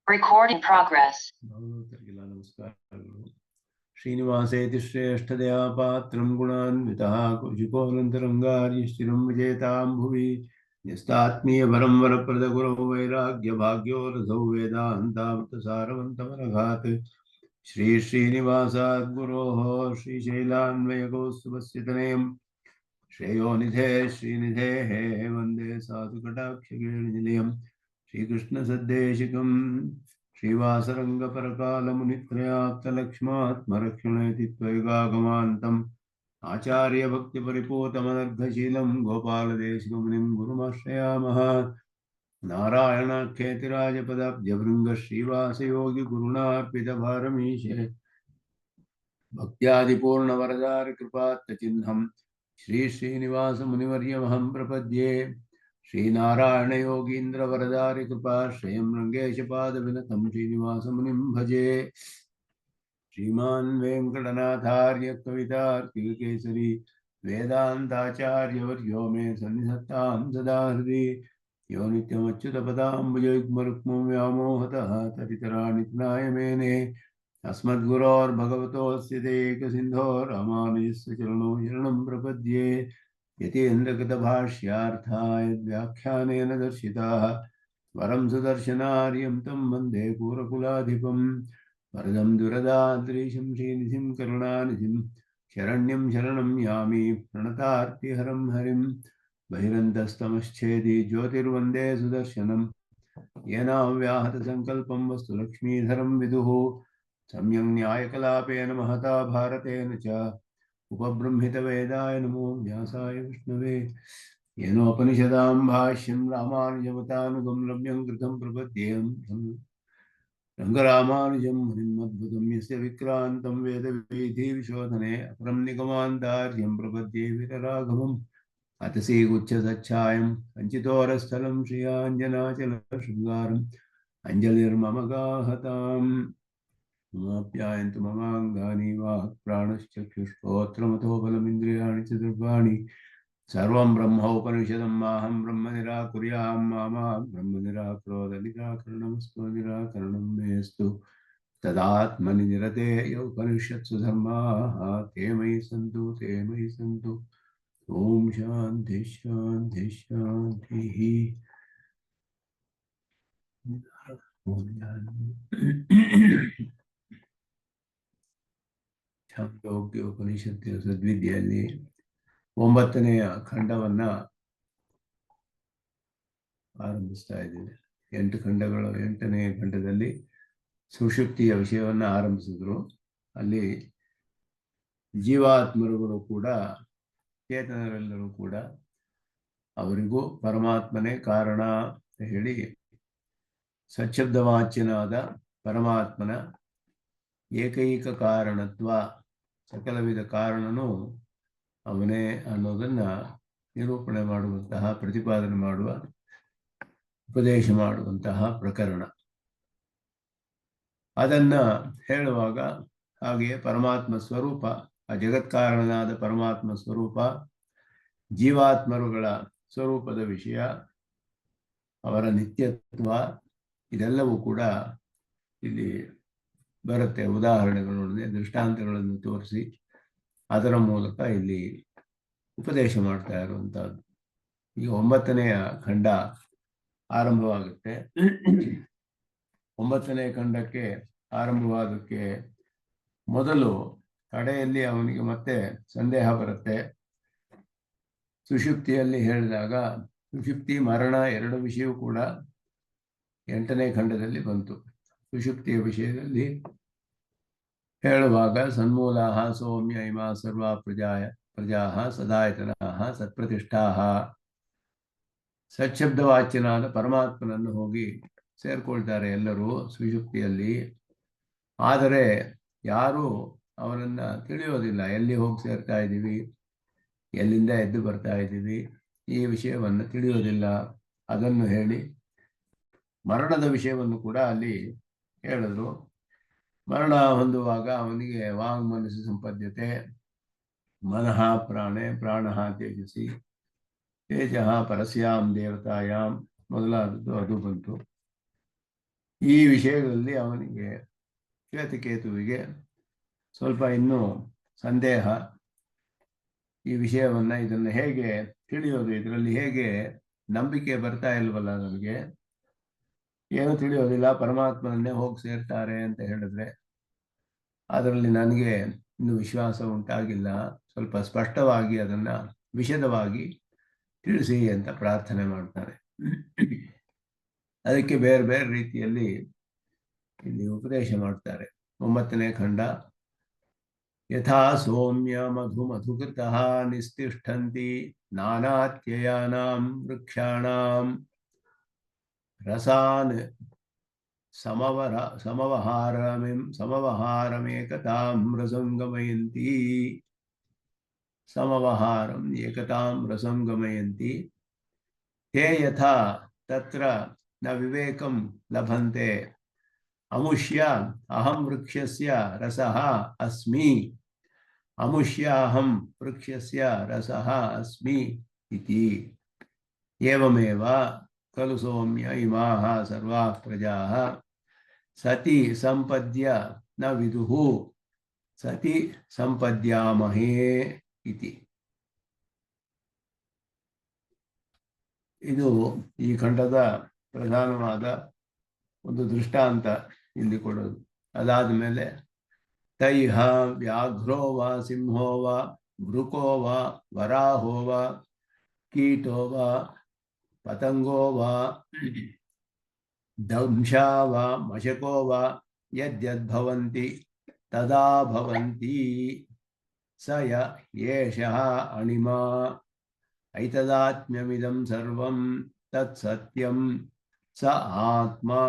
Recording progress. ಭಗವಂತರಿಗೆಲ್ಲ ನಮಸ್ಕಾರಗಳು. ಶ್ರೀನಿವಾಸೇತಿ ಶ್ರೇಷ್ಠದಯಾ ಪಾತ್ರಂ ಗುಣಾನ್ವಿತಃ ಕುಶಿಕೋನಂತರಂಗಾರ್ಯ ಸ್ಥಿರಂ ವಿಜೇತಾಂ ಭುವಿ ನ್ಯಸ್ತಾತ್ಮೀಯ ಪರಂ ವರಪ್ರದ ಗುರೌ ವೈರಾಗ್ಯ ಭಾಗ್ಯೋ ರಸೌ ವೇದಾಂತಾಮೃತ ಸಾರವಂತಮನಘಾತ್ ಶ್ರೀ ಶ್ರೀನಿವಾಸಾತ್ ಗುರೋಃ ಶ್ರೀಶೈಲಾನ್ವಯಗೋಸ್ತುಭಸ್ಯ ತನಯಂ ಶ್ರೇಯೋನಿಧೇ ಶ್ರೀನಿಧೇಃ ವಂದೇ ಸಾಧುಕಟಾಕ್ಷಗೇಣಿನಿಲಯಂ ಶ್ರೀಕೃಷ್ಣ ಸದ್ದೇಶಿಕಂ ಶ್ರೀವಾಸರಂಗಪರಕಾಲಮುನಿತ್ರಯಾಪ್ತಲಕ್ಷ್ಮಾತ್ಮರಕ್ಷಣೇತಿ ತ್ವೈಗಾಗಮಾन्तಂ ಆಚಾರ್ಯ ಭಕ್ತಿ ಪರಿಪೂತಮನರ್ಘಶೀಲಂ ಗೋಪಾಲದೇಶಿಕಮುನಿಂ ಗುರುಮಾಶ್ರಯಾಮಃ. ನಾರಾಯಣಾಖ್ಯೇತಿರಾಜಪದಾಬ್ಜಭೃಂಗ ಶ್ರೀವಾಸಯೋಗಿ ಗುರುಣಾರ್ಪಿತಭಾರಮೀಶೆ ಭಕ್ತ್ಯಾದಿಪೂರ್ಣವರದಾರಿ ಕೃಪಾತ್ತಚಿಹ್ನಂ ಶ್ರೀ ಶ್ರೀನಿವಾಸ ಮುನಿವರ್ಯಮಹಂ ಪ್ರಪದ್ಯೆ. ಶ್ರೀನಾರಾಯಣ ಯೋಗೀಂದ್ರ ವರದಾರಿ ಕೃಪಾಶ್ರಯಂ ರಂಗೇಶಪಾದ ವಿನತಂ ಶ್ರೀನಿವಾಸ ಮುನಿಂ ಭಜೆ. ಶ್ರೀಮಾನ್ ವೆಂಕಟನಾಥಾರ್ಯ ಕವಿತಾರ್ಕಿಕ ಕೇಸರಿ ವೇದಾಂತಾಚಾರ್ಯವರ್ಯೋ ಮೇ ಸನ್ನಿಧತ್ತಾಂ ಸದಾ ಹೃದಯ. ಯೋ ನಿತ್ಯಮಚ್ಯುತ ಪದಾಂಬುಜಯುಗ್ಮರುಕ್ಮಂ ವ್ಯಾಮೋಹತಃ ತರಿತರಾಣಿ ತೃಣಾಯ ಮೇನೆ. ಅಸ್ಮದ್ಗುರೋರ್ಭಗವತೋಸ್ಯ ದಯೈಕಸಿಂಧೋ ರಾಮಾನುಜಸ್ಯ ಚರಣೋ ಶರಣಂ ಪ್ರಪದ್ಯೆ. ಯತೀಂದ್ರಕೃತಭಾಷ್ಯಾರ್ಥಾಯ ವ್ಯಾಖ್ಯಾನೇನ ದರ್ಶಿತಾಃ ವರಂ ಸುದರ್ಶನಾರ್ಯಂ ತಂ ವಂದೇ ಪೂರಕುಲಾಧಿಪಂ. ವರದಂ ದುರದಾದ್ರೀಶಂ ಶ್ರೀನಿಧಿಂ ಕರುಣಾನಿಧಿಂ ಶರಣ್ಯಂ ಶರಣಂ ಯಾಮಿ ಪ್ರಣತಾರ್ತಿಹರಂ ಹರಿಂ. ಬಹಿರಂತಸ್ತಮಶ್ಚೇದಿ ಜ್ಯೋತಿರ್ವಂದೇ ಸುದರ್ಶನಂ ಯೇನಾವ್ಯಾಹತ ಸಂಕಲ್ಪಂ ವಸ್ತು ಲಕ್ಷ್ಮೀಧರಂ ವಿದುಃ. ಸಮ್ಯಂ ನ್ಯಾಯಕಲಾಪೇನ ಮಹತಾ ಭಾರತೇನ ಚ ಉಪಬೃಂಹಿತ ವೇದಾಯ ನಮೋ ವ್ಯಾಸಾಯ ವಿಷ್ಣುವೇ. ಏನೋಪನಿಷದಾಂ ಭಾಷ್ಯಂ ರಾಮಾನುಜಮತಾನುಗಂ ರಮ್ಯಂ ಕೃತಂ ಪ್ರಪದ್ಯೇಯಂ ರಂಗರಾಮಾನುಜಂ ಮುನಿಮದ್ಭುತಂ ಯಸ್ಯ ವಿಕ್ರಾಂತಂ ವೇದವೀಥಿ ವಿಶೋಧನೆ ಅಪರಂ ನಿಗಮಾಂತಾರ್ಯಂ ಪ್ರಪದ್ಯೆ ವೀರರಾಘವಂ. ಅತಸೀ ಗುಚ್ಛಸಚ್ಛಾಯಂ ಕಂಚಿತೋರಸ್ಥಲಂ ಶ್ರೀಯಾಂಜನಾಚಲ ಶೃಂಗಾರಂ ಅಂಜಲಿರ್ಮಮ ಗಾಹತಾಂ. ಮಮಾಪ್ಯಾಯन्तु ಮಮಾಂಗಾನಿ ವಾಕ್ ಪ್ರಾಣಶ್ಚಕ್ಷುಶ್ರೋತ್ರಮಥೋ ಬಲಮಿಂದ್ರಿಯಾಣಿ ಚ ದುರ್ಗಾಣಿ. ಸರ್ವಂ ಬ್ರಹ್ಮೋಪನಿಷದಂ ಮಾಹಂ ಬ್ರಹ್ಮ ನಿರಾಕುರ್ಯಾಂ ಮಾ ಬ್ರಹ್ಮ ನಿರಾಕರೋದ ನಿರಾಕರಣಮಸ್ತು ನಿರಾಕರಣಂ ಮೇಸ್ತು. ತದಾತ್ಮನಿ ನಿರತೆ ಉಪನಿಷತ್ಸು ಧರ್ಮಾಃ ತೇ ಮಯಿ ಸಂತು ತೇ ಮಯಿ ಸಂತು. ಓಂ ಶಾಂತಿ ಶಾಂತಿ ಶಾಂತಿ. ಛಾಂದೋಗ್ಯ ಉಪನಿಷತ್ತಿನ ಸದ್ವಿದ್ಯೆಯಲ್ಲಿ 9ನೇ ಖಂಡವನ್ನ ಆರಂಭಿಸ್ತಾ ಇದ್ದೇವೆ. 8 ಖಂಡಗಳು. 8ನೇ ಖಂಡದಲ್ಲಿ ಸುಷುಪ್ತಿಯ ವಿಷಯವನ್ನು ಆರಂಭಿಸಿದ್ರು. ಅಲ್ಲಿ ಜೀವಾತ್ಮರುಗಳು ಕೂಡ ಚೇತನರೆಲ್ಲರೂ ಕೂಡ ಅವರಿಗೂ ಪರಮಾತ್ಮನೇ ಕಾರಣ ಅಂತ ಹೇಳಿ ಸಚ್ಛಬ್ದವಾಚ್ಯನಾದ ಪರಮಾತ್ಮನ ಏಕೈಕ ಕಾರಣತ್ವ, ಸಕಲ ವಿಧ ಕಾರಣನು ಅವನೇ ಅನ್ನೋದನ್ನ ನಿರೂಪಣೆ ಮಾಡುವಂತಹ, ಪ್ರತಿಪಾದನೆ ಮಾಡುವ, ಉಪದೇಶ ಮಾಡುವಂತಹ ಪ್ರಕರಣ. ಅದನ್ನ ಹೇಳುವಾಗ ಹಾಗೆಯೇ ಪರಮಾತ್ಮ ಸ್ವರೂಪ, ಆ ಜಗತ್ಕಾರಣನಾದ ಪರಮಾತ್ಮ ಸ್ವರೂಪ, ಜೀವಾತ್ಮರುಗಳ ಸ್ವರೂಪದ ವಿಷಯ, ಅವರ ನಿತ್ಯತ್ವ, ಇದೆಲ್ಲವೂ ಕೂಡ ಇಲ್ಲಿ ಬರುತ್ತೆ. ಉದಾಹರಣೆಗಳೊಡನೆ ದೃಷ್ಟಾಂತಗಳನ್ನು ತೋರಿಸಿ ಅದರ ಮೂಲಕ ಇಲ್ಲಿ ಉಪದೇಶ ಮಾಡ್ತಾ ಇರುವಂತಹದ್ದು. ಈಗ 9ನೇ ಖಂಡ ಆರಂಭವಾಗುತ್ತೆ. 9ನೇ ಖಂಡಕ್ಕೆ ಆರಂಭವಾದಕ್ಕೆ ಮೊದಲು ಕಡೆಯಲ್ಲಿ ಅವನಿಗೆ ಮತ್ತೆ ಸಂದೇಹ ಬರುತ್ತೆ. ಸುಷುಪ್ತಿಯಲ್ಲಿ ಹೇಳಿದಾಗ ಸುಷುಪ್ತಿ ಮರಣ 2 ವಿಷಯವೂ ಕೂಡ 8ನೇ ಖಂಡದಲ್ಲಿ ಬಂತು. ಸುಷುಪ್ತಿಯ ವಿಷಯದಲ್ಲಿ ಹೇಳುವಾಗ ಸನ್ಮೂಲಾಃ ಸೌಮ್ಯ ಇಮಾ ಸರ್ವಾ ಪ್ರಜಾಃ ಸದಾಯತನಾಃ ಸತ್ಪ್ರತಿಷ್ಠಾಃ. ಸಚ್ಛಬ್ದವಾಚ್ಯನಾದ ಪರಮಾತ್ಮನನ್ನು ಹೋಗಿ ಸೇರ್ಕೊಳ್ತಾರೆ ಎಲ್ಲರೂ ಸುಷುಪ್ತಿಯಲ್ಲಿ. ಆದರೆ ಯಾರೂ ಅವನನ್ನ ತಿಳಿಯೋದಿಲ್ಲ. ಎಲ್ಲಿ ಹೋಗಿ ಸೇರ್ತಾ ಇದ್ದೀವಿ, ಎಲ್ಲಿಂದ ಎದ್ದು ಬರ್ತಾ ಇದ್ದೀವಿ, ಈ ವಿಷಯವನ್ನು ತಿಳಿಯೋದಿಲ್ಲ. ಅದನ್ನು ಹೇಳಿ ಮರಣದ ವಿಷಯವನ್ನು ಕೂಡ ಅಲ್ಲಿ ಹೇಳಿದ್ರು. ಮರಣ ಹೊಂದುವಾಗ ಅವನಿಗೆ ವಾಂಗ್ ಮನಸ್ಸು ಸಂಪದ್ಯತೆ, ಮನಃ ಪ್ರಾಣೇ ಪ್ರಾಣಃ ತೇಜಸಿ ತೇಜಃ ಪರಸ್ಯಾಂ ದೇವತಾಯಾಮ್ ಮೊದಲಾದದ್ದು ಅದು ಬಂತು. ಈ ವಿಷಯಗಳಲ್ಲಿ ಅವನಿಗೆ ಶ್ವೇತಕೇತುವಿಗೆ ಸ್ವಲ್ಪ ಇನ್ನೂ ಸಂದೇಹ. ಈ ಇದನ್ನು ಹೇಗೆ ತಿಳಿಯೋದು, ಇದರಲ್ಲಿ ಹೇಗೆ ನಂಬಿಕೆ ಬರ್ತಾ ಇಲ್ವಲ್ಲ ನನಗೆ, ಏನು ತಿಳಿಯೋದಿಲ್ಲ, ಪರಮಾತ್ಮನನ್ನೇ ಹೋಗಿ ಸೇರ್ತಾರೆ ಅಂತ ಹೇಳಿದ್ರೆ ಅದರಲ್ಲಿ ನನಗೆ ಇನ್ನು ವಿಶ್ವಾಸ ಉಂಟಾಗಿಲ್ಲ, ಸ್ವಲ್ಪ ಸ್ಪಷ್ಟವಾಗಿ ಅದನ್ನ ವಿಶದವಾಗಿ ತಿಳಿಸಿ ಅಂತ ಪ್ರಾರ್ಥನೆ ಮಾಡ್ತಾರೆ. ಅದಕ್ಕೆ ಬೇರೆ ಬೇರೆ ರೀತಿಯಲ್ಲಿ ಇಲ್ಲಿ ಉಪದೇಶ ಮಾಡ್ತಾರೆ. 9ನೇ ಖಂಡ. ಯಥಾ ಸೌಮ್ಯ ಮಧು ಮಧುಕೃತಃ ನಿಸ್ತಿಷ್ಠಂತಿ ನಾನಾತ್ಯಯಾನಾಂ ವೃಕ್ಷಾಣಾಂ ರಸಾನ್ ಸಮವಹಾರಮೇಕತಾಂ ರಸಂಗಮಯಂತಿ. ಸಮವಹಾರಂ ಏಕತಾಂ ರಸಂಗಮಯಂತಿ. ತೇ ಯಥಾ ತತ್ರ ನ ವಿವೇಕಂ ಲಭಂತೆ ಅಮುಷ್ಯ ಅಹಂ ವೃಕ್ಷಸ್ಯ ರಸಃ ಅಸ್ಮಿ, ಅಮುಷ್ಯಾಹಂ ವೃಕ್ಷಸ್ಯ ರಸಃ ಅಸ್ಮಿ ಇತಿ. ಏವಮೇವ ಖಲು ಸೌಮ್ಯ ಇಮಾಃ ಸರ್ವಾಃ ಪ್ರಜಾಃ ಸತಿ ಸಂಪದ್ಯ ನ ವಿದುಃ ಸತಿ ಸಂಪದ್ಯಾಮಹೇ ಇತಿ. ಇದು ಈ ಖಂಡದ ಪ್ರಧಾನವಾದ ಒಂದು ದೃಷ್ಟಾಂತ ಇಲ್ಲಿ ಕೊಡೋದು. ಅದಾದ ಮೇಲೆ ತೈಹ ವ್ಯಾಘ್ರೋ ವಾ ಸಿಂಹೋ ವಾ ಭೃಕೋ ವಾ ವರಾಹೋ ವಾ ಕೀಟೋ ವಾ ಪತಂಗೋ ವಾ ದಂಶಾ ವಾ ಮಶಕೋ ವಾ ಯದ್ಯದ್ಭವಂತಿ ತದಾ ಭವಂತಿ ಸ ಯೇಷಃ ಅಣಿಮಾ ಐತದಾತ್ಮ್ಯಮಿದಂ ಸರ್ವಂ ತತ್ಸತ್ಯಂ ಸ ಆತ್ಮಾ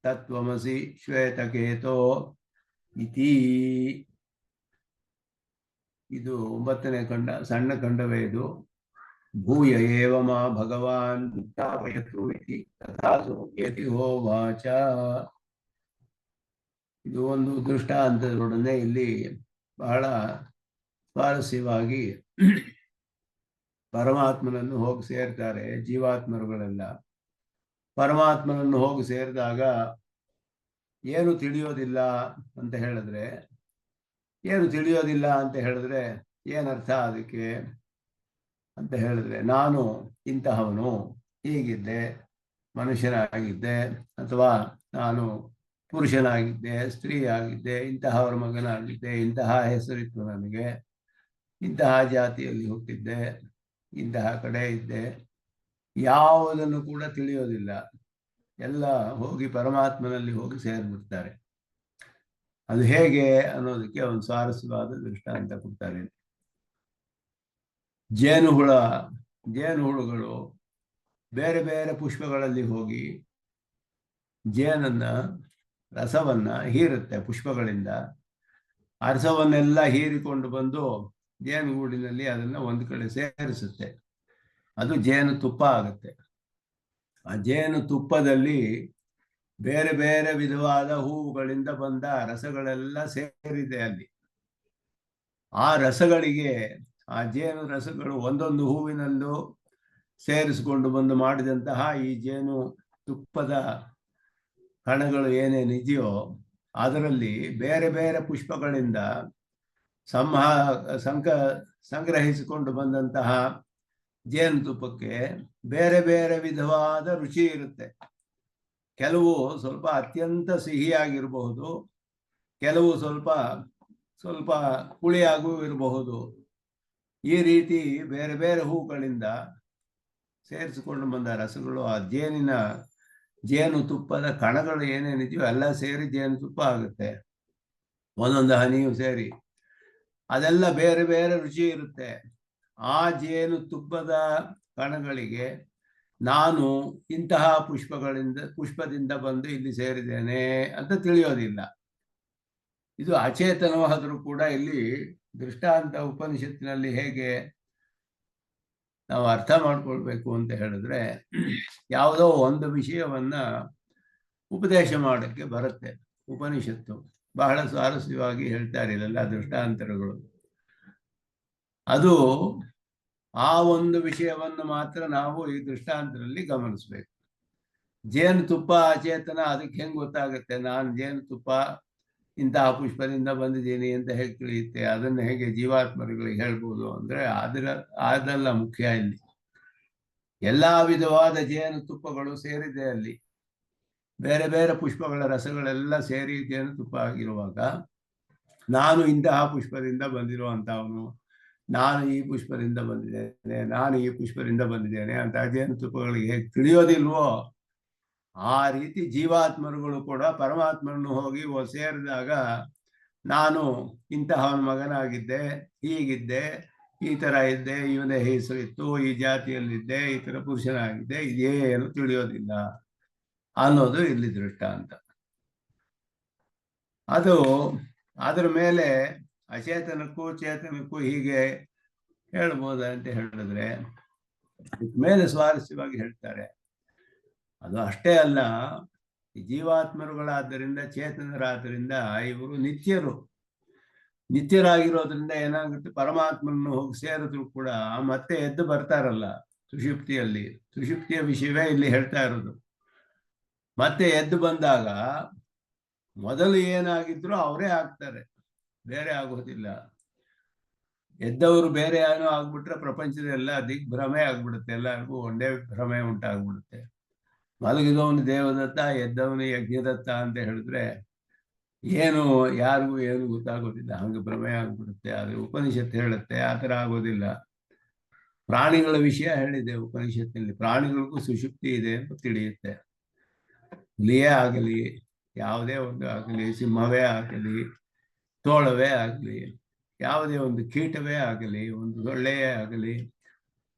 ತತ್ವಮಸಿ ಶ್ವೇತಕೇತೋ ಇತಿ. ಇದು 9ನೇ ಖಂಡ, ಸಣ್ಣ ಖಂಡವೇ ಇದು. ಭೂಯ ಏವ ಮಾ ಭಗವಾನ್ ಉತ್ಥಾಪಯತು ಇತಿ ತಥಾ ಸೌಮ್ಯತಿ ಹೋವಾಚ. ಇದು ಒಂದು ದೃಷ್ಟಾಂತದೊಡನೆ ಇಲ್ಲಿ ಬಹಳ ಸ್ವಾರಸ್ಯವಾಗಿ ಪರಮಾತ್ಮನನ್ನು ಹೋಗಿ ಸೇರ್ತಾರೆ ಜೀವಾತ್ಮರುಗಳೆಲ್ಲ. ಪರಮಾತ್ಮನನ್ನು ಹೋಗಿ ಸೇರಿದಾಗ ಏನು ತಿಳಿಯೋದಿಲ್ಲ ಅಂತ ಹೇಳಿದ್ರೆ, ಏನರ್ಥ ಅದಕ್ಕೆ ಅಂತ ಹೇಳಿದ್ರೆ, ನಾನು ಇಂತಹವನು, ಹೀಗಿದ್ದೆ, ಮನುಷ್ಯನಾಗಿದ್ದೆ, ಅಥವಾ ನಾನು ಪುರುಷನಾಗಿದ್ದೆ, ಸ್ತ್ರೀ ಆಗಿದ್ದೆ, ಇಂತಹವರ ಮಗನಾಗಿದ್ದೆ, ಇಂತಹ ಹೆಸರಿತ್ತು ನನಗೆ, ಇಂತಹ ಜಾತಿಯಲ್ಲಿ ಹುಟ್ಟಿದ್ದೆ, ಇಂತಹ ಕಡೆ ಇದ್ದೆ, ಯಾವುದನ್ನು ಕೂಡ ತಿಳಿಯೋದಿಲ್ಲ. ಎಲ್ಲ ಹೋಗಿ ಪರಮಾತ್ಮನಲ್ಲಿ ಹೋಗಿ ಸೇರ್ಬಿಡ್ತಾರೆ. ಅದು ಹೇಗೆ ಅನ್ನೋದಕ್ಕೆ ಒಂದು ಸ್ವಾರಸ್ಯವಾದ ದೃಷ್ಟಾಂತ ಕೊಡ್ತಾರೆ. ಜೇನುಹುಳುಗಳು ಬೇರೆ ಬೇರೆ ಪುಷ್ಪಗಳಲ್ಲಿ ಹೋಗಿ ರಸವನ್ನ ಹೀರುತ್ತೆ. ಪುಷ್ಪಗಳಿಂದ ಆ ರಸವನ್ನೆಲ್ಲ ಹೀರಿಕೊಂಡು ಬಂದು ಜೇನುಗೂಡಿನಲ್ಲಿ ಅದನ್ನ ಒಂದು ಕಡೆ ಸೇರಿಸುತ್ತೆ. ಅದು ಜೇನು ತುಪ್ಪ ಆಗುತ್ತೆ. ಆ ಜೇನು ತುಪ್ಪದಲ್ಲಿ ಬೇರೆ ಬೇರೆ ವಿಧವಾದ ಹೂವುಗಳಿಂದ ಬಂದ ರಸಗಳೆಲ್ಲ ಸೇರಿದೆ ಅಲ್ಲಿ. ಆ ರಸಗಳಿಗೆ, ಆ ಜೇನು ರಸಗಳು ಒಂದೊಂದು ಹೂವಿನಲ್ಲೂ ಸೇರಿಸಿಕೊಂಡು ಬಂದು ಮಾಡಿದಂತಹ ಈ ಜೇನು ತುಪ್ಪದ ಕಣಗಳು ಏನೇನಿದೆಯೋ ಅದರಲ್ಲಿ ಬೇರೆ ಬೇರೆ ಪುಷ್ಪಗಳಿಂದ ಸಂಗ್ರಹಿಸಿಕೊಂಡು ಬಂದಂತಹ ಜೇನುತುಪ್ಪಕ್ಕೆ ಬೇರೆ ಬೇರೆ ವಿಧವಾದ ರುಚಿ ಇರುತ್ತೆ. ಕೆಲವು ಸ್ವಲ್ಪ ಅತ್ಯಂತ ಸಿಹಿಯಾಗಿರಬಹುದು, ಕೆಲವು ಸ್ವಲ್ಪ ಸ್ವಲ್ಪ ಹುಳಿಯಾಗೂ ಇರಬಹುದು. ಈ ರೀತಿ ಬೇರೆ ಬೇರೆ ಹೂಗಳಿಂದ ಸೇರಿಸಿಕೊಂಡು ಬಂದ ರಸಗಳು ಆ ಜೇನುತುಪ್ಪದ ಕಣಗಳು ಏನೇನಿದೆಯೋ ಎಲ್ಲ ಸೇರಿ ಜೇನುತುಪ್ಪ ಆಗುತ್ತೆ. ಒಂದೊಂದು ಹನಿಯು ಸೇರಿ ಅದೆಲ್ಲ ಬೇರೆ ಬೇರೆ ರುಚಿ ಇರುತ್ತೆ. ಆ ಜೇನುತುಪ್ಪದ ಕಣಗಳಿಗೆ ನಾನು ಇಂತಹ ಪುಷ್ಪದಿಂದ ಬಂದು ಇಲ್ಲಿ ಸೇರಿದ್ದೇನೆ ಅಂತ ತಿಳಿಯೋದಿಲ್ಲ. ಇದು ಅಚೇತನವಾದರೂ ಕೂಡ ಇಲ್ಲಿ ದೃಷ್ಟಾಂತ ಉಪನಿಷತ್ತಿನಲ್ಲಿ ಹೇಗೆ ನಾವು ಅರ್ಥ ಮಾಡ್ಕೊಳ್ಬೇಕು ಅಂತ ಹೇಳಿದ್ರೆ, ಯಾವುದೋ ಒಂದು ವಿಷಯವನ್ನ ಉಪದೇಶ ಮಾಡೋಕ್ಕೆ ಬರುತ್ತೆ ಉಪನಿಷತ್ತು. ಬಹಳ ಸ್ವಾರಸ್ಯವಾಗಿ ಹೇಳ್ತಾರೆ ಇಲ್ಲೆಲ್ಲ ದೃಷ್ಟಾಂತರಗಳು. ಅದು ಆ ಒಂದು ವಿಷಯವನ್ನು ಮಾತ್ರ ನಾವು ಈ ದೃಷ್ಟಾಂತರಲ್ಲಿ ಗಮನಿಸಬೇಕು. ಜೇನುತುಪ್ಪ ಅಚೇತನ, ಅದಕ್ಕೆ ಹೆಂಗೆ ಗೊತ್ತಾಗುತ್ತೆ? ನಾನು ಜೇನುತುಪ್ಪ ಇಂತಹ ಪುಷ್ಪದಿಂದ ಬಂದಿದ್ದೀನಿ ಅಂತ ಹೇಗೆ ತಿಳಿಯುತ್ತೆ? ಅದನ್ನು ಹೇಗೆ ಜೀವಾತ್ಮರುಗಳಿಗೆ ಹೇಳ್ಬೋದು ಅಂದರೆ ಅದೆಲ್ಲ ಮುಖ್ಯ. ಇಲ್ಲಿ ಎಲ್ಲಾ ವಿಧವಾದ ಜೇನುತುಪ್ಪಗಳು ಸೇರಿದೆ. ಅಲ್ಲಿ ಬೇರೆ ಬೇರೆ ಪುಷ್ಪಗಳ ರಸಗಳೆಲ್ಲ ಸೇರಿ ಜೇನುತುಪ್ಪ ಆಗಿರುವಾಗ ನಾನು ಇಂತಹ ಪುಷ್ಪದಿಂದ ಬಂದಿರುವಂಥವನು, ನಾನು ಈ ಪುಷ್ಪದಿಂದ ಬಂದಿದ್ದೇನೆ, ನಾನು ಈ ಪುಷ್ಪದಿಂದ ಬಂದಿದ್ದೇನೆ ಅಂತ ಜೇನುತುಪ್ಪಗಳಿಗೆ ಹೇಗೆ ತಿಳಿಯೋದಿಲ್ವೋ, ಆ ರೀತಿ ಜೀವಾತ್ಮರುಗಳು ಕೂಡ ಪರಮಾತ್ಮನನ್ನು ಹೋಗಿ ಸೇರಿದಾಗ ನಾನು ಇಂತಹವನ ಮಗನಾಗಿದ್ದೆ, ಹೀಗಿದ್ದೆ, ಈ ಥರ ಇದ್ದೆ, ಇವನೇ ಹೆಸರಿತ್ತು, ಈ ಜಾತಿಯಲ್ಲಿದ್ದೆ, ಈ ಥರ ಪುರುಷನಾಗಿದ್ದೆ, ಇದೇನು ತಿಳಿಯೋದಿಲ್ಲ ಅನ್ನೋದು ಇಲ್ಲಿ ದೃಷ್ಟಾಂತ. ಅದು ಅದರ ಮೇಲೆ ಅಚೇತನಕ್ಕೂ ಚೇತನಕ್ಕೂ ಹೀಗೆ ಹೇಳ್ಬೋದ ಅಂತ ಹೇಳಿದ್ರೆ ಮೇಲೆ ಸ್ವಾರಸ್ಯವಾಗಿ ಹೇಳ್ತಾರೆ. ಅದು ಅಷ್ಟೇ ಅಲ್ಲ, ಈ ಜೀವಾತ್ಮರುಗಳಾದ್ದರಿಂದ ಚೇತನರಾದ್ದರಿಂದ ಇವರು ನಿತ್ಯರಾಗಿರೋದ್ರಿಂದ ಏನಾಗುತ್ತೆ, ಪರಮಾತ್ಮನನ್ನು ಹೋಗಿ ಸೇರಿದ್ರು ಕೂಡ ಮತ್ತೆ ಎದ್ದು ಬರ್ತಾರಲ್ಲ ಸುಷುಪ್ತಿಯಲ್ಲಿ. ಸುಷುಪ್ತಿಯ ವಿಷಯವೇ ಇಲ್ಲಿ ಹೇಳ್ತಾ ಇರೋದು. ಮತ್ತೆ ಎದ್ದು ಬಂದಾಗ ಮೊದಲು ಏನಾಗಿದ್ರು ಅವರೇ ಆಗ್ತಾರೆ, ಬೇರೆ ಆಗೋದಿಲ್ಲ. ಎದ್ದವರು ಬೇರೆ ಏನೋ ಆಗ್ಬಿಟ್ರೆ ಪ್ರಪಂಚದೆಲ್ಲ ದಿಗ್ಭ್ರಮೆ ಆಗ್ಬಿಡುತ್ತೆ, ಎಲ್ಲರಿಗೂ ಒಂದೇ ಭ್ರಮೆ ಉಂಟಾಗ್ಬಿಡುತ್ತೆ. ಮಲಗಿದವನು ದೇವದತ್ತ, ಎದ್ದವನು ಯಜ್ಞದತ್ತ ಅಂತ ಹೇಳಿದ್ರೆ ಏನು ಯಾರಿಗೂ ಏನು ಗೊತ್ತಾಗೋದಿಲ್ಲ, ಹಂಗೆ ಭ್ರಮೆ ಆಗ್ಬಿಡುತ್ತೆ. ಅದು ಉಪನಿಷತ್ತು ಹೇಳುತ್ತೆ, ಆ ಥರ ಆಗೋದಿಲ್ಲ. ಪ್ರಾಣಿಗಳ ವಿಷಯ ಹೇಳಿದೆ ಉಪನಿಷತ್ತಿನಲ್ಲಿ, ಪ್ರಾಣಿಗಳಿಗೂ ಸುಷುಪ್ತಿ ಇದೆ ಅಂತ ತಿಳಿಯುತ್ತೆ. ಹುಲಿಯೇ ಆಗಲಿ, ಯಾವುದೇ ಒಂದು ಆಗಲಿ, ಸಿಂಹವೇ ಆಗಲಿ, ತೋಳವೇ ಆಗಲಿ, ಯಾವುದೇ ಒಂದು ಕೀಟವೇ ಆಗಲಿ, ಒಂದು ಸೊಳ್ಳೆಯೇ ಆಗಲಿ,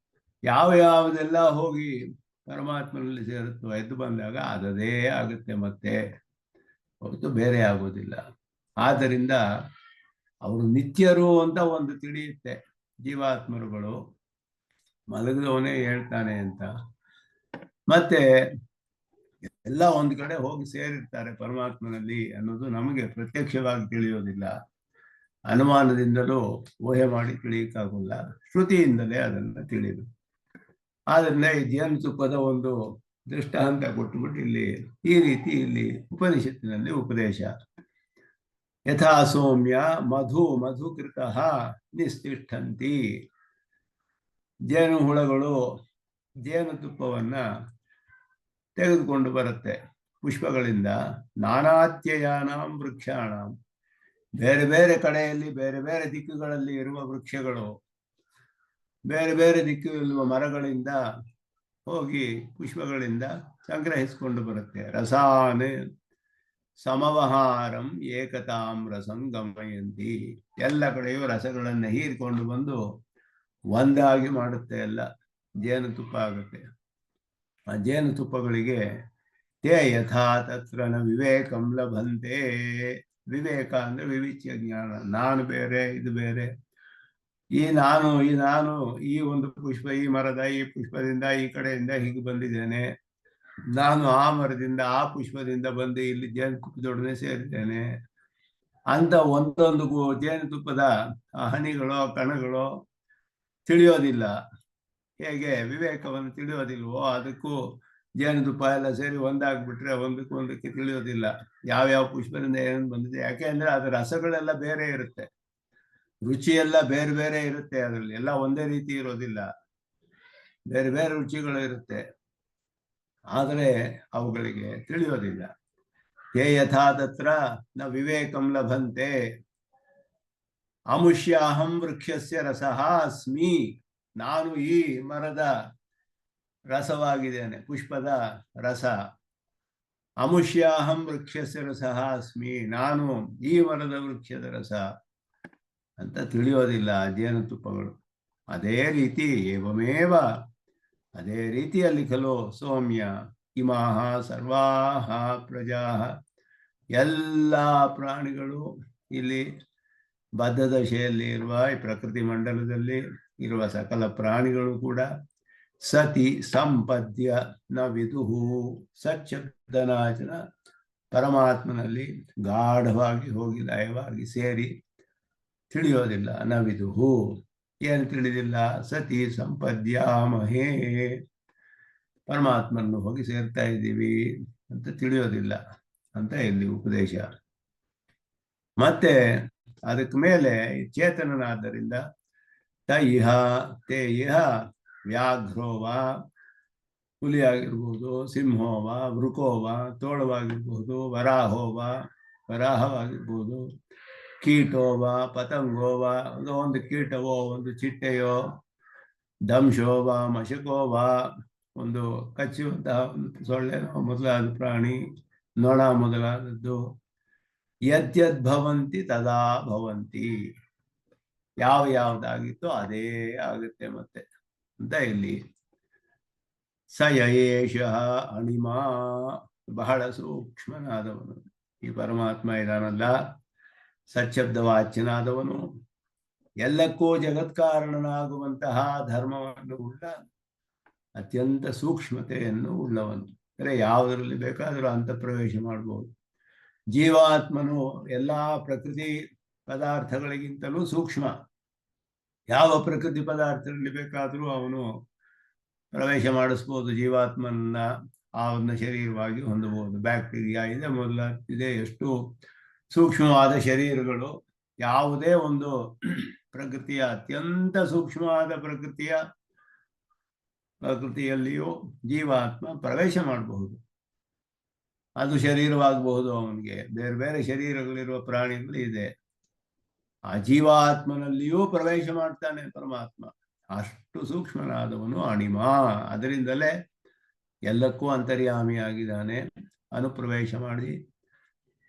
ಯಾವುದೆಲ್ಲ ಹೋಗಿ ಪರಮಾತ್ಮನಲ್ಲಿ ಸೇರುತ್ತೋ ಎದ್ದು ಬಂದಾಗ ಅದೇ ಆಗುತ್ತೆ, ಮತ್ತೆ ಹೊರತು ಬೇರೆ ಆಗೋದಿಲ್ಲ. ಆದ್ದರಿಂದ ಅವರು ನಿತ್ಯರು ಅಂತ ಒಂದು ತಿಳಿಯುತ್ತೆ ಜೀವಾತ್ಮರುಗಳು, ಮಲಗಿದವನೇ ಹೇಳ್ತಾನೆ ಅಂತ. ಮತ್ತೆ ಎಲ್ಲ ಒಂದು ಕಡೆ ಹೋಗಿ ಸೇರಿರ್ತಾರೆ ಪರಮಾತ್ಮನಲ್ಲಿ ಅನ್ನೋದು ನಮಗೆ ಪ್ರತ್ಯಕ್ಷವಾಗಿ ತಿಳಿಯೋದಿಲ್ಲ, ಅನುಮಾನದಿಂದಲೂ ಊಹೆ ಮಾಡಿ ತಿಳಿಯಕ್ಕಾಗಲ್ಲ, ಶ್ರುತಿಯಿಂದಲೇ ಅದನ್ನು ತಿಳಿದು. ಆದ್ದರಿಂದ ಈ ಜೇನುತುಪ್ಪದ ಒಂದು ದೃಷ್ಟಾಂತ ಕೊಟ್ಟುಬಿಟ್ಟು ಇಲ್ಲಿ ಈ ರೀತಿ ಇಲ್ಲಿ ಉಪನಿಷತ್ತಿನಲ್ಲಿ ಉಪದೇಶ. ಯಥಾ ಸೌಮ್ಯ ಮಧುಕೃತ ನಿಸ್ತಿಷ್ಠಂತಿ. ಜೇನು ಹುಳಗಳು ಜೇನುತುಪ್ಪವನ್ನ ತೆಗೆದುಕೊಂಡು ಬರುತ್ತೆ ಪುಷ್ಪಗಳಿಂದ. ನಾನಾತ್ಯಯಾನಾಂ ವೃಕ್ಷಾಣಂ, ಬೇರೆ ಬೇರೆ ಕಡೆಯಲ್ಲಿ ಬೇರೆ ಬೇರೆ ದಿಕ್ಕುಗಳಲ್ಲಿ ಇರುವ ವೃಕ್ಷಗಳು, ಬೇರೆ ಬೇರೆ ದಿಕ್ಕಿರುವ ಮರಗಳಿಂದ ಹೋಗಿ ಪುಷ್ಪಗಳಿಂದ ಸಂಗ್ರಹಿಸಿಕೊಂಡು ಬರುತ್ತೆ. ರಸಾನ್ ಸಮವಹಾರಂ ಏಕತಾಂ ರಸಂ ಗಮಯಂತಿ. ಎಲ್ಲ ಕಡೆಯೂ ರಸಗಳನ್ನು ಹೀರಿಕೊಂಡು ಬಂದು ಒಂದಾಗಿ ಮಾಡುತ್ತೆ, ಎಲ್ಲ ಜೇನುತುಪ್ಪ ಆಗುತ್ತೆ. ಆ ಜೇನುತುಪ್ಪಗಳಿಗೆ ತೇ ಯಥಾ ತತ್ರ ನ ವಿವೇಕಂ ಲಭಂತೆ. ವಿವೇಕ ಅಂದ್ರೆ ವಿವಿಚ್ಯ ಜ್ಞಾನ. ನಾನು ಬೇರೆ, ಇದು ಬೇರೆ, ಈ ನಾನು ಈ ಒಂದು ಪುಷ್ಪ, ಈ ಮರದ ಈ ಪುಷ್ಪದಿಂದ ಈ ಕಡೆಯಿಂದ ಹೀಗೆ ಬಂದಿದ್ದೇನೆ, ನಾನು ಆ ಮರದಿಂದ ಆ ಪುಷ್ಪದಿಂದ ಬಂದು ಇಲ್ಲಿ ಜೇನುತುಪ್ಪದೊಡನೆ ಸೇರಿದ್ದೇನೆ ಅಂತ ಒಂದೊಂದು ಜೇನುತುಪ್ಪದ ಹನಿಗಳು ಕಣಗಳು ತಿಳಿಯೋದಿಲ್ಲ. ಹೇಗೆ ವಿವೇಕವನ್ನು ತಿಳಿಯೋದಿಲ್ವೋ, ಅದಕ್ಕೂ ಜೇನುತುಪ್ಪ ಎಲ್ಲ ಸೇರಿ ಒಂದಾಗ್ಬಿಟ್ರೆ ಒಂದಕ್ಕೆ ತಿಳಿಯೋದಿಲ್ಲ ಯಾವ್ಯಾವ ಪುಷ್ಪದಿಂದ ಏನು ಬಂದಿದೆ. ಯಾಕೆಂದ್ರೆ ಅದರ ರಸಗಳೆಲ್ಲ ಬೇರೆ ಇರುತ್ತೆ, ರುಚಿಯೆಲ್ಲ ಬೇರೆ ಬೇರೆ ಇರುತ್ತೆ, ಅದರಲ್ಲಿ ಎಲ್ಲ ಒಂದೇ ರೀತಿ ಇರೋದಿಲ್ಲ, ಬೇರೆ ಬೇರೆ ರುಚಿಗಳು ಇರುತ್ತೆ, ಆದರೆ ಅವುಗಳಿಗೆ ತಿಳಿಯೋದಿಲ್ಲ. ತೇ ಯಥಾ ತತ್ರ ನ ವಿವೇಕಂ ಲಭಂತೆ. ಅಮುಷ್ಯಾಹಂ ವೃಕ್ಷಸ್ಯ ರಸಃ ಅಸ್ಮಿ. ನಾನು ಈ ಮರದ ರಸವಾಗಿದ್ದೇನೆ, ಪುಷ್ಪದ ರಸ. ಅಮುಷ್ಯಾಹಂ ವೃಕ್ಷಸ್ಯ ರಸಃ ಅಸ್ಮಿ, ನಾನು ಈ ಮರದ ವೃಕ್ಷದ ರಸ ಅಂತ ತಿಳಿಯೋದಿಲ್ಲ ಜೇನುತುಪ್ಪಗಳು. ಅದೇ ರೀತಿ ಏವಮೇವ, ಅದೇ ರೀತಿಯಲ್ಲಿ ಖಲು ಸೌಮ್ಯ ಇಮಾಹ ಸರ್ವಾಹ ಪ್ರಜಾ. ಎಲ್ಲ ಪ್ರಾಣಿಗಳು, ಇಲ್ಲಿ ಬದ್ಧ ದಶೆಯಲ್ಲಿ ಇರುವ ಈ ಪ್ರಕೃತಿ ಮಂಡಲದಲ್ಲಿ ಇರುವ ಸಕಲ ಪ್ರಾಣಿಗಳು ಕೂಡ ಸತಿ ಸಂಪದ್ಯ ನ ವಿದುಹು. ಸಚ್ಛಬ್ದನಾಚನ ಪರಮಾತ್ಮನಲ್ಲಿ ಗಾಢವಾಗಿ ಹೋಗಿ ಲಯವಾಗಿ ಸೇರಿ ತಿಳಿಯೋದಿಲ್ಲ. ನ ವಿದುಹು, ಏನು ತಿಳಿದಿಲ್ಲ? ಸತಿ ಸಂಪದ್ಯಾಮಹೇ, ಪರಮಾತ್ಮನ್ನು ಹೋಗಿ ಸೇರ್ತಾ ಇದ್ದೀವಿ ಅಂತ ತಿಳಿಯೋದಿಲ್ಲ ಅಂತ ಇಲ್ಲಿ ಉಪದೇಶ. ಮತ್ತೆ ಅದಕ್ಕೆ ಮೇಲೆ ಚೇತನನಾದ್ದರಿಂದ ತೈಹ ತೇ ಇಹ ವ್ಯಾಘ್ರೋವ, ಹುಲಿಯಾಗಿರ್ಬೋದು, ಸಿಂಹೋವ, ವೃಕೋವ, ತೋಳವಾಗಿರ್ಬೋದು, ವರಾಹೋವ, ವರಾಹವಾಗಿರ್ಬೋದು, ಕೀಟೋವ, ಪತಂಗೋವ, ಒಂದು ಕೀಟವೋ ಒಂದು ಚಿಟ್ಟೆಯೋ, ದಂಶೋವ, ಮಶಕೋವ, ಒಂದು ಕಚ್ಚುವಂತಹ ಒಂದು ಸೊಳ್ಳೆನೋ ಮೊದಲಾದ ಪ್ರಾಣಿ, ನೊಣ ಮೊದಲಾದದ್ದು, ಯದ್ಯದ್ಭವಂತಿ ತದಾ ಭವಂತಿ, ಯಾವುದಾಗಿತ್ತೋ ಅದೇ ಆಗುತ್ತೆ ಮತ್ತೆ ಅಂತ ಇಲ್ಲಿ. ಸ ಯಯೇಷ ಅಣಿಮಾ, ಬಹಳ ಸೂಕ್ಷ್ಮನಾದವನು ಈ ಪರಮಾತ್ಮ ಇದಾನಲ್ಲ, ಸಚ್ಛಬ್ದವಾಚ್ಯನಾದವನು, ಎಲ್ಲಕ್ಕೂ ಜಗತ್ಕಾರಣನಾಗುವಂತಹ ಧರ್ಮವನ್ನು ಉಳ್ಳ ಅತ್ಯಂತ ಸೂಕ್ಷ್ಮತೆಯನ್ನು ಉಳ್ಳವನು. ಅಂದರೆ ಯಾವುದರಲ್ಲಿ ಬೇಕಾದರೂ ಅಂತ ಪ್ರವೇಶ ಮಾಡಬಹುದು. ಜೀವಾತ್ಮನು ಎಲ್ಲ ಪ್ರಕೃತಿ ಪದಾರ್ಥಗಳಿಗಿಂತಲೂ ಸೂಕ್ಷ್ಮ. ಯಾವ ಪ್ರಕೃತಿ ಪದಾರ್ಥದಲ್ಲಿ ಬೇಕಾದರೂ ಅವನು ಪ್ರವೇಶ ಮಾಡಿಸ್ಬೋದು. ಜೀವಾತ್ಮನ ಅವನ ಶರೀರವಾಗಿ ಹೊಂದಬಹುದು. ಬ್ಯಾಕ್ಟೀರಿಯಾ ಇದೆ, ಮೊದಲಾಗಿದೆ, ಎಷ್ಟು ಸೂಕ್ಷ್ಮವಾದ ಶರೀರಗಳು. ಯಾವುದೇ ಒಂದು ಪ್ರಕೃತಿಯ ಅತ್ಯಂತ ಸೂಕ್ಷ್ಮವಾದ ಪ್ರಕೃತಿಯಲ್ಲಿಯೂ ಜೀವಾತ್ಮ ಪ್ರವೇಶ ಮಾಡಬಹುದು. ಅದು ಶರೀರವಾಗಬಹುದು. ಅವನಿಗೆ ಬೇರೆ ಬೇರೆ ಶರೀರಗಳಿರುವ ಪ್ರಾಣಿಗಳು ಇದೆ. ಆ ಜೀವಾತ್ಮನಲ್ಲಿಯೂ ಪ್ರವೇಶ ಮಾಡ್ತಾನೆ ಪರಮಾತ್ಮ. ಅಷ್ಟು ಸೂಕ್ಷ್ಮನಾದವನು ಅಣಿಮಾ. ಅದರಿಂದಲೇ ಎಲ್ಲಕ್ಕೂ ಅಂತರ್ಯಾಮಿಯಾಗಿದ್ದಾನೆ. ಅನುಪ್ರವೇಶ ಮಾಡಿ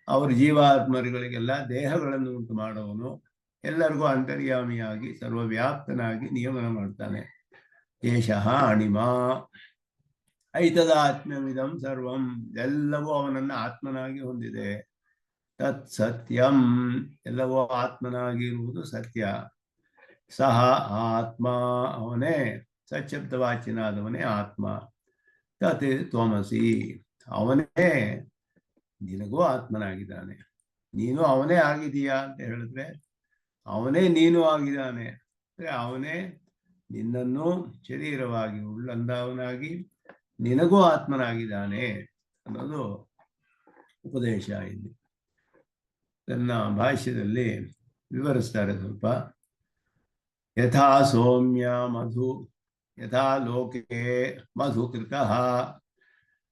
ಅವರ ಜೀವಾತ್ಮರುಗಳಿಗೆಲ್ಲ ದೇಹಗಳನ್ನು ಉಂಟು ಮಾಡುವನು. ಎಲ್ಲರಿಗೂ ಅಂತರ್ಯಾಮಿಯಾಗಿ ಸರ್ವವ್ಯಾಪ್ತನಾಗಿ ನಿಯಮನ ಮಾಡ್ತಾನೆ. ಏಷಃ ಅಣಿಮಾ ಐತದಾತ್ಮ್ಯಮಿದಂ ಸರ್ವಂ, ಎಲ್ಲವೂ ಅವನನ್ನು ಆತ್ಮನಾಗಿ ಹೊಂದಿದೆ. ತತ್ ಸತ್ಯಂ, ಎಲ್ಲವೂ ಆತ್ಮನಾಗಿರುವುದು ಸತ್ಯ. ಸಹ ಆತ್ಮ, ಅವನೇ ಸಚ್ಛಬ್ದವಾಚ್ಯನಾದವನೇ ಆತ್ಮ. ತತ್ ತ್ವಮಸಿ, ಅವನೇ ನಿನಗೂ ಆತ್ಮನಾಗಿದ್ದಾನೆ. ನೀನು ಅವನೇ ಆಗಿದೀಯಾ ಅಂತ ಹೇಳಿದ್ರೆ ಅವನೇ ನೀನು ಆಗಿದ್ದಾನೆ. ಅಂದರೆ ಅವನೇ ನಿನ್ನನ್ನು ಶರೀರವಾಗಿ ಉಳ್ಳಂದವನಾಗಿ ನಿನಗೂ ಆತ್ಮನಾಗಿದ್ದಾನೆ ಅನ್ನೋದು ಉಪದೇಶ. ಇಲ್ಲಿ ತನ್ನ ಭಾಷ್ಯದಲ್ಲಿ ವಿವರಿಸ್ತಾರೆ ಸ್ವಲ್ಪ. ಯಥಾ ಸೌಮ್ಯ ಮಧು, ಯಥಾ ಲೋಕೆ ಮಧುಕೃತಃ.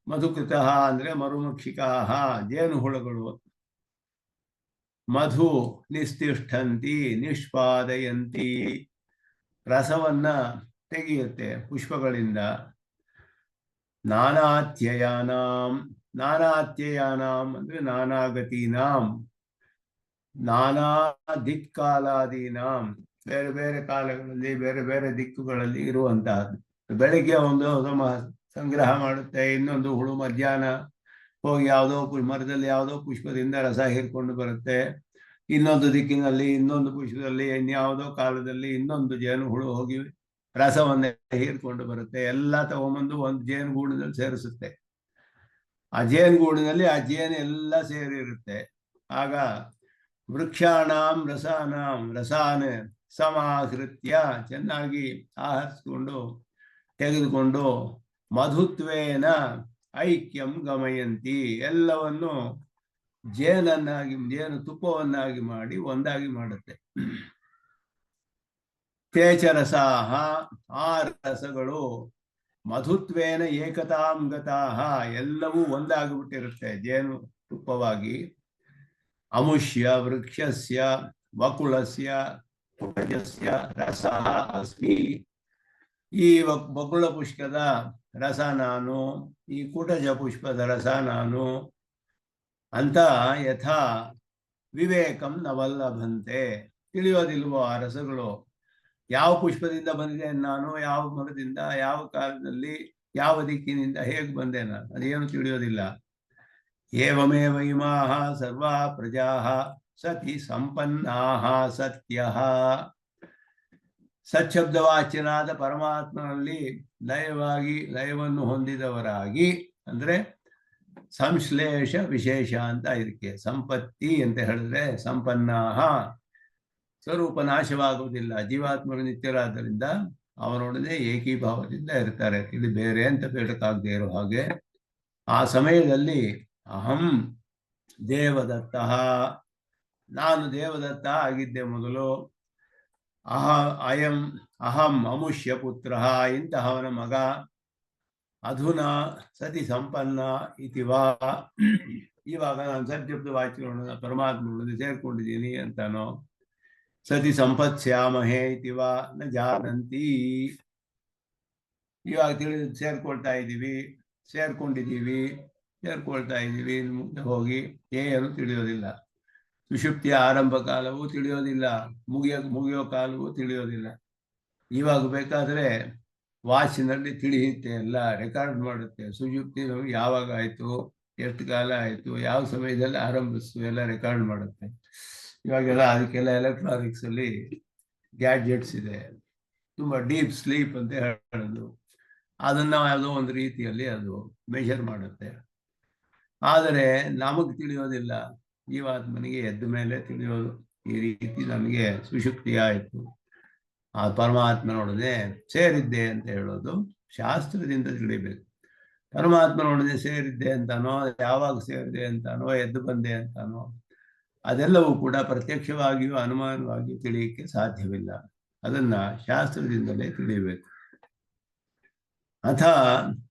ಮಧುಕೃತಃ ಅಂದರೆ ಮರುಮಕ್ಷಿಕಾಃ, ಜೇನುಹುಳುಗಳು. ಮಧು ನಿಸ್ತಿಷ್ಠಂತಿ ನಿಷ್ಪಾದಯಂತಿ, ರಸವನ್ನ ತೆಗೆಯುತ್ತೆ ಪುಷ್ಪಗಳಿಂದ. ನಾನಾತ್ಯಯಾನಾಂ, ನಾನಾತ್ಯಯಾನಾಂ ಅಂದರೆ ನಾನಾಗತೀನಾಂ, ನಾನಾ ದಿಕ್ಕಾಲಾದೀನಾಂ, ಬೇರೆ ಬೇರೆ ಕಾಲಗಳಲ್ಲಿ ಬೇರೆ ಬೇರೆ ದಿಕ್ಕುಗಳಲ್ಲಿ ಇರುವಂತಹದ್ದು. ಬೆಳಿಗ್ಗೆ ಒಂದು ಸಂಗ್ರಹ ಮಾಡುತ್ತೆ, ಇನ್ನೊಂದು ಹುಳು ಮಧ್ಯಾಹ್ನ ಹೋಗಿ ಯಾವುದೋ ಮರದಲ್ಲಿ ಯಾವುದೋ ಪುಷ್ಪದಿಂದ ರಸ ಹೀರ್ಕೊಂಡು ಬರುತ್ತೆ. ಇನ್ನೊಂದು ದಿಕ್ಕಿನಲ್ಲಿ ಇನ್ನೊಂದು ಪುಷ್ಪದಲ್ಲಿ ಇನ್ಯಾವುದೋ ಕಾಲದಲ್ಲಿ ಇನ್ನೊಂದು ಜೇನು ಹುಳು ಹೋಗಿ ರಸವನ್ನೇ ಹೀರ್ಕೊಂಡು ಬರುತ್ತೆ. ಎಲ್ಲ ತಗೊಂಬಂದು ಒಂದು ಜೇನುಗೂಡಿನಲ್ಲಿ ಸೇರಿಸುತ್ತೆ. ಆ ಜೇನುಗೂಡಿನಲ್ಲಿ ಆ ಜೇನು ಎಲ್ಲ ಸೇರಿರುತ್ತೆ. ಆಗ ವೃಕ್ಷಾಣಾಂ ರಸಾನಾಂ, ರಸಾನ್ ಸಮಾಹೃತ್ಯ, ಚೆನ್ನಾಗಿ ಆಹರಿಸಿಕೊಂಡು ತೆಗೆದುಕೊಂಡು, ಮಧುತ್ವೇನ ಐಕ್ಯಂ ಗಮಯಂತಿ, ಎಲ್ಲವನ್ನು ಜೇನನ್ನಾಗಿ, ಜೇನು ತುಪ್ಪವನ್ನಾಗಿ ಮಾಡಿ ಒಂದಾಗಿ ಮಾಡುತ್ತೆ. ತೇಚರಸಾಹ, ಆ ರಸಗಳು ಮಧುತ್ವೇನ ಏಕತಾಂ ಗತಾಹ, ಎಲ್ಲವೂ ಒಂದಾಗಿಬಿಟ್ಟಿರುತ್ತೆ ಜೇನು ತುಪ್ಪವಾಗಿ. ಅಮುಷ್ಯ ವೃಕ್ಷಸ್ಯ ವಕುಳಸ್ಯ ಕುಟಜಸ್ಯ ರಸಃ ಅಸ್ಮಿ, ಈ ಬಕುಳ ಪುಷ್ಪದ ರಸ ನಾನು, ಈ ಕುಟಜ ಪುಷ್ಪದ ರಸ ನಾನು ಅಂತ. ಯಥಾ ವಿವೇಕಂ ನವಲ್ಲಭಂತೆ, ತಿಳಿಯೋದಿಲ್ವೋ ಆ ರಸಗಳು. ಯಾವ ಪುಷ್ಪದಿಂದ ಬಂದಿದೆ ನಾನು, ಯಾವ ಮರದಿಂದ, ಯಾವ ಕಾಲದಲ್ಲಿ, ಯಾವ ದಿಕ್ಕಿನಿಂದ ಹೇಗೆ ಬಂದೆ ನಾನು, ಅದೇನು ತಿಳಿಯೋದಿಲ್ಲ. ಏವಮೇವ ಇಮಾಃ ಸರ್ವಾ ಪ್ರಜಾಃ ಸತಿ ಸಂಪನ್ನಾಃ ಸತ್ಯಃ. ಸಚ್ಛಬ್ದವಾಚ್ಯನಾದ ಪರಮಾತ್ಮನಲ್ಲಿ ಲಯವನ್ನು ಹೊಂದಿದವರಾಗಿ, ಅಂದರೆ ಸಂಶ್ಲೇಷ ವಿಶೇಷ ಅಂತ ಇದಕ್ಕೆ. ಸಂಪತ್ತಿ ಅಂತ ಹೇಳಿದ್ರೆ ಸಂಪನ್ನಾಹ, ಸ್ವರೂಪ ನಾಶವಾಗುವುದಿಲ್ಲ, ಜೀವಾತ್ಮರು ನಿತ್ಯರಾದ್ದರಿಂದ ಅವನೊಡನೆ ಏಕೀಭಾವದಿಂದ ಇರ್ತಾರೆ. ಇದು ಬೇರೆ ಅಂತ ಹೇಳಕ್ಕಾಗದೇ ಇರೋ ಹಾಗೆ ಆ ಸಮಯದಲ್ಲಿ ಅಹಂ ದೇವದತ್ತ, ನಾನು ದೇವದತ್ತ ಆಗಿದ್ದೆ ಮೊದಲು. ಅಹಂ ಅಮುಷ್ಯ ಪುತ್ರ, ಇಂತಹವನ ಮಗ. ಅಧುನಾ ಸತಿ ಸಂಪನ್ನ ಇತಿವಾ, ಇವಾಗ ನಾನು ಸದ್ಯಬ್ದ ವಾಕ್ಯಗಳನ್ನು ಪರಮಾತ್ಮನೊಡನೆ ಸೇರ್ಕೊಂಡಿದ್ದೀನಿ ಅಂತಾನೋ. ಸತಿ ಸಂಪತ್ಸ್ಯಾಮಹೇ ಇತಿವಾ ನ ಜಾನಂತಿ, ಇವಾಗ ಸೇರ್ಕೊಳ್ತಾ ಇದ್ದೀವಿ, ಸೇರ್ಕೊಳ್ತಾ ಇದ್ದೀವಿ. ಮುಂದೆ ಹೋಗಿ ಏನು ತಿಳಿಯೋದಿಲ್ಲ. ಸುಷುಪ್ತಿಯ ಆರಂಭ ಕಾಲವೂ ತಿಳಿಯೋದಿಲ್ಲ, ಮುಗಿಯೋ ಕಾಲವೂ ತಿಳಿಯೋದಿಲ್ಲ. ಇವಾಗ ಬೇಕಾದರೆ ವಾಚಿನಲ್ಲಿ ತಿಳಿಯುತ್ತೆ, ಎಲ್ಲ ರೆಕಾರ್ಡ್ ಮಾಡುತ್ತೆ. ಸುಷುಪ್ತಿ ನಮಗೆ ಯಾವಾಗ ಆಯಿತು, ಎಷ್ಟು ಕಾಲ ಆಯಿತು, ಯಾವ ಸಮಯದಲ್ಲಿ ಆರಂಭಿಸ್ತು ಎಲ್ಲ ರೆಕಾರ್ಡ್ ಮಾಡುತ್ತೆ. ಇವಾಗೆಲ್ಲ ಅದಕ್ಕೆಲ್ಲ ಎಲೆಕ್ಟ್ರಾನಿಕ್ಸ್ ಅಲ್ಲಿ ಗ್ಯಾಡ್ಜೆಟ್ಸ್ ಇದೆ. ತುಂಬ ಡೀಪ್ ಸ್ಲೀಪ್ ಅಂತ ಹೇಳೋದು, ಅದನ್ನ ಯಾವುದೋ ಒಂದು ರೀತಿಯಲ್ಲಿ ಅದು ಮೆಷರ್ ಮಾಡುತ್ತೆ. ಆದರೆ ನಮಗೆ ತಿಳಿಯೋದಿಲ್ಲ. ಜೀವಾತ್ಮನಿಗೆ ಎದ್ದ ಮೇಲೆ ತಿಳಿಯೋದು. ಈ ರೀತಿ ನನಗೆ ಸುಷುಪ್ತಿ ಆಯಿತು, ಆ ಪರಮಾತ್ಮನೊಡನೆ ಸೇರಿದ್ದೆ ಅಂತ ಹೇಳೋದು ಶಾಸ್ತ್ರದಿಂದ ತಿಳಿಬೇಕು. ಪರಮಾತ್ಮನೊಡನೆ ಸೇರಿದ್ದೆ ಅಂತಾನೋ, ಯಾವಾಗ ಸೇರಿದೆ ಅಂತಾನೋ, ಎದ್ದು ಬಂದೆ ಅಂತಾನೋ, ಅದೆಲ್ಲವೂ ಕೂಡ ಪ್ರತ್ಯಕ್ಷವಾಗಿಯೂ ಅನುಮಾನವಾಗಿಯೂ ತಿಳಿಯಕ್ಕೆ ಸಾಧ್ಯವಿಲ್ಲ. ಅದನ್ನ ಶಾಸ್ತ್ರದಿಂದಲೇ ತಿಳಿಯಬೇಕು. ಅಥ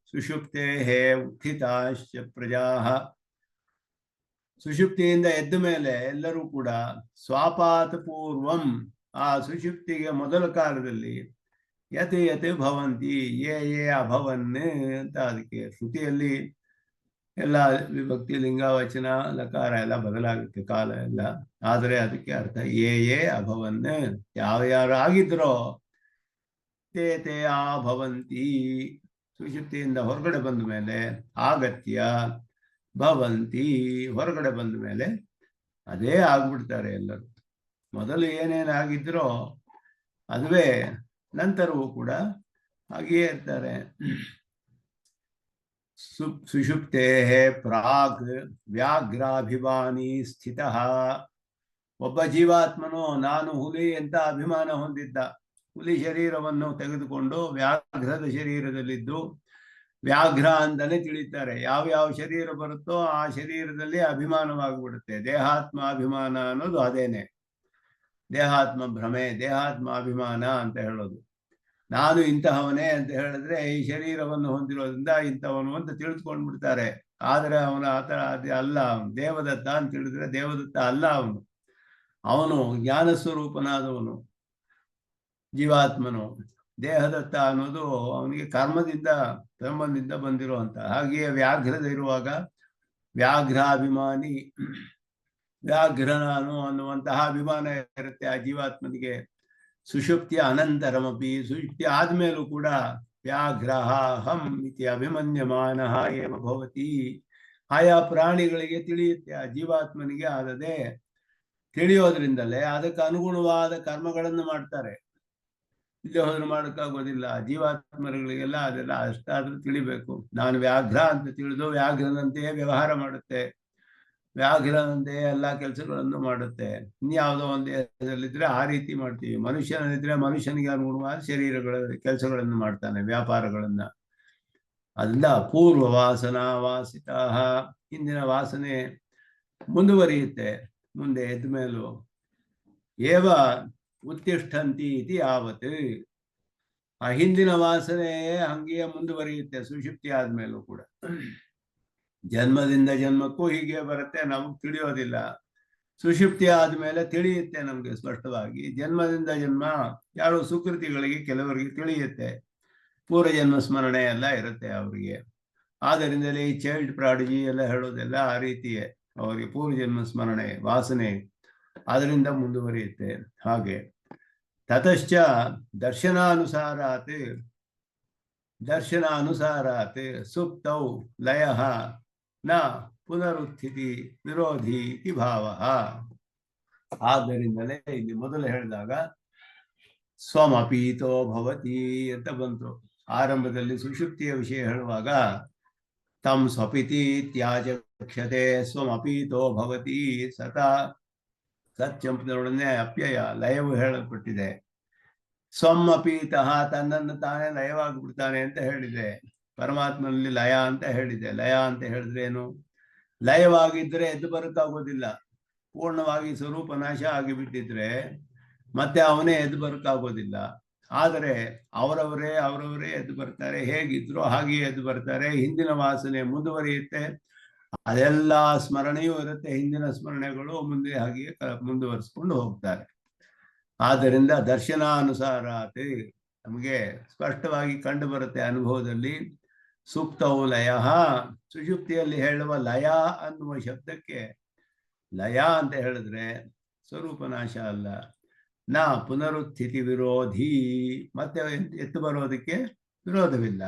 ಸುಷುಪ್ತೆ ಹೇ ಉತ್ಥಿತಾಶ್ಚ ಪ್ರಜಾ, ಸುಷುಪ್ತಿಯಿಂದ ಎದ್ದ ಮೇಲೆ ಎಲ್ಲರೂ ಕೂಡ ಸ್ವಾಪಾತ ಪೂರ್ವಂ, ಆ ಸುಷುಪ್ತಿಗೆ ಮೊದಲ ಕಾಲದಲ್ಲಿ ಯತೆ ಯತೆ ಭವಂತಿ, ಯೇ ಅಭವನ್ ಅಂತ ಅದಕ್ಕೆ ಶ್ರುತಿಯಲ್ಲಿ ಎಲ್ಲ ವಿಭಕ್ತಿ ಲಿಂಗವಚನ ಲಕಾರ ಎಲ್ಲ ಬದಲಾಗುತ್ತೆ ಕಾಲ ಎಲ್ಲ. ಆದರೆ ಅದಕ್ಕೆ ಅರ್ಥ ಯೇ ಅಭವನ್, ಯಾರು ಆಗಿದ್ರೋ ತೇ ಭವಂತಿ, ಸುಷುಪ್ತಿಯಿಂದ ಹೊರಗಡೆ ಬಂದ ಮೇಲೆ ಆಗತ್ಯ ಭವಂತಿ, ಹೊರಗಡೆ ಬಂದ ಮೇಲೆ ಅದೇ ಆಗ್ಬಿಡ್ತಾರೆ ಎಲ್ಲರೂ. ಮೊದಲು ಏನೇನಾಗಿದ್ರೋ ಅದುವೇ ನಂತರವೂ ಕೂಡ ಹಾಗೆಯೇ ಇರ್ತಾರೆ. ಸುಷುಪ್ತೆ ಪ್ರಾಗ್ ವ್ಯಾಘ್ರಾಭಿಮಾನಿ ಸ್ಥಿತ, ಒಬ್ಬ ಜೀವಾತ್ಮನು ನಾನು ಹುಲಿ ಅಂತ ಅಭಿಮಾನ ಹೊಂದಿದ್ದ. ಹುಲಿ ಶರೀರವನ್ನು ತೆಗೆದುಕೊಂಡು ವ್ಯಾಘ್ರದ ಶರೀರದಲ್ಲಿದ್ದು, ವ್ಯಾಘ್ರ ಅಂತಲೇ ತಿಳಿತಾರೆ. ಯಾವ ಶರೀರ ಬರುತ್ತೋ ಆ ಶರೀರದಲ್ಲಿ ಅಭಿಮಾನವಾಗಿಬಿಡುತ್ತೆ. ದೇಹಾತ್ಮ ಅಭಿಮಾನ ಅನ್ನೋದು ಅದೇನೆ, ದೇಹಾತ್ಮ ಭ್ರಮೆ, ದೇಹಾತ್ಮ ಅಭಿಮಾನ ಅಂತ ಹೇಳೋದು. ನಾನು ಇಂತಹವನೇ ಅಂತ ಹೇಳಿದ್ರೆ ಈ ಶರೀರವನ್ನು ಹೊಂದಿರೋದ್ರಿಂದ ಇಂಥವನು ಅಂತ ತಿಳಿದುಕೊಂಡ್ಬಿಡ್ತಾರೆ. ಆದರೆ ಅವನ ಆತರ ಅಲ್ಲ. ದೇವದತ್ತ ಅಂತ ಹೇಳಿದ್ರೆ ದೇವದತ್ತ ಅಲ್ಲ, ಅವನು ಜ್ಞಾನ ಸ್ವರೂಪನಾದವನು ಜೀವಾತ್ಮನು. ದೇಹದತ್ತ ಅನ್ನೋದು ಅವನಿಗೆ ಕರ್ಮದಿಂದ ಬಂದಿರುವಂತ. ಹಾಗೆಯೇ ವ್ಯಾಘ್ರದ ಇರುವಾಗ ವ್ಯಾಘ್ರಾಭಿಮಾನಿ, ವ್ಯಾಘ್ರ ನಾನು ಅನ್ನುವಂತಹ ಅಭಿಮಾನ ಇರುತ್ತೆ ಆ ಜೀವಾತ್ಮನಿಗೆ. ಸುಷುಪ್ತಿಯ ಅನಂತರಮಪಿ, ಸುಷುಪ್ತಿ ಆದ್ಮೇಲೂ ಕೂಡ ವ್ಯಾಘ್ರ ಹಂ ಇತಿ ಅಭಿಮನ್ಯಮಾನ ಏವ ಭವತಿ, ಆಯಾ ಪ್ರಾಣಿಗಳಿಗೆ ತಿಳಿಯುತ್ತೆ, ಆ ಜೀವಾತ್ಮನಿಗೆ ಆದದೆ ತಿಳಿಯೋದ್ರಿಂದಲೇ ಅದಕ್ಕೆ ಅನುಗುಣವಾದ ಕರ್ಮಗಳನ್ನು ಮಾಡ್ತಾರೆ. ಇಲ್ಲಿ ಹೋದ್ರೆ ಮಾಡೋಕ್ಕಾಗೋದಿಲ್ಲ. ಜೀವಾತ್ಮಗಳಿಗೆಲ್ಲ ಅದೆಲ್ಲ ಅಷ್ಟಾದ್ರೂ ತಿಳಿಬೇಕು. ನಾನು ವ್ಯಾಘ್ರ ಅಂತ ತಿಳಿದು ವ್ಯಾಘ್ರನಂತೆಯೇ ವ್ಯವಹಾರ ಮಾಡುತ್ತೆ, ವ್ಯಾಘ್ರನಂತೆಯೇ ಎಲ್ಲ ಕೆಲಸಗಳನ್ನು ಮಾಡುತ್ತೆ. ಇನ್ಯಾವುದೋ ಒಂದು ದೇಹದಲ್ಲಿದ್ರೆ ಆ ರೀತಿ ಮಾಡ್ತೀವಿ. ಮನುಷ್ಯನಿದ್ರೆ ಮನುಷ್ಯನಿಗೆ ಅನುಗುಣವಾದ ಶರೀರಗಳ ಕೆಲಸಗಳನ್ನು ಮಾಡ್ತಾನೆ, ವ್ಯಾಪಾರಗಳನ್ನ. ಅದರಿಂದ ಪೂರ್ವ ವಾಸನಾ ವಾಸಿತ, ಹಿಂದಿನ ವಾಸನೆ ಮುಂದುವರಿಯುತ್ತೆ. ಮುಂದೆ ಎದ್ದ ಮೇಲೂ ಏವ ಉತ್ತಿಷ್ಠಂತಿ ಇತಿ ಯಾವತ್, ಆ ಹಿಂದಿನ ವಾಸನೆ ಹಂಗೆಯೇ ಮುಂದುವರಿಯುತ್ತೆ ಸುಷುಪ್ತಿ ಆದ್ಮೇಲೂ ಕೂಡ. ಜನ್ಮದಿಂದ ಜನ್ಮಕ್ಕೂ ಹೀಗೆ ಬರುತ್ತೆ, ನಮಗೆ ತಿಳಿಯೋದಿಲ್ಲ. ಸುಷುಪ್ತಿ ಆದ್ಮೇಲೆ ತಿಳಿಯುತ್ತೆ ನಮ್ಗೆ ಸ್ಪಷ್ಟವಾಗಿ. ಜನ್ಮದಿಂದ ಜನ್ಮ ಯಾರೋ ಸುಕೃತಿಗಳಿಗೆ ಕೆಲವರಿಗೆ ತಿಳಿಯುತ್ತೆ, ಪೂರ್ವಜನ್ಮ ಸ್ಮರಣೆ ಎಲ್ಲ ಇರುತ್ತೆ ಅವರಿಗೆ. ಆದ್ದರಿಂದಲೇ ಈ ಚೈಲ್ಡ್ ಪ್ರಾಡಿಜಿ ಎಲ್ಲ ಹೇಳೋದೆಲ್ಲ ಆ ರೀತಿಯೇ, ಅವರಿಗೆ ಪೂರ್ವಜನ್ಮ ಸ್ಮರಣೆ ವಾಸನೆ ಅದರಿಂದ ಮುಂದುವರಿಯುತ್ತೆ. ಹಾಗೆ ತತಶ್ಚ ದರ್ಶನಾನುಸಾರಾತ್ ಸುಪ್ತೌ ಲಯ ನ ಪುನರುತ್ಥಿತಿ ವಿರೋಧಿ ಇತಿ ಭಾವ. ಆದ್ದರಿಂದಲೇ ಇಲ್ಲಿ ಮೊದಲು ಹೇಳಿದಾಗ ಸ್ವಮಪೀತೋ ಭವತಿ ಅಂತ ಬಂತು. ಆರಂಭದಲ್ಲಿ ಸುಷುಪ್ತಿಯ ವಿಷಯ ಹೇಳುವಾಗ ತಂ ಸ್ವಪಿತಿ ತ್ಯಾಜಕ್ಷತೆ ಸ್ವಮಪೀತೋ ಭವತಿ ಸತ, ಸತ್ಯಂಪದೊಡನೆ ಅಪ್ಯಯ ಲಯವು ಹೇಳಲ್ಪಟ್ಟಿದೆ. ಸ್ವಮ್ಮಪೀತಃ ತನ್ನನ್ನು ತಾನೇ ಲಯವಾಗಿಬಿಡ್ತಾನೆ ಅಂತ ಹೇಳಿದೆ. ಪರಮಾತ್ಮನಲ್ಲಿ ಲಯ ಅಂತ ಹೇಳಿದೆ. ಲಯ ಅಂತ ಹೇಳಿದ್ರೆ ಏನು? ಲಯವಾಗಿದ್ರೆ ಎದ್ದು ಬರೋಕ್ಕಾಗೋದಿಲ್ಲ. ಪೂರ್ಣವಾಗಿ ಸ್ವರೂಪ ನಾಶ ಆಗಿಬಿಟ್ಟಿದ್ರೆ ಮತ್ತೆ ಅವನೇ ಎದ್ದು ಬರೋಕ್ಕಾಗೋದಿಲ್ಲ. ಆದರೆ ಅವರವರೇ ಎದ್ದು ಬರ್ತಾರೆ. ಹೇಗಿದ್ರು ಹಾಗೆಯೇ ಎದ್ದು ಬರ್ತಾರೆ. ಹಿಂದಿನ ವಾಸನೆ ಮುಂದುವರಿಯುತ್ತೆ. ಅದೆಲ್ಲ ಸ್ಮರಣೆಯೂ ಇರುತ್ತೆ. ಹಿಂದಿನ ಸ್ಮರಣೆಗಳು ಮುಂದೆ ಹಾಗೆಯೇ ಮುಂದುವರಿಸ್ಕೊಂಡು ಹೋಗ್ತಾರೆ. ಆದ್ದರಿಂದ ದರ್ಶನಾನುಸಾರಾತ್ ನಮಗೆ ಸ್ಪಷ್ಟವಾಗಿ ಕಂಡು ಬರುತ್ತೆ ಅನುಭವದಲ್ಲಿ. ಸೂಕ್ತವು ಲಯ. ಸುಷುಪ್ತಿಯಲ್ಲಿ ಹೇಳುವ ಲಯ ಅನ್ನುವ ಶಬ್ದಕ್ಕೆ ಲಯ ಅಂತ ಹೇಳಿದ್ರೆ ಸ್ವರೂಪ ನಾಶ ಅಲ್ಲ, ನಾ ಪುನರುತ್ಥಿತಿ ವಿರೋಧಿ, ಮತ್ತೆ ಎದ್ದು ಬರೋದಕ್ಕೆ ವಿರೋಧವಿಲ್ಲ.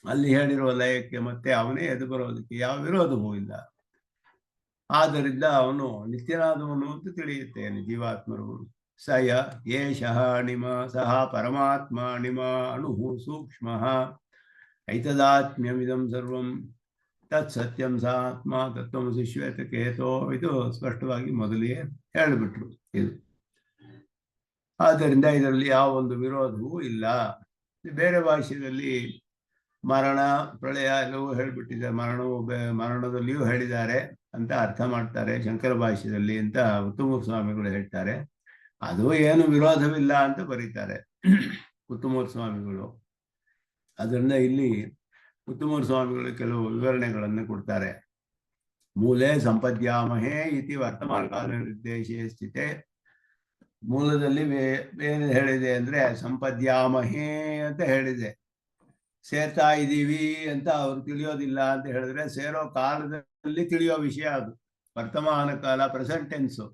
ಅಲ್ಲಿ ಹೇಳಿರುವ ಲಯಕ್ಕೆ ಮತ್ತೆ ಅವನೇ ಎದ್ದು ಬರೋದಕ್ಕೆ ಯಾವ ವಿರೋಧವೂ ಇಲ್ಲ. ಆದ್ದರಿಂದ ಅವನು ನಿತ್ಯನಾದವನು ಅಂತ ತಿಳಿಯುತ್ತೇನೆ ಜೀವಾತ್ಮರು. ಸಯ ಏಷಃ ಅಣಿಮ ಸಹ ಪರಮಾತ್ಮ ಅಣಿಮ ಅಣು ಸೂಕ್ಷ್ಮ ಐತದಾತ್ಮ್ಯಮಿದಂ ಸರ್ವಂ ತತ್ ಸತ್ಯಂ ಸ ಆತ್ಮ ತತ್ವಮಸಿ ಶ್ವೇತಕೇತೋ. ಇದು ಸ್ಪಷ್ಟವಾಗಿ ಮೊದಲಿಗೆ ಹೇಳಿಬಿಟ್ರು ಇದು. ಆದ್ದರಿಂದ ಇದರಲ್ಲಿ ಯಾವ ಒಂದು ವಿರೋಧವೂ ಇಲ್ಲ. ಬೇರೆ ಭಾಷೆಯಲ್ಲಿ ಮರಣ ಪ್ರಳಯ ಎಲ್ಲವೂ ಹೇಳಿಬಿಟ್ಟಿದ್ದಾರೆ. ಮರಣದಲ್ಲಿಯೂ ಹೇಳಿದ್ದಾರೆ ಅಂತ ಅರ್ಥ ಮಾಡ್ತಾರೆ ಶಂಕರ ಭಾಷೆಯಲ್ಲಿ ಅಂತ ಉತ್ತಮ ಸ್ವಾಮಿಗಳು ಹೇಳ್ತಾರೆ. ಅದು ಏನು ವಿರೋಧವಿಲ್ಲ ಅಂತ ಬರೀತಾರೆ ಉತ್ತಮ ಸ್ವಾಮಿಗಳು. ಅದರಿಂದ ಇಲ್ಲಿ ಉತ್ತಮ ಸ್ವಾಮಿಗಳು ಕೆಲವು ವಿವರಣೆಗಳನ್ನು ಕೊಡ್ತಾರೆ. ಮೂಲೆ ಸಂಪದ್ಯಾಮಹೇ ಇತಿ ವರ್ತಮಾನ ಕಾಲ ನಿರ್ದೇಶೇ ಸ್ಥಿತೆ. ಮೂಲದಲ್ಲಿ ಏನು ಹೇಳಿದೆ ಅಂದ್ರೆ ಸಂಪದ್ಯಾಮಹೇ ಅಂತ ಹೇಳಿದೆ. ಸೇರ್ತಾ ಇದ್ದೀವಿ ಅಂತ ಅವ್ರು ತಿಳಿಯೋದಿಲ್ಲ ಅಂತ ಹೇಳಿದ್ರೆ ಸೇರೋ ಕಾಲದಲ್ಲಿ ತಿಳಿಯೋ ವಿಷಯ ಅದು. ವರ್ತಮಾನ ಕಾಲ ಪ್ರೆಸೆಂಟ್ ಟೆನ್ಸು.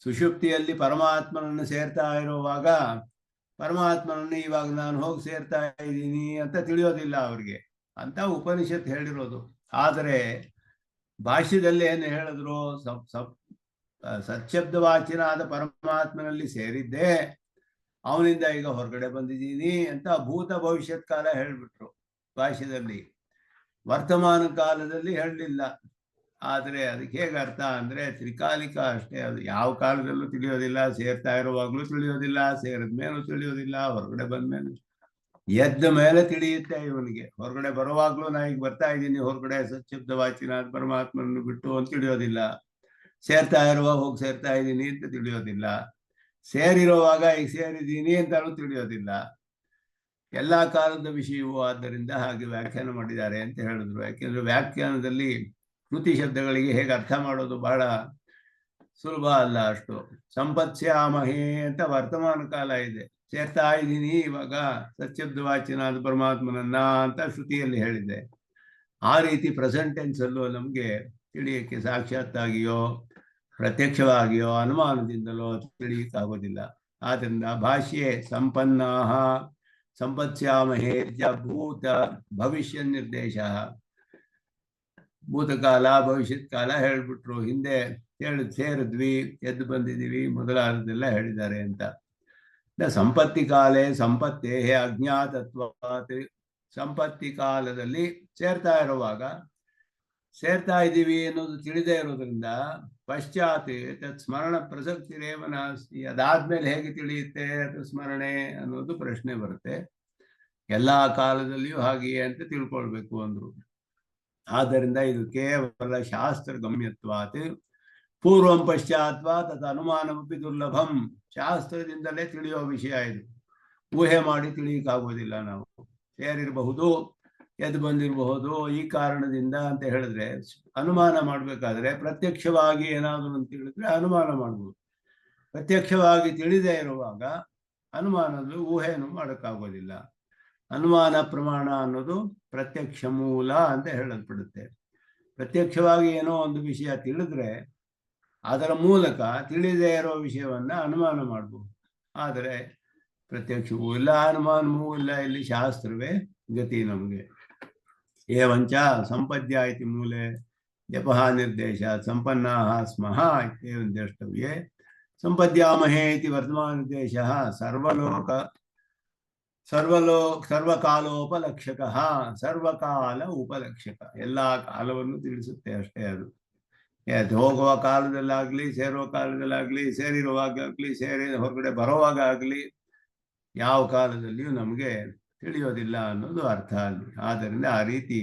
ಸುಷುಪ್ತಿಯಲ್ಲಿ ಪರಮಾತ್ಮನನ್ನು ಸೇರ್ತಾ ಇರುವಾಗ ಪರಮಾತ್ಮನನ್ನು ಇವಾಗ ನಾನು ಹೋಗಿ ಸೇರ್ತಾ ಇದ್ದೀನಿ ಅಂತ ತಿಳಿಯೋದಿಲ್ಲ ಅವ್ರಿಗೆ ಅಂತ ಉಪನಿಷತ್ ಹೇಳಿರೋದು. ಆದರೆ ಭಾಷ್ಯದಲ್ಲಿ ಏನು ಹೇಳಿದ್ರು? ಸತ್ಶಬ್ದವಾಚಿನಾದ ಪರಮಾತ್ಮನಲ್ಲಿ ಸೇರಿದ್ದೆ, ಅವನಿಂದ ಈಗ ಹೊರಗಡೆ ಬಂದಿದ್ದೀನಿ ಅಂತ ಭೂತ ಭವಿಷ್ಯತ್ ಕಾಲ ಹೇಳ್ಬಿಟ್ರು ಭಾಷ್ಯದಲ್ಲಿ. ವರ್ತಮಾನ ಕಾಲದಲ್ಲಿ ಹೇಳಲಿಲ್ಲ. ಆದರೆ ಅದಕ್ಕೆ ಹೇಗೆ ಅರ್ಥ ಅಂದರೆ ತ್ರಿಕಾಲಿಕ ಅಷ್ಟೇ. ಅದು ಯಾವ ಕಾಲದಲ್ಲೂ ತಿಳಿಯೋದಿಲ್ಲ. ಸೇರ್ತಾ ಇರುವಾಗಲೂ ತಿಳಿಯೋದಿಲ್ಲ, ಸೇರಿದ ಮೇಲೂ ತಿಳಿಯೋದಿಲ್ಲ, ಹೊರಗಡೆ ಬಂದ ಮೇಲೆ. ಎದ್ದ ಮೇಲೆ ತಿಳಿಯುತ್ತೆ ಇವನಿಗೆ. ಹೊರಗಡೆ ಬರುವಾಗ್ಲೂ ನಾ ಈಗ ಬರ್ತಾ ಇದ್ದೀನಿ ಹೊರಗಡೆ ಸತ್ಶಬ್ದವಾಚಿನಾದ ಪರಮಾತ್ಮನನ್ನು ಬಿಟ್ಟು ಅಂತ ತಿಳಿಯೋದಿಲ್ಲ. ಸೇರ್ತಾ ಇರುವಾಗ ಹೋಗಿ ಸೇರ್ತಾ ಇದ್ದೀನಿ ಅಂತ ತಿಳಿಯೋದಿಲ್ಲ. ಸೇರಿರುವಾಗ ಈಗ ಸೇರಿದ್ದೀನಿ ಅಂತಾನು ತಿಳಿಯೋದಿಲ್ಲ. ಎಲ್ಲ ಕಾಲದ ವಿಷಯವೂ ಆದ್ದರಿಂದ ಹಾಗೆ ವ್ಯಾಖ್ಯಾನ ಮಾಡಿದ್ದಾರೆ ಅಂತ ಹೇಳಿದ್ರು. ಯಾಕೆಂದ್ರೆ ವ್ಯಾಖ್ಯಾನದಲ್ಲಿ ಕೃತಿ ಶಬ್ದಗಳಿಗೆ ಹೇಗೆ ಅರ್ಥ ಮಾಡೋದು ಬಹಳ ಸುಲಭ ಅಲ್ಲ ಅಷ್ಟು. ಸಂಪತ್ಸ್ಯಾಮಹೇ ಅಂತ ವರ್ತಮಾನ ಕಾಲ ಇದೆ. ಸೇರ್ತಾ ಇದ್ದೀನಿ ಇವಾಗ ಸತ್ಶಬ್ದವಾಚಿನಾದ ಪರಮಾತ್ಮನನ್ನ ಅಂತ ಶ್ರುತಿಯಲ್ಲಿ ಹೇಳಿದೆ. ಆ ರೀತಿ ಪ್ರೆಸೆಂಟ್ ಟೆನ್ಸ್ ಅಲ್ಲೂ ನಮಗೆ ತಿಳಿಯಕ್ಕೆ ಸಾಕ್ಷಾತ್ತಾಗಿಯೋ ಪ್ರತ್ಯಕ್ಷವಾಗಿಯೋ ಅನುಮಾನದಿಂದಲೋ ತಿಳಿಯಕ್ಕಾಗೋದಿಲ್ಲ. ಆದ್ದರಿಂದ ಭಾಷ್ಯೆ ಸಂಪನ್ನಾಹ ಸಂಪತ್ಸ್ಯಾಮಹೇ ಭೂತ ಭವಿಷ್ಯ ನಿರ್ದೇಶ. ಭೂತಕಾಲ ಭವಿಷ್ಯತ್ ಕಾಲ ಹೇಳ್ಬಿಟ್ರು. ಹಿಂದೆ ಸೇರಿದ್ವಿ, ಎದ್ದು ಬಂದಿದ್ದೀವಿ ಮೊದಲಾದದೆಲ್ಲ ಹೇಳಿದ್ದಾರೆ ಅಂತ. ಸಂಪತ್ತಿ ಕಾಲೇ ಸಂಪತ್ತೇ ಅಜ್ಞಾತತ್ವಾತ್. ಸಂಪತ್ತಿ ಕಾಲದಲ್ಲಿ ಸೇರ್ತಾ ಇರುವಾಗ ಸೇರ್ತಾ ಇದ್ದೀವಿ ಅನ್ನೋದು ತಿಳಿದೇ ಇರೋದ್ರಿಂದ ಪಶ್ಚಾತ್ ತತ್ ಸ್ಮರಣ ಪ್ರಸಕ್ತಿರೇವ ನಾಸ್ತಿ. ಅದಾದ್ಮೇಲೆ ಹೇಗೆ ತಿಳಿಯುತ್ತೆ ಅದು ಸ್ಮರಣೆ ಅನ್ನೋದು ಪ್ರಶ್ನೆ ಬರುತ್ತೆ. ಎಲ್ಲ ಕಾಲದಲ್ಲಿಯೂ ಹಾಗೆಯೇ ಅಂತ ತಿಳ್ಕೊಳ್ಬೇಕು ಅಂದ್ರು. ಆದ್ದರಿಂದ ಇದು ಕೇವಲ ಶಾಸ್ತ್ರ ಗಮ್ಯತ್ವಾತ್ ಪೂರ್ವಂ ಪಶ್ಚಾತ್ವಾ ತತ್ ಅನುಮಾನಮಪಿ ದುರ್ಲಭಂ. ಶಾಸ್ತ್ರದಿಂದಲೇ ತಿಳಿಯೋ ವಿಷಯ ಇದು. ಊಹೆ ಮಾಡಿ ತಿಳಿಯಕ್ಕಾಗೋದಿಲ್ಲ. ನಾವು ಸೇರಿರಬಹುದು, ಎದ್ದು ಬಂದಿರಬಹುದು ಈ ಕಾರಣದಿಂದ ಅಂತ ಹೇಳಿದ್ರೆ ಅನುಮಾನ ಮಾಡಬೇಕಾದ್ರೆ ಪ್ರತ್ಯಕ್ಷವಾಗಿ ಏನಾದರೂ ಅಂತ ಹೇಳಿದ್ರೆ ಅನುಮಾನ ಮಾಡ್ಬೋದು. ಪ್ರತ್ಯಕ್ಷವಾಗಿ ತಿಳಿದೇ ಇರುವಾಗ ಅನುಮಾನದ ಊಹೆಯನ್ನು ಮಾಡೋಕ್ಕಾಗೋದಿಲ್ಲ. ಅನುಮಾನ ಪ್ರಮಾಣ ಅನ್ನೋದು ಪ್ರತ್ಯಕ್ಷ ಮೂಲ ಅಂತ ಹೇಳಲ್ಪಡುತ್ತೆ. ಪ್ರತ್ಯಕ್ಷವಾಗಿ ಏನೋ ಒಂದು ವಿಷಯ ತಿಳಿದ್ರೆ ಅದರ ಮೂಲಕ ತಿಳಿದೇ ಇರೋ ವಿಷಯವನ್ನ ಅನುಮಾನ ಮಾಡ್ಬೋದು. ಆದರೆ ಪ್ರತ್ಯಕ್ಷವೂ ಇಲ್ಲ, ಅನುಮಾನವೂ ಇಲ್ಲ. ಇಲ್ಲಿ ಶಾಸ್ತ್ರವೇ ಗತಿ ನಮಗೆ. ಏವಂಚ ಸಂಪದ್ಯ ಇತಿ ಮೂಲೆ ಜಪಃ ನಿರ್ದೇಶ ಸಂಪನ್ನಾಃ ಸ್ಮಃ ಇತ್ಯೇವಂ ದ್ರಷ್ಟವ್ಯೇ. ಸಂಪದ್ಯಾಮಹೇ ಇತಿ ವರ್ತಮಾನ ನಿರ್ದೇಶ ಸರ್ವಕಾಲೋಪಲಕ್ಷಕ. ಸರ್ವಕಾಲ ಉಪಲಕ್ಷಕ, ಎಲ್ಲ ಕಾಲವನ್ನು ತಿಳಿಸುತ್ತೆ ಅಷ್ಟೇ. ಅದು ಹೋಗುವ ಕಾಲದಲ್ಲಾಗ್ಲಿ, ಸೇರುವ ಕಾಲದಲ್ಲಾಗ್ಲಿ, ಸೇರಿರುವಾಗ ಆಗಲಿ, ಸೇರಿ ಹೊರಗಡೆ ಬರುವಾಗ ಆಗಲಿ, ಯಾವ ಕಾಲದಲ್ಲಿಯೂ ನಮಗೆ ತಿಳಿಯೋದಿಲ್ಲ ಅನ್ನೋದು ಅರ್ಥ ಅಲ್ಲಿ. ಆದ್ದರಿಂದ ಆ ರೀತಿ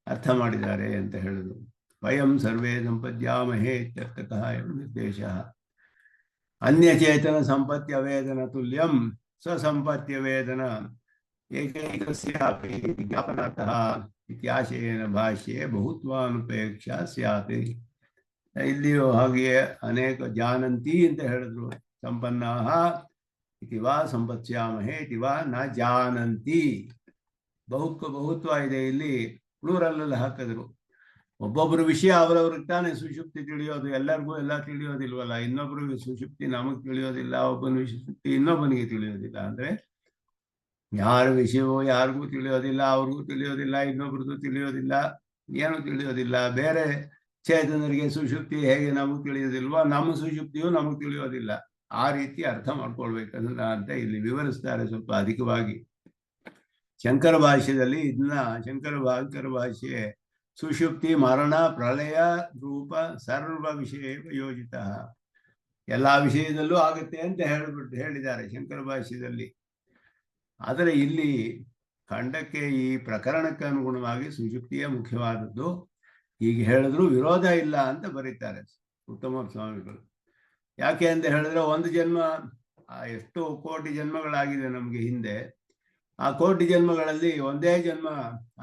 ಅರ್ಥ ಮಾಡಿದ್ದಾರೆ ಅಂತ ಹೇಳುದು. ವಯಂ ಸರ್ವೇ ಸಂಪದ್ಯಾಮಹೇ ಇತ್ಯರ್ಥಕಃ ಎಂ ನಿರ್ದೇಶ. ಅನ್ಯಚೇತನ ಸಂಪತ್ಯ ವೇದನ ತುಲ್ಯಂ ಸ್ವಸಂಪತ್ಯ ವೇದನ ಏಕೈಕಸ್ಯಾಪಿ ಜ್ಞಾಪನಾರ್ಥಃ ಇತ್ಯಾಶಯೇನ ಭಾಷ್ಯೆ ಬಹುತ್ವಾನುಪೇಕ್ಷಾ ಸ್ಯಾತ್. ಇಲ್ಲಿಯೂ ಹಾಗೆಯೇ ಅನೇಕ ಜಾನಂತಿ ಅಂತ ಹೇಳಿದ್ರು. ಸಂಪನ್ನಾಹ ಇತಿ ವಾ ಸಂಪತ್ಸ್ಯಾಮಹೇ ಇತಿ ವಾ ನ ಜಾನಂತಿ. ಬಹುತ್ವ ಇದೆ, ಇಲ್ಲಿ ಪ್ಲೂರಲ್ ಹಾಕಿದ್ರು. ಒಬ್ಬೊಬ್ಬರು ವಿಷಯ ಅವರವ್ರಿಗೆ ತಾನೇ ಸುಷುಪ್ತಿ ತಿಳಿಯೋದು, ಎಲ್ಲರಿಗೂ ಎಲ್ಲ ತಿಳಿಯೋದಿಲ್ವಲ್ಲ. ಇನ್ನೊಬ್ರು ಸುಷುಪ್ತಿ ನಮಗೆ ತಿಳಿಯೋದಿಲ್ಲ, ಒಬ್ಬನ ಸುಷುಪ್ತಿ ಇನ್ನೊಬ್ಬನಿಗೆ ತಿಳಿಯೋದಿಲ್ಲ. ಅಂದ್ರೆ ಯಾರ ವಿಷಯವೋ ಯಾರಿಗೂ ತಿಳಿಯೋದಿಲ್ಲ, ಅವ್ರಿಗೂ ತಿಳಿಯೋದಿಲ್ಲ, ಇನ್ನೊಬ್ರದ್ದು ತಿಳಿಯೋದಿಲ್ಲ, ಏನು ತಿಳಿಯೋದಿಲ್ಲ. ಬೇರೆ ಚೇತನರಿಗೆ ಸುಷುಪ್ತಿ ಹೇಗೆ ನಮಗೆ ತಿಳಿಯೋದಿಲ್ವೋ, ನಮ್ಮ ಸುಷುಪ್ತಿಯೂ ನಮಗೆ ತಿಳಿಯೋದಿಲ್ಲ. ಆ ರೀತಿ ಅರ್ಥ ಮಾಡ್ಕೊಳ್ಬೇಕಂದ್ರೆ ಅಂತ ಇಲ್ಲಿ ವಿವರಿಸ್ತಾರೆ ಸ್ವಲ್ಪ ಅಧಿಕವಾಗಿ. ಶಂಕರ ಭಾಷ್ಯದಲ್ಲಿ ಇದನ್ನ ಶಂಕರ ಭಾಷ್ಯ ಸುಷುಪ್ತಿ ಮರಣ ಪ್ರಳಯ ರೂಪ ಸರ್ವ ವಿಷಯ ಯೋಜಿತ, ಎಲ್ಲಾ ವಿಷಯದಲ್ಲೂ ಆಗುತ್ತೆ ಅಂತ ಹೇಳಿದ್ದಾರೆ ಶಂಕರ ಭಾಷ್ಯದಲ್ಲಿ. ಆದರೆ ಇಲ್ಲಿ ಖಂಡಕ್ಕೆ ಈ ಪ್ರಕರಣಕ್ಕೆ ಅನುಗುಣವಾಗಿ ಸುಷುಪ್ತಿಯೇ ಮುಖ್ಯವಾದದ್ದು. ಹೀಗೆ ಹೇಳಿದ್ರು ವಿರೋಧ ಇಲ್ಲ ಅಂತ ಬರೀತಾರೆ ಉತ್ತಮ ಸ್ವಾಮಿಗಳು. ಯಾಕೆ ಅಂತ ಹೇಳಿದ್ರೆ, ಒಂದು ಜನ್ಮ ಎಷ್ಟು ಕೋಟಿ ಜನ್ಮಗಳಾಗಿದೆ ನಮಗೆ ಹಿಂದೆ. ಆ ಕೋಟಿ ಜನ್ಮಗಳಲ್ಲಿ ಒಂದೇ ಜನ್ಮ,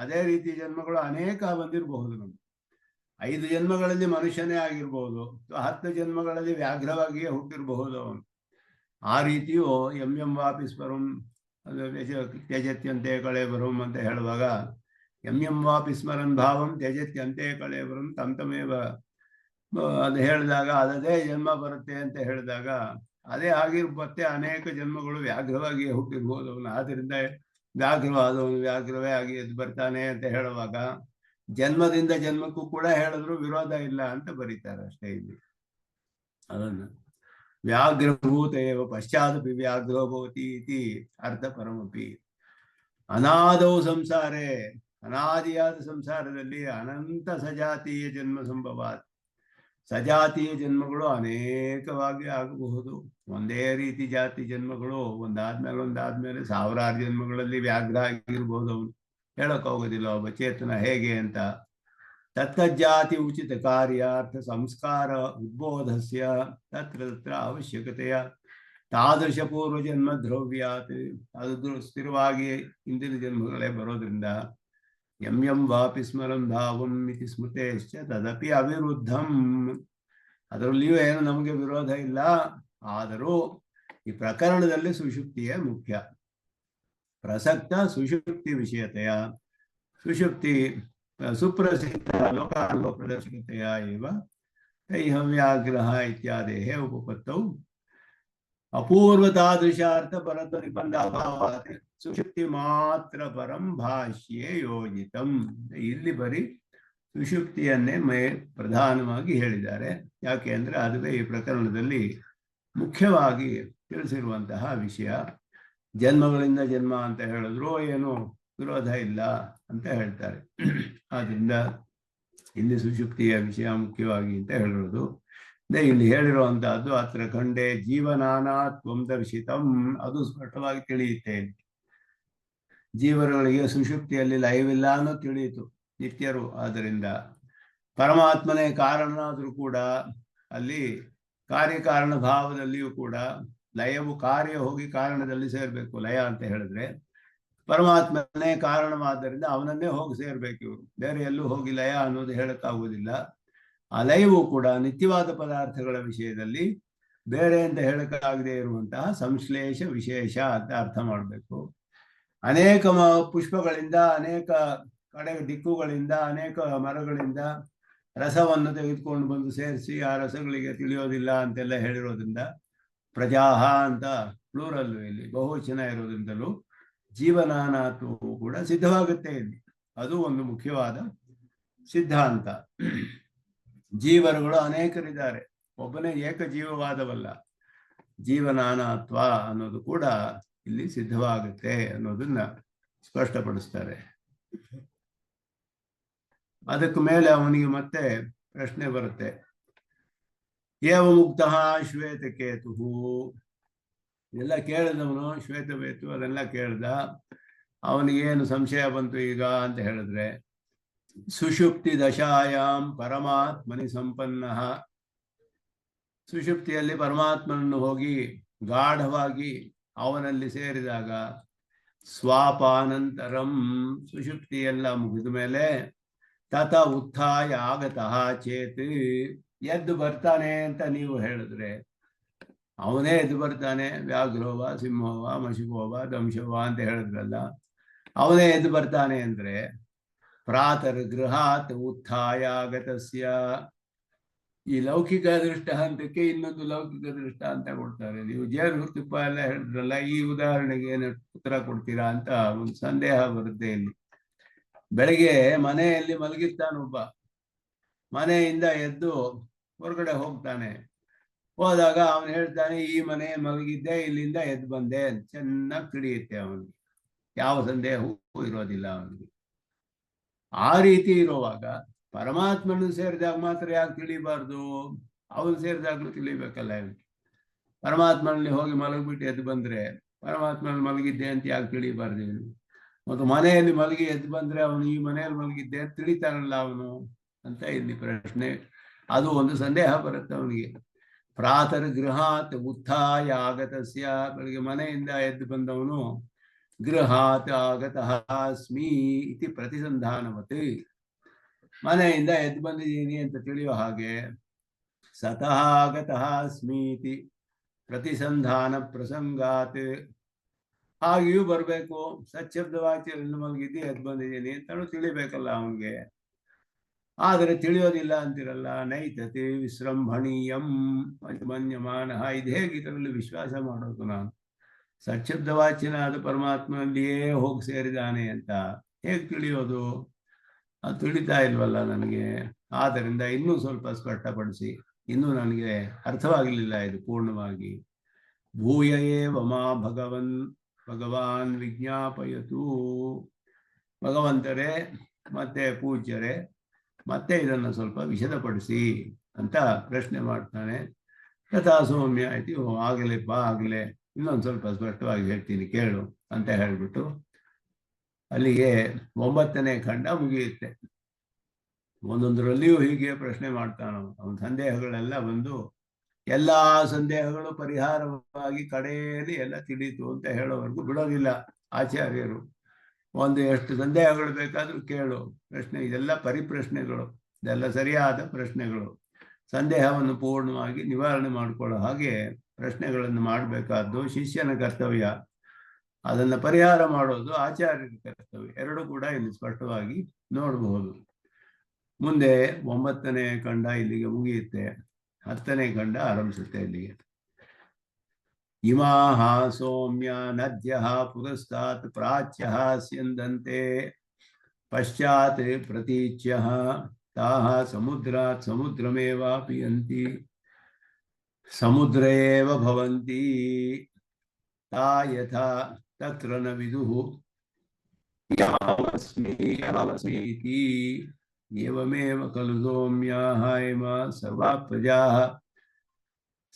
ಅದೇ ರೀತಿ ಜನ್ಮಗಳು ಅನೇಕ ಬಂದಿರಬಹುದು. ನಮ್ಗೆ 5 ಜನ್ಮಗಳಲ್ಲಿ ಮನುಷ್ಯನೇ ಆಗಿರ್ಬಹುದು, 10 ಜನ್ಮಗಳಲ್ಲಿ ವ್ಯಾಘ್ರವಾಗಿಯೇ ಹುಟ್ಟಿರಬಹುದು ಅವನು. ಆ ರೀತಿಯು ಎಂ ವಾಪಿಸ್ಪರಂ ತ್ಯಜತ್ಯಂತೆ ಕಳೇಬರಂ ಅಂತ ಹೇಳುವಾಗ, ಎಂ ವಾಪಿಸ್ಮರನ್ ಭಾವಂ ತ್ಯಜತ್ಯಂತೆ ಕಳೇಬರಂ ತಮೇವ ಅದು ಹೇಳಿದಾಗ ಅದೇ ಜನ್ಮ ಬರುತ್ತೆ ಅಂತ ಹೇಳಿದಾಗ ಅದೇ ಆಗಿರ್ಬತ್ತೆ. ಅನೇಕ ಜನ್ಮಗಳು ವ್ಯಾಘ್ರವಾಗಿ ಹುಟ್ಟಿರ್ಬೋದು ಅವನು. ಆದ್ದರಿಂದ ವ್ಯಾಘ್ರವಾದವನು ವ್ಯಾಘ್ರವೇ ಆಗಿ ಎದ್ದು ಬರ್ತಾನೆ ಅಂತ ಹೇಳುವಾಗ ಜನ್ಮದಿಂದ ಜನ್ಮಕ್ಕೂ ಕೂಡ ಹೇಳಿದ್ರು ವಿರೋಧ ಇಲ್ಲ ಅಂತ ಬರೀತಾರೆ ಅಷ್ಟೇ ಇಲ್ಲಿ. ಅದನ್ನು ವ್ಯಾಘ್ರಭೂತ ಏವ ಪಶ್ಚಾದಪಿ ವ್ಯಾಘ್ರೋ ಭವತಿ ಇತಿ ಅರ್ಥ ಪರಮಪಿ. ಅನಾದೌ ಸಂಸಾರೇ, ಅನಾದಿಯಾದ ಸಂಸಾರದಲ್ಲಿ ಅನಂತ ಸಜಾತೀಯ ಜನ್ಮ ಸಂಭವಾತ್. ಸಜಾತೀಯ ಜನ್ಮಗಳು ಅನೇಕವಾಗಿ ಆಗಬಹುದು. ಒಂದೇ ರೀತಿ ಜಾತಿ ಜನ್ಮಗಳು ಒಂದಾದ್ಮೇಲೆ ಸಾವಿರಾರು ಜನ್ಮಗಳಲ್ಲಿ ವ್ಯಾಘ್ರ ಆಗಿರ್ಬೋದು. ಅವನು ಹೇಳಕ್ ಹೋಗೋದಿಲ್ಲ ಒಬ್ಬ ಚೇತನ ಹೇಗೆ ಅಂತ. ತತ್ತಜ್ಜಾತಿ ಉಚಿತ ಕಾರ್ಯಾರ್ಥ ಸಂಸ್ಕಾರ ಉದ್ಬೋಧಸ್ಯ ತತ್ರ ಅವಶ್ಯಕತೆಯ ತಾದೃಶ ಪೂರ್ವ ಜನ್ಮ ದ್ರವ್ಯಾತ್. ಅದು ಸ್ಥಿರವಾಗಿ ಹಿಂದಿನ ಜನ್ಮಗಳೇ ಬರೋದ್ರಿಂದ ಎಂ ವಾಪಿ ಸ್ಮರಂ ಭಾವಂ ಇತಿ ಸ್ಮೃತೇಶ್ಚ ತದಪಿ ಅವಿರುದ್ಧಂ. ಅದರಲ್ಲಿಯೂ ಏನು ನಮಗೆ ವಿರೋಧ ಇಲ್ಲ. ಆದರೂ ಈ ಪ್ರಕರಣದಲ್ಲಿ ಸುಷುಪ್ತಿಯೇ ಮುಖ್ಯ. ಪ್ರಸಕ್ತ ಸುಷುಪ್ತಿ ವಿಷಯತೆಯ ಸುಷುಪ್ತಿ ಸುಪ್ರಸಿದ್ಧ ಲೋಕಾನುಭವ ಪ್ರದರ್ಶನತೆಯ ಇವ ವ್ಯಾಗ್ರಹ ಇತ್ಯಾದೇಹ ಉಪಪತ್ತೌ ಅಪೂರ್ವತಾದೃಶಾರ್ಥ ಪರತ್ವ ನಿಬಂಧ ಅಭಾವಾತ್ ಸುಷುಪ್ತಿ ಮಾತ್ರ ಪರಂ ಭಾಷ್ಯೇ ಯೋಜಿತಂ. ಇಲ್ಲಿ ಬರೀ ಸುಷುಪ್ತಿಯನ್ನೇ ಪ್ರಧಾನವಾಗಿ ಹೇಳಿದ್ದಾರೆ. ಯಾಕೆ ಅಂದ್ರೆ ಅದುವೇ ಈ ಪ್ರಕರಣದಲ್ಲಿ ಮುಖ್ಯವಾಗಿ ತಿಳಿಸಿರುವಂತಹ ವಿಷಯ. ಜನ್ಮಗಳಿಂದ ಜನ್ಮ ಅಂತ ಹೇಳಿದ್ರು ಏನು ವಿರೋಧ ಇಲ್ಲ ಅಂತ ಹೇಳ್ತಾರೆ. ಆದ್ರಿಂದ ಇಲ್ಲಿ ಸುಷುಪ್ತಿಯ ವಿಷಯ ಮುಖ್ಯವಾಗಿ ಅಂತ ಹೇಳಿರೋದು. ಇಲ್ಲಿ ಹೇಳಿರುವಂತಹದ್ದು ಅತ್ರ ಖಂಡೇ ಜೀವನಾನಾತ್ವಂ ದರ್ಶಿತಂ. ಅದು ಸ್ಪಷ್ಟವಾಗಿ ತಿಳಿಯುತ್ತೆ. ಜೀವರುಗಳಿಗೆ ಸುಷುಪ್ತಿಯಲ್ಲಿ ಲಯವಿಲ್ಲ ಅನ್ನೋ ತಿಳಿಯಿತು, ನಿತ್ಯರು. ಆದ್ದರಿಂದ ಪರಮಾತ್ಮನೇ ಕಾರಣನಾದ್ರೂ ಕೂಡ ಅಲ್ಲಿ ಕಾರ್ಯಕಾರಣ ಭಾವದಲ್ಲಿಯೂ ಕೂಡ ಲಯವು ಕಾರ್ಯ ಹೋಗಿ ಕಾರಣದಲ್ಲಿ ಸೇರ್ಬೇಕು. ಲಯ ಅಂತ ಹೇಳಿದ್ರೆ ಪರಮಾತ್ಮನೇ ಕಾರಣವಾದ್ದರಿಂದ ಅವನನ್ನೇ ಹೋಗಿ ಸೇರ್ಬೇಕು ಇವರು. ಬೇರೆ ಎಲ್ಲೂ ಹೋಗಿ ಲಯ ಅನ್ನೋದು ಹೇಳಕ್ಕಾಗುವುದಿಲ್ಲ. ಆ ಲಯವು ಕೂಡ ನಿತ್ಯವಾದ ಪದಾರ್ಥಗಳ ವಿಷಯದಲ್ಲಿ ಬೇರೆ ಅಂತ ಹೇಳಕ್ಕಾಗದೇ ಇರುವಂತಹ ಸಂಶ್ಲೇಷ ವಿಶೇಷ ಅಂತ ಅರ್ಥ ಮಾಡಬೇಕು. ಅನೇಕ ಪುಷ್ಪಗಳಿಂದ, ಅನೇಕ ಕಡೆ ದಿಕ್ಕುಗಳಿಂದ, ಅನೇಕ ಮರಗಳಿಂದ ರಸವನ್ನು ತೆಗೆದುಕೊಂಡು ಬಂದು ಸೇರಿಸಿ ಆ ರಸಗಳಿಗೆ ತಿಳಿಯೋದಿಲ್ಲ ಅಂತೆಲ್ಲ ಹೇಳಿರೋದ್ರಿಂದ ಪ್ರಜಾಹ ಅಂತ ಪ್ಲೂರಲ್ಲು ಇಲ್ಲಿ ಬಹುವಚನ ಇರೋದ್ರಿಂದಲೂ ಜೀವನಾನಾತ್ವವು ಕೂಡ ಸಿದ್ಧವಾಗುತ್ತೆ ಇಲ್ಲಿ. ಅದು ಒಂದು ಮುಖ್ಯವಾದ ಸಿದ್ಧಾಂತ. ಜೀವರುಗಳು ಅನೇಕರಿದ್ದಾರೆ, ಒಬ್ಬನೇ ಏಕಜೀವವಾದವಲ್ಲ. ಜೀವನಾನಾತ್ವ ಅನ್ನೋದು ಕೂಡ ಇಲ್ಲಿ ಸಿದ್ಧವಾಗುತ್ತೆ ಅನ್ನೋದನ್ನ ಸ್ಪಷ್ಟಪಡಿಸ್ತಾರೆ. ಅದಕ್ಕೆ ಮೇಲೆ ಅವನಿಗೆ ಮತ್ತೆ ಪ್ರಶ್ನೆ ಬರುತ್ತೆ. ಏವ ಮುಕ್ತಃ ಶ್ವೇತಕೇತು ಎಲ್ಲ ಕೇಳಿದವನು ಶ್ವೇತವೇತು ಅದೆಲ್ಲ ಕೇಳ್ದ. ಅವನಿಗೇನು ಸಂಶಯ ಬಂತು ಈಗ ಅಂತ ಹೇಳಿದ್ರೆ, ಸುಷುಪ್ತಿ ದಶಾಯಾಮ್ ಪರಮಾತ್ಮನಿ ಸಂಪನ್ನ, ಸುಷುಪ್ತಿಯಲ್ಲಿ ಪರಮಾತ್ಮನನ್ನು ಹೋಗಿ ಗಾಢವಾಗಿ ಅವನಲ್ಲಿ ಸೇರಿದಾಗ, ಸ್ವಾಪಾನಂತರಂ ಸುಷುಪ್ತಿಯೆಲ್ಲ ಮುಗಿದ ಮೇಲೆ ತತ ಉತ್ಥಾಯ ಆಗತಃ ಚೇತ್, ಎದ್ದು ಬರ್ತಾನೆ ಅಂತ ನೀವು ಹೇಳಿದ್ರೆ ಅವನೇ ಎದ್ದು ಬರ್ತಾನೆ. ವ್ಯಾಘ್ರೋವ ಸಿಂಹೋವ ಮಶುಕೋವ ದಂಶವ ಅಂತ ಹೇಳಿದ್ರಲ್ಲ, ಅವನೇ ಎದ್ದು ಬರ್ತಾನೆ ಅಂದ್ರೆ ಪ್ರಾತರ್ ಗೃಹಾತ್ ಉತ್ಥಾಯ ಆಗತಸ್ಯ. ಈ ಲೌಕಿಕ ದೃಷ್ಟಾಂತಕ್ಕೆ ಇನ್ನೊಂದು ಲೌಕಿಕ ದೃಷ್ಟಾಂತ ಕೊಡ್ತಾರೆ. ನೀವು ಜೇನು ತುಪ್ಪ ಎಲ್ಲ ಹೇಳಿದ್ರಲ್ಲ, ಈ ಉದಾಹರಣೆಗೆ ಏನು ಉತ್ತರ ಕೊಡ್ತೀರಾ ಅಂತ ಒಂದು ಸಂದೇಹ ಬರುತ್ತೆ ಇಲ್ಲಿ. ಬೆಳಗ್ಗೆ ಮನೆಯಲ್ಲಿ ಮಲಗಿರ್ತಾನೊಬ್ಬ, ಮನೆಯಿಂದ ಎದ್ದು ಹೊರಗಡೆ ಹೋಗ್ತಾನೆ. ಹೋದಾಗ ಅವನು ಹೇಳ್ತಾನೆ, ಈ ಮನೆ ಮಲಗಿದ್ದೆ, ಇಲ್ಲಿಂದ ಎದ್ದು ಬಂದೆ ಅಂತ ಚೆನ್ನಾಗಿ ತಿಳಿಯುತ್ತೆ ಅವನಿಗೆ, ಯಾವ ಸಂದೇಹವೂ ಇರೋದಿಲ್ಲ ಅವನಿಗೆ. ಆ ರೀತಿ ಇರುವಾಗ ಪರಮಾತ್ಮನು ಸೇರಿದಾಗ ಮಾತ್ರ ಯಾಕೆ ತಿಳಿಬಾರ್ದು? ಅವನು ಸೇರಿದಾಗಲೂ ತಿಳಿಬೇಕಲ್ಲ. ಪರಮಾತ್ಮನಲ್ಲಿ ಹೋಗಿ ಮಲಗಿಬಿಟ್ಟು ಎದ್ದು ಬಂದ್ರೆ ಪರಮಾತ್ಮನಲ್ಲಿ ಮಲಗಿದ್ದೆ ಅಂತ ಯಾಕೆ ತಿಳಿಬಾರ್ದು ಇವನು? ಮತ್ತು ಮನೆಯಲ್ಲಿ ಮಲಗಿ ಎದ್ದು ಬಂದ್ರೆ ಅವನು ಈ ಮನೆಯಲ್ಲಿ ಮಲಗಿದ್ದೆ ಅಂತ ತಿಳಿತಾನಲ್ಲ ಅವನು ಅಂತ ಇಲ್ಲಿ ಪ್ರಶ್ನೆ. ಅದು ಒಂದು ಸಂದೇಹ ಬರುತ್ತೆ ಅವನಿಗೆ. ಪ್ರಾತರ್ ಗೃಹಾತ್ ಉತ್ಥಾಯ ಆಗತಸ್ಯ, ಬೆಳಿಗ್ಗೆ ಮನೆಯಿಂದ ಎದ್ದು ಬಂದವನು ಗೃಹಾತ್ ಆಗತಃ ಅಸ್ಮಿ ಇತಿ ಪ್ರತಿಸಂಧಾನವತ್, ಮನೆಯಿಂದ ಎದ್ದು ಬಂದಿದ್ದೀನಿ ಅಂತ ತಿಳಿಯೋ ಹಾಗೆ ಸತಃ ಆಗತಃ ಅಸ್ಮಿ ಇತಿ ಪ್ರತಿಸಂಧಾನ ಪ್ರಸಂಗಾತ್, ಹಾಗೆಯೂ ಬರಬೇಕು. ಸಚ್ಛಬ್ದವಾಚ್ಯದಲ್ಲಿ ಮಲಗಿದ್ದು ಎದ್ದು ಬಂದಿದ್ದೀನಿ ಅಂತಲೂ ತಿಳಿಬೇಕಲ್ಲ ಅವನಿಗೆ. ಆದರೆ ತಿಳಿಯೋದಿಲ್ಲ ಅಂತಿರಲ್ಲ. ನೈತತೆ ವಿಸೃಂಭಣೀಯಂ ಮನ್ಯಮಾನ, ಇದು ಹೇಗೆ ಇದರಲ್ಲಿ ವಿಶ್ವಾಸ ಮಾಡೋದು ನಾನು? ಸಚ್ಛಬ್ದವಾಚ್ಯನಾದ ಪರಮಾತ್ಮನಲ್ಲಿಯೇ ಹೋಗಿ ಸೇರಿದಾನೆ ಅಂತ ಹೇಗೆ ತಿಳಿಯೋದು? ಅದು ತಿಳಿತಾ ಇಲ್ವಲ್ಲ ನನಗೆ. ಆದ್ದರಿಂದ ಇನ್ನೂ ಸ್ವಲ್ಪ ಸ್ಪಷ್ಟಪಡಿಸಿ, ಇನ್ನೂ ನನಗೆ ಅರ್ಥವಾಗಲಿಲ್ಲ ಇದು ಪೂರ್ಣವಾಗಿ. ಭೂಯ ಏವ ಮಾ ಭಗವಾನ್ ವಿಜ್ಞಾಪಯತು, ಭಗವಂತರೇ ಮತ್ತೆ ಪೂಜ್ಯರೇ ಮತ್ತೆ ಇದನ್ನು ಸ್ವಲ್ಪ ವಿಶದಪಡಿಸಿ ಅಂತ ಪ್ರಶ್ನೆ ಮಾಡ್ತಾನೆ. ತಥಾ ಸೌಮ್ಯ ಆಯ್ತು, ಆಗಲೇ ಬಾ ಆಗಲೇ ಇನ್ನೊಂದು ಸ್ವಲ್ಪ ಸ್ಪಷ್ಟವಾಗಿ ಹೇಳ್ತೀನಿ ಕೇಳು ಅಂತ ಹೇಳ್ಬಿಟ್ಟು ಅಲ್ಲಿಗೆ 9ನೇ ಖಂಡ ಮುಗಿಯುತ್ತೆ. ಒಂದೊಂದರಲ್ಲಿಯೂ ಹೀಗೆ ಪ್ರಶ್ನೆ ಮಾಡ್ತಾನ. ಅವನ ಸಂದೇಹಗಳೆಲ್ಲ ಬಂದು ಎಲ್ಲ ಸಂದೇಹಗಳು ಪರಿಹಾರವಾಗಿ ಕಡೆಯಲ್ಲಿ ಎಲ್ಲ ತಿಳಿಯಿತು ಅಂತ ಹೇಳೋವರೆಗೂ ಬಿಡೋದಿಲ್ಲ ಆಚಾರ್ಯರು. ಒಂದು ಎಷ್ಟು ಸಂದೇಹಗಳು ಬೇಕಾದರೂ ಕೇಳು, ಪ್ರಶ್ನೆ ಇದೆಲ್ಲ ಪರಿಪ್ರಶ್ನೆಗಳು, ಇದೆಲ್ಲ ಸರಿಯಾದ ಪ್ರಶ್ನೆಗಳು. ಸಂದೇಹವನ್ನು ಪೂರ್ಣವಾಗಿ ನಿವಾರಣೆ ಮಾಡಿಕೊಳ್ಳೋ ಹಾಗೆ ಪ್ರಶ್ನೆಗಳನ್ನು ಮಾಡಬೇಕಾದ್ದು ಶಿಷ್ಯನ ಕರ್ತವ್ಯ, ಅದನ್ನು ಪರಿಹಾರ ಮಾಡೋದು ಆಚಾರ್ಯರ ಕರ್ತವ್ಯ. ಎರಡೂ ಕೂಡ ಇಲ್ಲಿ ಸ್ಪಷ್ಟವಾಗಿ ನೋಡಬಹುದು. ಮುಂದೆ 9ನೇ ಖಂಡ ಇಲ್ಲಿಗೆ ಮುಗಿಯುತ್ತೆ, 10ನೇ ಖಂಡ ಆರಂಭಿಸುತ್ತೆ ಇಲ್ಲಿಗೆ. ಇಮಾಹ ಸೌಮ್ಯ ನದ್ಯ ಪುರಸ್ತಾತ್ ಪ್ರಾಚ್ಯ ಸ್ಯಂದಂತೆ ಪಶ್ಚಾತ್ ಪ್ರತೀಚ್ಯ ತಾಹ ಸಮುದ್ರಾತ್ ಸಮುದ್ರಮೇವ ಪಿಯಂತಿ ಸಮುದ್ರೇವ ಭವಂತಿ ತಾ ಯಥಾ ತತ್ರ ನ ವಿದುಃ ಯಾವಸ್ಮಿ ಇತಿ ಏವಮೇವ ಖಲು ಸೌಮ್ಯಾಃ ಇಮಾ ಸರ್ವಾ ಪ್ರಜಾಃ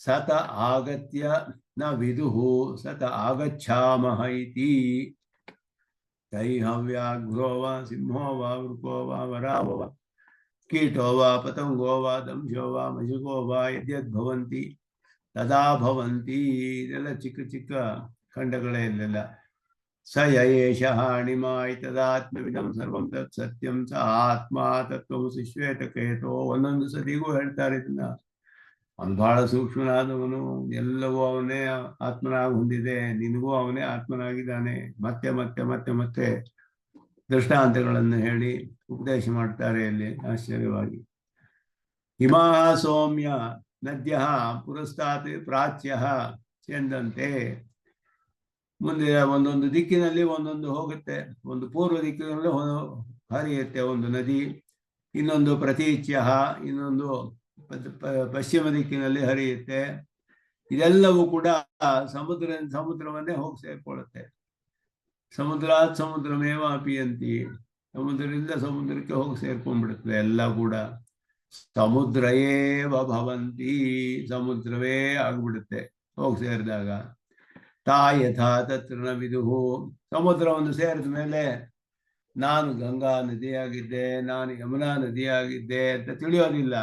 ಸತ ಆಗತ್ಯ ನ ವಿದುಃ ಸತ ಆಗಚ್ಛಾಮಃ ಇತಿ ತೈಃ ವ್ಯಾಘ್ರೋ ವಾ ಸಿಂಹೋ ವಾ ವೃಕೋ ವಾ ವರಾಹೋ ವಾ ಕೀಟೋ ವಾ ಪತಂಗೋ ವಾ ದಂಶೋ ವಾ ಮಶುಕೋ ವಾ ಯದ್ಯದ್ಭವಂತಿ ತದಾ ಭವಂತಿ. ಇದೆಲ್ಲ ಚಿಕ್ಕ ಚಿಕ್ಕ ಖಂಡಗಳೇ ಇಲ್ಲೆಲ್ಲ. ಸ ಯೇಷಃ ಅಣಿಮಾಯ್ ತದಾತ್ಮವಿದಂ ಸರ್ವಂ ತತ್ ಸತ್ಯಂ ಸ ಆತ್ಮ ತತ್ವಮಸಿ ಶ್ವೇತಕೇತೋ. ಒಂದೊಂದು ಸತಿಗೂ ಹೇಳ್ತಾರೆ ಇದನ್ನ. ಅವನು ಬಹಳ ಸೂಕ್ಷ್ಮನಾದವನು, ಎಲ್ಲವೂ ಅವನೇ ಆತ್ಮನಾಗಿ ಹೊಂದಿದೆ, ನಿನಗೂ ಅವನೇ ಆತ್ಮನಾಗಿದ್ದಾನೆ. ಮತ್ತೆ ಮತ್ತೆ ಮತ್ತೆ ಮತ್ತೆ ದೃಷ್ಟಾಂತಗಳನ್ನು ಹೇಳಿ ಉಪದೇಶ ಮಾಡ್ತಾರೆ ಇಲ್ಲಿ ಆಶ್ಚರ್ಯವಾಗಿ. ಹಿಮಾಹ ಸೌಮ್ಯ ನದ್ಯ ಪುರಸ್ತಾತ್ ಪ್ರಾಚ್ಯ ಚೆಂದಂತೆ. ಮುಂದೆ ಒಂದೊಂದು ದಿಕ್ಕಿನಲ್ಲಿ ಒಂದೊಂದು ಹೋಗುತ್ತೆ. ಒಂದು ಪೂರ್ವ ದಿಕ್ಕಿನಲ್ಲಿ ಹರಿಯುತ್ತೆ ಒಂದು ನದಿ, ಇನ್ನೊಂದು ಪ್ರತೀಚ್ಯ, ಇನ್ನೊಂದು ಪಶ್ಚಿಮ ದಿಕ್ಕಿನಲ್ಲಿ ಹರಿಯುತ್ತೆ. ಇದೆಲ್ಲವೂ ಕೂಡ ಸಮುದ್ರವನ್ನೇ ಹೋಗಿ ಸೇರ್ಕೊಳ್ಳುತ್ತೆ. ಸಮುದ್ರಾತ್ ಸಮುದ್ರಮೇವ ಪಿಯಂತಿ, ಸಮುದ್ರದಿಂದ ಸಮುದ್ರಕ್ಕೆ ಹೋಗಿ ಸೇರ್ಕೊಂಡ್ಬಿಡುತ್ತೆ ಎಲ್ಲ ಕೂಡ. ಸಮುದ್ರಯೇವ ಭವಂತಿ, ಸಮುದ್ರವೇ ಆಗ್ಬಿಡುತ್ತೆ ಹೋಗಿ ಸೇರಿದಾಗ. ತಾ ಯಥಾ ತತ್ರ ನ ವಿದುಹು. ಸಮುದ್ರವನ್ನು ಸೇರಿದ ಮೇಲೆ ನಾನು ಗಂಗಾ ನದಿಯಾಗಿದ್ದೆ, ನಾನು ಯಮುನಾ ನದಿಯಾಗಿದ್ದೆ ಅಂತ ತಿಳಿಯೋದಿಲ್ಲ.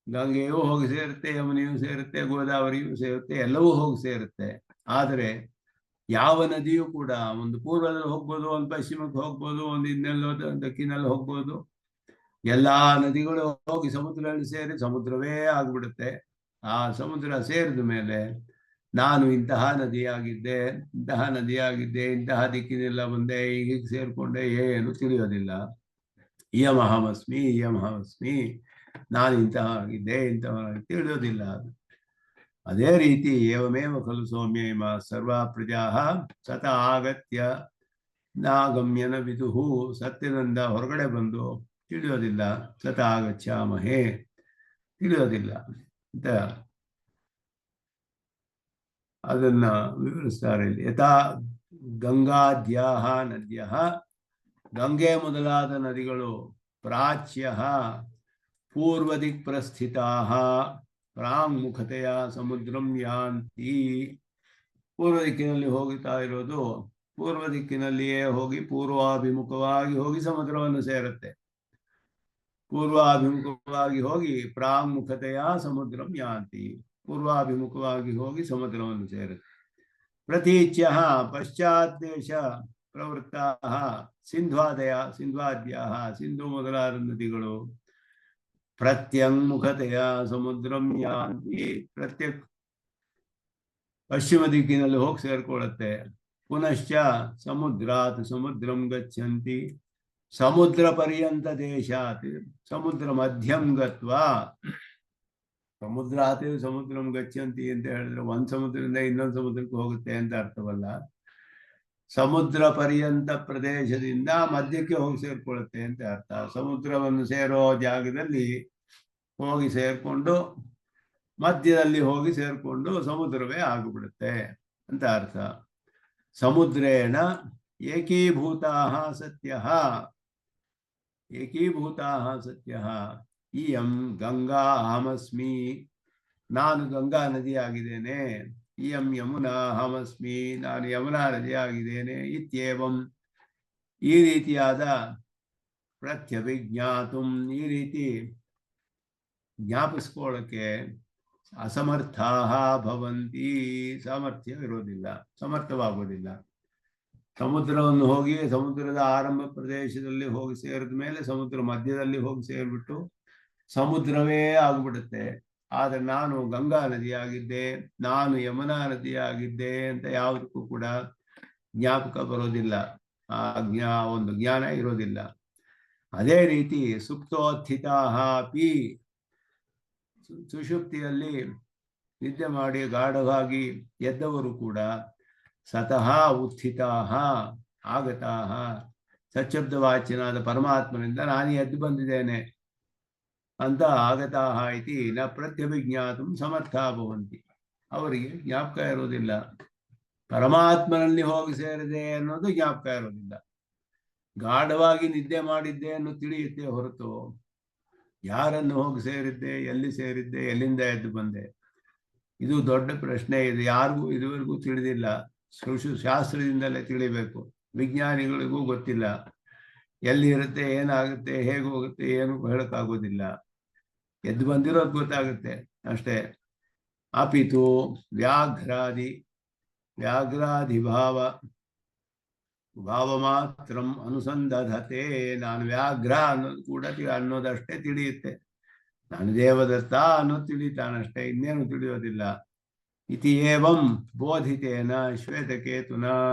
ಗಂಗೆಯೂ ಹೋಗಿ ಸೇರುತ್ತೆ, ಯಮುನೆಯೂ ಸೇರುತ್ತೆ, ಗೋದಾವರಿಯೂ ಸೇರುತ್ತೆ, ಎಲ್ಲವೂ ಹೋಗಿ ಸೇರುತ್ತೆ. ಆದರೆ ಯಾವ ನದಿಯೂ ಕೂಡ ಒಂದು ಪೂರ್ವದಲ್ಲಿ ಹೋಗ್ಬೋದು, ಒಂದು ಪಶ್ಚಿಮಕ್ಕೆ ಹೋಗ್ಬೋದು, ಒಂದು ಇನ್ನೆಲ್ಲೋ ದಕ್ಷಿಣಲ್ಲಿ ಹೋಗ್ಬೋದು. ಎಲ್ಲ ನದಿಗಳು ಹೋಗಿ ಸಮುದ್ರದಲ್ಲಿ ಸೇರಿ ಸಮುದ್ರವೇ ಆಗ್ಬಿಡುತ್ತೆ. ಆ ಸಮುದ್ರ ಸೇರಿದ ಮೇಲೆ ನಾನು ಇಂತಹ ನದಿಯಾಗಿದ್ದೆ, ಇಂತಹ ನದಿಯಾಗಿದ್ದೆ, ಇಂತಹ ದಿಕ್ಕಿನೆಲ್ಲ ಬಂದೆ, ಹೀಗೆ ಸೇರಿಕೊಂಡೆ, ಏನು ತಿಳಿಯೋದಿಲ್ಲ. ಇಯಮಹಮಸ್ಮಿ ಇಯಮಹಮಸ್ಮಿ, ನಾನು ಇಂತಹ ಆಗಿದ್ದೆ, ಇಂತಹ ತಿಳಿಯೋದಿಲ್ಲ. ಅದೇ ರೀತಿ ಏವಮೇವ ಖಲು ಸೌಮ್ಯೇಮ ಸರ್ವ ಪ್ರಜಾ ಸತ ಆಗತ್ಯ ನಾಗಮ್ಯನ ವಿದುಹು. ಸತ್ಯದಿಂದ ಹೊರಗಡೆ ಬಂದು ತಿಳಿಯೋದಿಲ್ಲ. ಸತ ಆಗಚ್ಚಾಮಹೇ, ತಿಳಿಯೋದಿಲ್ಲ ಅಂತ ಅದನ್ನ ವಿವರಿಸ್ತಾರೆ ಇಲ್ಲಿ. ಯಥಾ ಗಂಗಾದ್ಯಾಹ ನದ್ಯ, ಗಂಗೆ ಮೊದಲಾದ ನದಿಗಳು ಪ್ರಾಚ್ಯ ಪೂರ್ವದಿಕ್ ಪ್ರಸ್ಥಿತಾ ಪ್ರಾಂಗುಖತೆಯ ಸಮುದ್ರಂ ಯಾಂತಿ. ಪೂರ್ವ ದಿಕ್ಕಿನಲ್ಲಿ ಹೋಗುತ್ತಾ ಇರೋದು ಪೂರ್ವ ದಿಕ್ಕಿನಲ್ಲಿಯೇ ಹೋಗಿ ಪೂರ್ವಾಭಿಮುಖವಾಗಿ ಹೋಗಿ ಸಮುದ್ರವನ್ನು ಸೇರುತ್ತೆ. ಪೂರ್ವಾಭಿಮುಖವಾಗಿ ಹೋಗಿ ಪ್ರಾಂಗುಖತೆಯ ಸಮುದ್ರಂ ಯಾಂತಿ, ಪೂರ್ವಾಭಿಮುಖವಾಗಿ ಹೋಗಿ ಸಮುದ್ರವನ್ನು ಸೇರುತ್ತೆ. ಪ್ರತೀಚ್ಯ ಪಶ್ಚಾತ್ ದೇಶ ಪ್ರವೃತ್ತ ಸಿಂಧ್ವಾದ್ಯ, ಸಿಂಧು ಮೊದಲಾದ ನದಿಗಳು ಪ್ರತ್ಯಂಗುಖತೆಯ ಸಮುದ್ರಂ ಯಾಂತಿ, ಪಶ್ಚಿಮ ದಿಕ್ಕಿನಲ್ಲಿ ಹೋಗಿ ಸೇರ್ಕೊಳ್ಳುತ್ತೆ. ಪುನಶ್ಚ ಸಮುದ್ರಾತ್ ಸಮುದ್ರಂ ಗಚ್ಚಂತಿ, ಸಮುದ್ರ ಪರ್ಯಂತ ದೇಶಾತ್ ಸಮುದ್ರ ಮಧ್ಯಂ ಗತ್ವಾ. ಸಮುದ್ರಾತ್ ಸಮುದ್ರಂ ಗಚ್ಚಂತಿ ಅಂತ ಹೇಳಿದ್ರೆ ಒಂದು ಸಮುದ್ರದಿಂದ ಇನ್ನೊಂದು ಸಮುದ್ರಕ್ಕೆ ಹೋಗುತ್ತೆ ಅಂತ ಅರ್ಥವಲ್ಲ. ಸಮುದ್ರ ಪರ್ಯಂತ ಪ್ರದೇಶದಿಂದ ಮಧ್ಯಕ್ಕೆ ಹೋಗಿ ಸೇರ್ಕೊಳ್ಳುತ್ತೆ ಅಂತ ಅರ್ಥ. ಸಮುದ್ರವನ್ನು ಸೇರೋ ಜಾಗದಲ್ಲಿ ಹೋಗಿ ಸೇರ್ಕೊಂಡು ಮಧ್ಯದಲ್ಲಿ ಹೋಗಿ ಸೇರ್ಕೊಂಡು ಸಮುದ್ರವೇ ಆಗಿಬಿಡುತ್ತೆ ಅಂತ ಅರ್ಥ. ಸಮುದ್ರೇಣ ಏಕೀಭೂತಾಃ ಸತ್ಯಃ, ಏಕೀಭೂತಾಃ ಸತ್ಯಃ. ಇಯಂ ಗಂಗಾ ಅಹಮಸ್ಮಿ, ನಾನು ಗಂಗಾ ನದಿಯಾಗಿದ್ದೇನೆ. ಇಯಂ ಯಮುನಾ ಅಹಮಸ್ಮಿ, ನಾನು ಯಮುನಾ ನದಿಯಾಗಿದ್ದೇನೆ. ಇತ್ಯೇವಂ, ಈ ರೀತಿಯಾದ ಪ್ರತ್ಯಭಿಜ್ಞಾತು, ಈ ರೀತಿ ಜ್ಞಾಪಿಸ್ಕೊಳ್ಳೋಕ್ಕೆ ಅಸಮರ್ಥಾಃ ಭವಂತಿ, ಸಾಮರ್ಥ್ಯವಿರೋದಿಲ್ಲ, ಸಮರ್ಥವಾಗೋದಿಲ್ಲ. ಸಮುದ್ರವನ್ನು ಹೋಗಿ ಸಮುದ್ರದ ಆರಂಭ ಪ್ರದೇಶದಲ್ಲಿ ಹೋಗಿ ಸೇರಿದ ಮೇಲೆ ಸಮುದ್ರ ಮಧ್ಯದಲ್ಲಿ ಹೋಗಿ ಸೇರಿಬಿಟ್ಟು ಸಮುದ್ರವೇ ಆಗ್ಬಿಡುತ್ತೆ. ಆದರೆ ನಾನು ಗಂಗಾ ನದಿಯಾಗಿದ್ದೆ, ನಾನು ಯಮುನಾ ನದಿಯಾಗಿದ್ದೆ ಅಂತ ಯಾವುದಕ್ಕೂ ಕೂಡ ಜ್ಞಾಪಕ ಬರೋದಿಲ್ಲ. ಆ ಒಂದು ಜ್ಞಾನ ಇರೋದಿಲ್ಲ. ಅದೇ ರೀತಿ ಸುಪ್ತೋತ್ಥಿತಾಃ ಅಪಿ, ಸುಷುಪ್ತಿಯಲ್ಲಿ ನಿದ್ದೆ ಮಾಡಿ ಗಾಢವಾಗಿ ಎದ್ದವರು ಕೂಡ ಸತಃ ಉತ್ಥಿತಾಃ ಆಗತಾಃ, ಸಚ್ಶಬ್ದವಾಚ್ಯನಾದ ಪರಮಾತ್ಮನಿಂದ ನಾನು ಎದ್ದು ಬಂದಿದ್ದೇನೆ ಅಂತ ಆಗತಾಃ ಇತಿ ನ ಪ್ರತ್ಯಭಿಜ್ಞಾತು ಸಮರ್ಥಾ ಭವಂತಿ, ಅವರಿಗೆ ಜ್ಞಾಪಕ ಇರೋದಿಲ್ಲ. ಪರಮಾತ್ಮನಲ್ಲಿ ಹೋಗಿ ಸೇರಿದೆ ಅನ್ನೋದು ಜ್ಞಾಪಕ ಇರೋದಿಲ್ಲ. ಗಾಢವಾಗಿ ನಿದ್ದೆ ಮಾಡಿದ್ದೆ ಅನ್ನೋ ತಿಳಿಯುತ್ತೆ ಹೊರತು ಯಾರನ್ನು ಹೋಗಿ ಸೇರಿದ್ದೆ, ಎಲ್ಲಿ ಸೇರಿದ್ದೆ, ಎಲ್ಲಿಂದ ಎದ್ದು ಬಂದೆ, ಇದು ದೊಡ್ಡ ಪ್ರಶ್ನೆ. ಇದು ಯಾರಿಗೂ ಇದುವರೆಗೂ ತಿಳಿದಿಲ್ಲ. ಶಾಸ್ತ್ರದಿಂದಲೇ ತಿಳಿಬೇಕು. ವಿಜ್ಞಾನಿಗಳಿಗೂ ಗೊತ್ತಿಲ್ಲ. ಎಲ್ಲಿ ಇರುತ್ತೆ, ಏನಾಗುತ್ತೆ, ಹೇಗೆ ಹೋಗುತ್ತೆ, ಏನು ಹೇಳಕ್ಕಾಗೋದಿಲ್ಲ. ಎದ್ದು ಬಂದಿರೋದು ಗೊತ್ತಾಗುತ್ತೆ ಅಷ್ಟೇ. ಅಪಿತು ವ್ಯಾಘ್ರಾಧಿಭಾವ ಭಾವ ಮಾತ್ರ ಅನುಸಂಧತೆ, ನಾನು ವ್ಯಾಘ್ರ ಅನ್ನೋದು ಕೂಡ ಅನ್ನೋದಷ್ಟೇ ತಿಳಿಯುತ್ತೆ. ನಾನು ದೇವದತ್ತ ಅನ್ನೋದು ತಿಳಿತಾನಷ್ಟೇ, ಇನ್ನೇನು ತಿಳಿಯೋದಿಲ್ಲ. ಇತಿ ಏವಂ ಬೋಧಿತೇನ ಶ್ವೇತಕೇತುನ,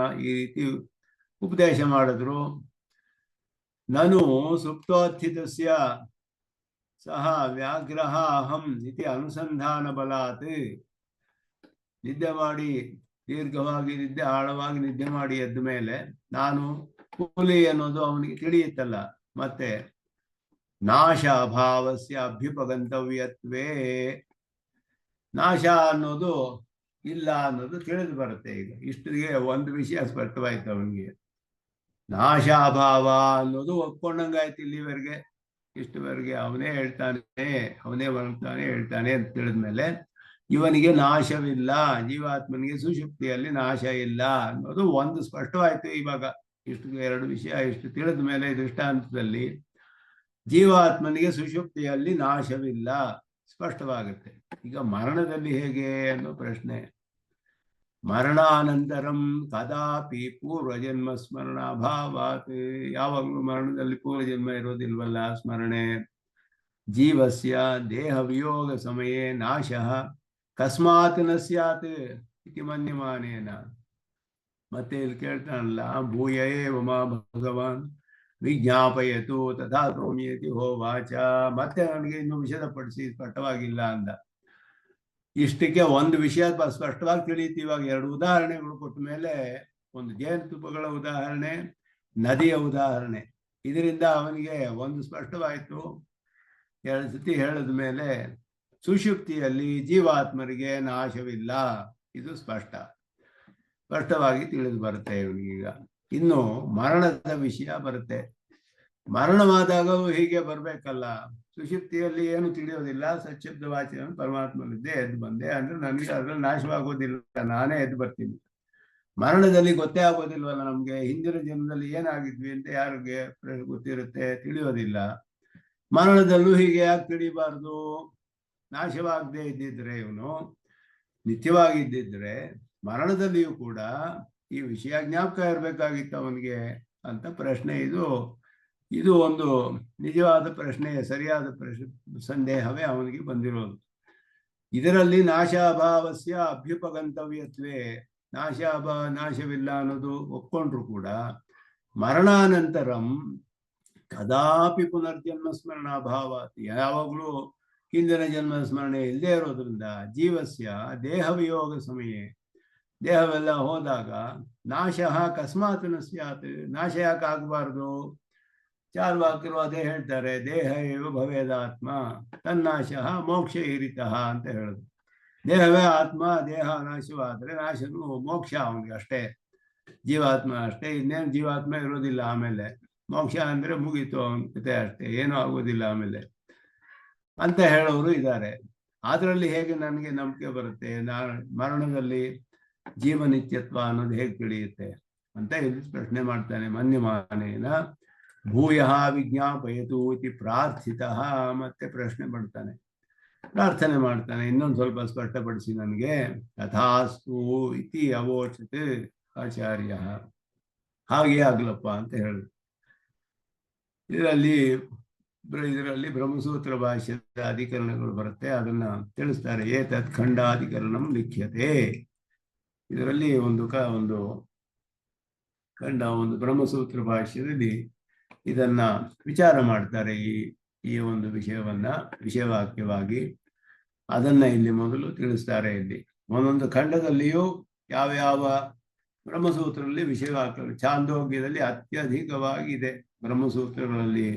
ಈ ರೀತಿ ಉಪದೇಶ ಮಾಡಿದ್ರು. ನನು ಸುಪ್ತೋತ್ಥಿತಸ್ಯ ಸಹ ವ್ಯಾಘ್ರಃ ಅಹಂ ಇತಿ ಅನುಸಂಧಾನ ಬಲಾತ್, ನಿದ್ದೆ ಮಾಡಿ ದೀರ್ಘವಾಗಿ ನಿದ್ದೆ, ಆಳವಾಗಿ ನಿದ್ದೆ ಮಾಡಿ ಎದ್ದ ಮೇಲೆ ನಾನು ಹುಲಿ ಅನ್ನೋದು ಅವನಿಗೆ ತಿಳಿಯುತ್ತಲ್ಲ. ಮತ್ತೆ ನಾಶ ಅಭಾವಸ್ಯ ಅಭ್ಯುಪಗಂತವ್ಯತ್ವೇ, ನಾಶ ಅನ್ನೋದು ಇಲ್ಲ ಅನ್ನೋದು ತಿಳಿದು ಬರುತ್ತೆ. ಈಗ ಇಷ್ಟಿಗೆ ಒಂದು ವಿಷಯ ಸ್ಪಷ್ಟವಾಯ್ತು ಅವನಿಗೆ. ನಾಶಾಭಾವ ಅನ್ನೋದು ಒಪ್ಕೊಂಡಂಗಾಯ್ತು ಇಲ್ಲಿವರೆಗೆ. ಇಷ್ಟುವರೆಗೆ ಅವನೇ ಹೇಳ್ತಾನೆ, ಅವನೇ ಬರ್ತಾನೆ ಹೇಳ್ತಾನೆ ಅಂತ ತಿಳಿದ್ಮೇಲೆ ಇವನಿಗೆ ನಾಶವಿಲ್ಲ, ಜೀವಾತ್ಮನಿಗೆ ಸುಷುಪ್ತಿಯಲ್ಲಿ ನಾಶ ಇಲ್ಲ ಅನ್ನೋದು ಒಂದು ಸ್ಪಷ್ಟವಾಯಿತು. ಇವಾಗ ಇಷ್ಟು ಎರಡು ವಿಷಯ ಇಷ್ಟು ತಿಳಿದ ಮೇಲೆ ದೃಷ್ಟಾಂತದಲ್ಲಿ ಜೀವಾತ್ಮನಿಗೆ ಸುಷುಪ್ತಿಯಲ್ಲಿ ನಾಶವಿಲ್ಲ ಸ್ಪಷ್ಟವಾಗುತ್ತೆ. ಈಗ ಮರಣದಲ್ಲಿ ಹೇಗೆ ಅನ್ನೋ ಪ್ರಶ್ನೆ. ಮರಣಾನಂತರಂ ಕದಾಪಿ ಪೂರ್ವಜನ್ಮ ಸ್ಮರಣ ಅಭಾವಾತ್, ಯಾವಾಗಲೂ ಮರಣದಲ್ಲಿ ಪೂರ್ವಜನ್ಮ ಇರೋದಿಲ್ವಲ್ಲ, ಸ್ಮರಣೆ. ಜೀವಸ್ಯ ದೇಹ ವಿಯೋಗ ಸಮಯೇ ನಾಶಃ ಕಸ್ಮಾತ್ ನ ಸ್ಯಾತ್ ಇತಿ ಮನ್ಯಮಾನೇನ. ಮತ್ತೆ ಇಲ್ಲಿ ಕೇಳ್ತಾನಲ್ಲ, ಭೂಯ ಏವ ಮಾ ಭಗವಾನ್ ವಿಜ್ಞಾಪಯತು ತಥಾ ಕರೋಮ್ಯೇತಿ ಹೋವಾಚ. ಮತ್ತೆ ನನಗೆ ಇನ್ನು ವಿಷದಪಡಿಸಿ, ಸ್ಪಷ್ಟವಾಗಿಲ್ಲ ಅಂದ. ಇಷ್ಟಕ್ಕೆ ಒಂದು ವಿಷಯ ಸ್ಪಷ್ಟವಾಗಿ ತಿಳಿಯುತ್ತೆ. ಇವಾಗ ಎರಡು ಉದಾಹರಣೆಗಳು ಕೊಟ್ಟ ಮೇಲೆ, ಒಂದು ಜೇನುತುಪ್ಪಗಳ ಉದಾಹರಣೆ, ನದಿಯ ಉದಾಹರಣೆ, ಇದರಿಂದ ಅವನಿಗೆ ಒಂದು ಸ್ಪಷ್ಟವಾಯಿತು. ಎರಡು ಸತಿ ಹೇಳಿದ ಮೇಲೆ ಸುಷುಪ್ತಿಯಲ್ಲಿ ಜೀವಾತ್ಮರಿಗೆ ನಾಶವಿಲ್ಲ, ಇದು ಸ್ಪಷ್ಟವಾಗಿ ತಿಳಿದು ಬರುತ್ತೆ ಇವನಿಗೀಗ. ಇನ್ನು ಮರಣದ ವಿಷಯ ಬರುತ್ತೆ. ಮರಣವಾದಾಗಲೂ ಹೀಗೆ ಬರ್ಬೇಕಲ್ಲ. ಸುಷುಪ್ತಿಯಲ್ಲಿ ಏನು ತಿಳಿಯೋದಿಲ್ಲ, ಸಚ್ಛಬ್ದ ವಾಚನ ಪರಮಾತ್ಮನಿದ್ದೆ ಎದ್ದು ಬಂದೆ ಅಂದ್ರೆ ನನಗೆ ಅದ್ರಲ್ಲಿ ನಾಶವಾಗೋದಿಲ್ಲ, ನಾನೇ ಎದ್ದು ಬರ್ತೀನಿ. ಮರಣದಲ್ಲಿ ಗೊತ್ತೇ ಆಗೋದಿಲ್ವಲ್ಲ ನಮ್ಗೆ, ಹಿಂದಿನ ಜನ್ಮದಲ್ಲಿ ಏನಾಗಿದ್ವಿ ಅಂತ ಯಾರಿಗೆ ಗೊತ್ತಿರುತ್ತೆ, ತಿಳಿಯೋದಿಲ್ಲ. ಮರಣದಲ್ಲೂ ಹೀಗೆ ಯಾಕೆ ತಿಳಿಬಾರ್ದು? ನಾಶವಾಗದೆ ಇದ್ದಿದ್ರೆ, ಇವನು ನಿತ್ಯವಾಗಿದ್ದಿದ್ರೆ ಮರಣದಲ್ಲಿಯೂ ಕೂಡ ಈ ವಿಷಯ ಜ್ಞಾಪಕ ಇರಬೇಕಾಗಿತ್ತು ಅವನಿಗೆ ಅಂತ ಪ್ರಶ್ನೆ. ಇದು ಒಂದು ನಿಜವಾದ ಪ್ರಶ್ನೆ, ಸರಿಯಾದ ಸಂದೇಹವೇ ಅವನಿಗೆ ಬಂದಿರೋದು. ಇದರಲ್ಲಿ ನಾಶಾಭಾವಸ್ಯ ಅಭ್ಯುಪಗಂತವ್ಯತ್ವೇ, ನಾಶವಿಲ್ಲ ಅನ್ನೋದು ಒಪ್ಕೊಂಡ್ರು ಕೂಡ ಮರಣಾನಂತರಂ ಕದಾಪಿ ಪುನರ್ಜನ್ಮ ಸ್ಮರಣ ಅಭಾವ, ಯಾವಾಗಲೂ ಹಿಂದಿನ ಜನ್ಮದ ಸ್ಮರಣೆ ಇಲ್ಲದೆ ಇರೋದ್ರಿಂದ ಜೀವಸ್ಯ ದೇಹ ವಿಯೋಗ ಸಮಯ, ದೇಹವೆಲ್ಲ ಹೋದಾಗ ನಾಶ ಕಸ್ಮಾತ್ ನ ಸ್ಯಾತ್, ನಾಶ ಯಾಕೆ ಆಗಬಾರ್ದು? ಚಾರ್ವಾಕರು ಅದೇ ಹೇಳ್ತಾರೆ, ದೇಹ ಏವ ಭವೇದಾತ್ಮ ತನ್ನಾಶ ಮೋಕ್ಷ ಇರಿತಃ ಅಂತ ಹೇಳುದು. ದೇಹವೇ ಆತ್ಮ, ದೇಹ ನಾಶವಾದರೆ ನಾಶನು ಮೋಕ್ಷ ಅವನಿಗೆ ಅಷ್ಟೇ, ಜೀವಾತ್ಮ ಅಷ್ಟೇ, ಇನ್ನೇನು ಜೀವಾತ್ಮ ಇರೋದಿಲ್ಲ. ಆಮೇಲೆ ಮೋಕ್ಷ ಅಂದ್ರೆ ಮುಗೀತು ಅವನ ಕತೆ ಅಷ್ಟೇ, ಏನೂ ಆಗೋದಿಲ್ಲ ಆಮೇಲೆ ಅಂತ ಹೇಳೋರು ಇದ್ದಾರೆ. ಅದರಲ್ಲಿ ಹೇಗೆ ನನಗೆ ನಂಬಿಕೆ ಬರುತ್ತೆ? ಮರಣದಲ್ಲಿ ಜೀವನಿತ್ಯತ್ವ ಅನ್ನೋದು ಹೇಗೆ ತಿಳಿಯುತ್ತೆ ಅಂತ ಇಲ್ಲಿ ಪ್ರಶ್ನೆ ಮಾಡ್ತಾನೆ. ಮನ್ಯಮಾನೇನ ಭೂಯ ವಿಜ್ಞಾಪಯತು ಇತಿ ಪ್ರಾರ್ಥಿತ. ಮತ್ತೆ ಪ್ರಶ್ನೆ ಮಾಡ್ತಾನೆ, ಪ್ರಾರ್ಥನೆ ಮಾಡ್ತಾನೆ, ಇನ್ನೊಂದು ಸ್ವಲ್ಪ ಸ್ಪಷ್ಟಪಡಿಸಿ ನನಗೆ. ತಥಾಸ್ತು ಇತಿ ಅವೋಚತ್ ಆಚಾರ್ಯ, ಹಾಗೆ ಆಗ್ಲಪ್ಪ ಅಂತ ಹೇಳಿದ್ರು. ಇದರಲ್ಲಿ ಬ್ರಹ್ಮಸೂತ್ರ ಭಾಷ್ಯದ ಅಧಿಕರಣಗಳು ಬರುತ್ತೆ, ಅದನ್ನ ತಿಳಿಸ್ತಾರೆ. ಏತತ್ ಖಂಡಾಧಿಕರಣಂ ಲಿಖ್ಯತೆ. ಇದರಲ್ಲಿ ಒಂದು ಬ್ರಹ್ಮಸೂತ್ರ ಭಾಷ್ಯದಲ್ಲಿ ಇದನ್ನ ವಿಚಾರ ಮಾಡ್ತಾರೆ. ಈ ಒಂದು ವಿಷಯವಾಕ್ಯವಾಗಿ ಅದನ್ನ ಇಲ್ಲಿ ಮೊದಲು ತಿಳಿಸ್ತಾರೆ. ಇಲ್ಲಿ ಒಂದೊಂದು ಖಂಡದಲ್ಲಿಯೂ ಯಾವ ಬ್ರಹ್ಮಸೂತ್ರದಲ್ಲಿ ವಿಷಯವಾಕ್ಯಗಳು, ಛಾಂದೋಗ್ಯದಲ್ಲಿ ಅತ್ಯಧಿಕವಾಗಿದೆ ಬ್ರಹ್ಮಸೂತ್ರಗಳಲ್ಲಿ.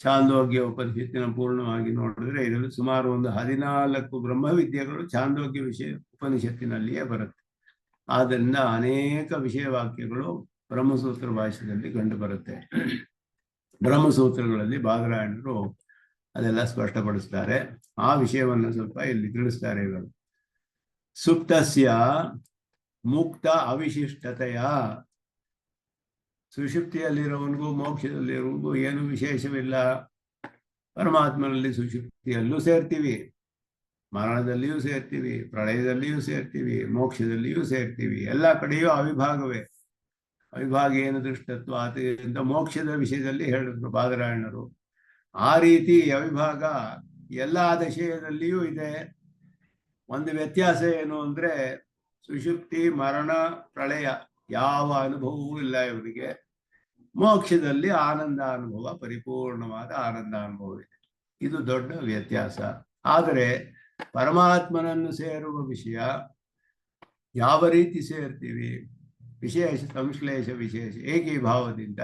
ಛಾಂದೋಗ್ಯ ಉಪನಿಷತ್ತಿನ ಪೂರ್ಣವಾಗಿ ನೋಡಿದ್ರೆ ಇದರಲ್ಲಿ ಸುಮಾರು ಒಂದು 14 ಬ್ರಹ್ಮವಿದ್ಯೆಗಳು ಛಾಂದೋಗ್ಯ ಉಪನಿಷತ್ತಿನಲ್ಲಿಯೇ ಬರುತ್ತೆ. ಆದ್ದರಿಂದ ಅನೇಕ ವಿಷಯವಾಕ್ಯಗಳು ಬ್ರಹ್ಮಸೂತ್ರ ಭಾಷೆಯಲ್ಲಿ ಕಂಡು ಬರುತ್ತೆ. ಬ್ರಹ್ಮಸೂತ್ರಗಳಲ್ಲಿ ಬಾದರಾಯಣರು ಅದೆಲ್ಲ ಸ್ಪಷ್ಟಪಡಿಸ್ತಾರೆ. ಆ ವಿಷಯವನ್ನು ಸ್ವಲ್ಪ ಇಲ್ಲಿ ತಿಳಿಸ್ತಾರೆ ಇವರು. ಸುಪ್ತಸ್ಯ ಮುಕ್ತ ಅವಿಶಿಷ್ಟತೆಯ, ಸುಷುಪ್ತಿಯಲ್ಲಿರೋವನಿಗೂ ಮೋಕ್ಷದಲ್ಲಿರೋವನಿಗೂ ಏನು ವಿಶೇಷವಿಲ್ಲ. ಪರಮಾತ್ಮನಲ್ಲಿ ಸುಷುಪ್ತಿಯಲ್ಲೂ ಸೇರ್ತೀವಿ, ಮರಣದಲ್ಲಿಯೂ ಸೇರ್ತೀವಿ, ಪ್ರಳಯದಲ್ಲಿಯೂ ಸೇರ್ತೀವಿ, ಮೋಕ್ಷದಲ್ಲಿಯೂ ಸೇರ್ತೀವಿ. ಎಲ್ಲ ಕಡೆಯೂ ಅವಿಭಾಗವೇ. ಅವಿಭಾಗ ಏನು ದೃಷ್ಟತ್ವ ಅಂತ ಮೋಕ್ಷದ ವಿಷಯದಲ್ಲಿ ಹೇಳಿದ್ರು ಬಾದರಾಯಣರು. ಆ ರೀತಿ ಅವಿಭಾಗ ಎಲ್ಲ ದಶೆಯದಲ್ಲಿಯೂ ಇದೆ. ಒಂದು ವ್ಯತ್ಯಾಸ ಏನು ಅಂದ್ರೆ, ಸುಷುಪ್ತಿ ಮರಣ ಪ್ರಳಯ ಯಾವ ಅನುಭವವೂ ಇಲ್ಲ ಇವರಿಗೆ. ಮೋಕ್ಷದಲ್ಲಿ ಆನಂದ ಅನುಭವ, ಪರಿಪೂರ್ಣವಾದ ಆನಂದ ಅನುಭವ ಇದೆ. ಇದು ದೊಡ್ಡ ವ್ಯತ್ಯಾಸ. ಆದರೆ ಪರಮಾತ್ಮನನ್ನು ಸೇರುವ ವಿಷಯ ಯಾವ ರೀತಿ ಸೇರ್ತೀವಿ, ವಿಶೇಷ ಸಂಶ್ಲೇಷ ವಿಶೇಷ ಏಕೀಭಾವದಿಂದ,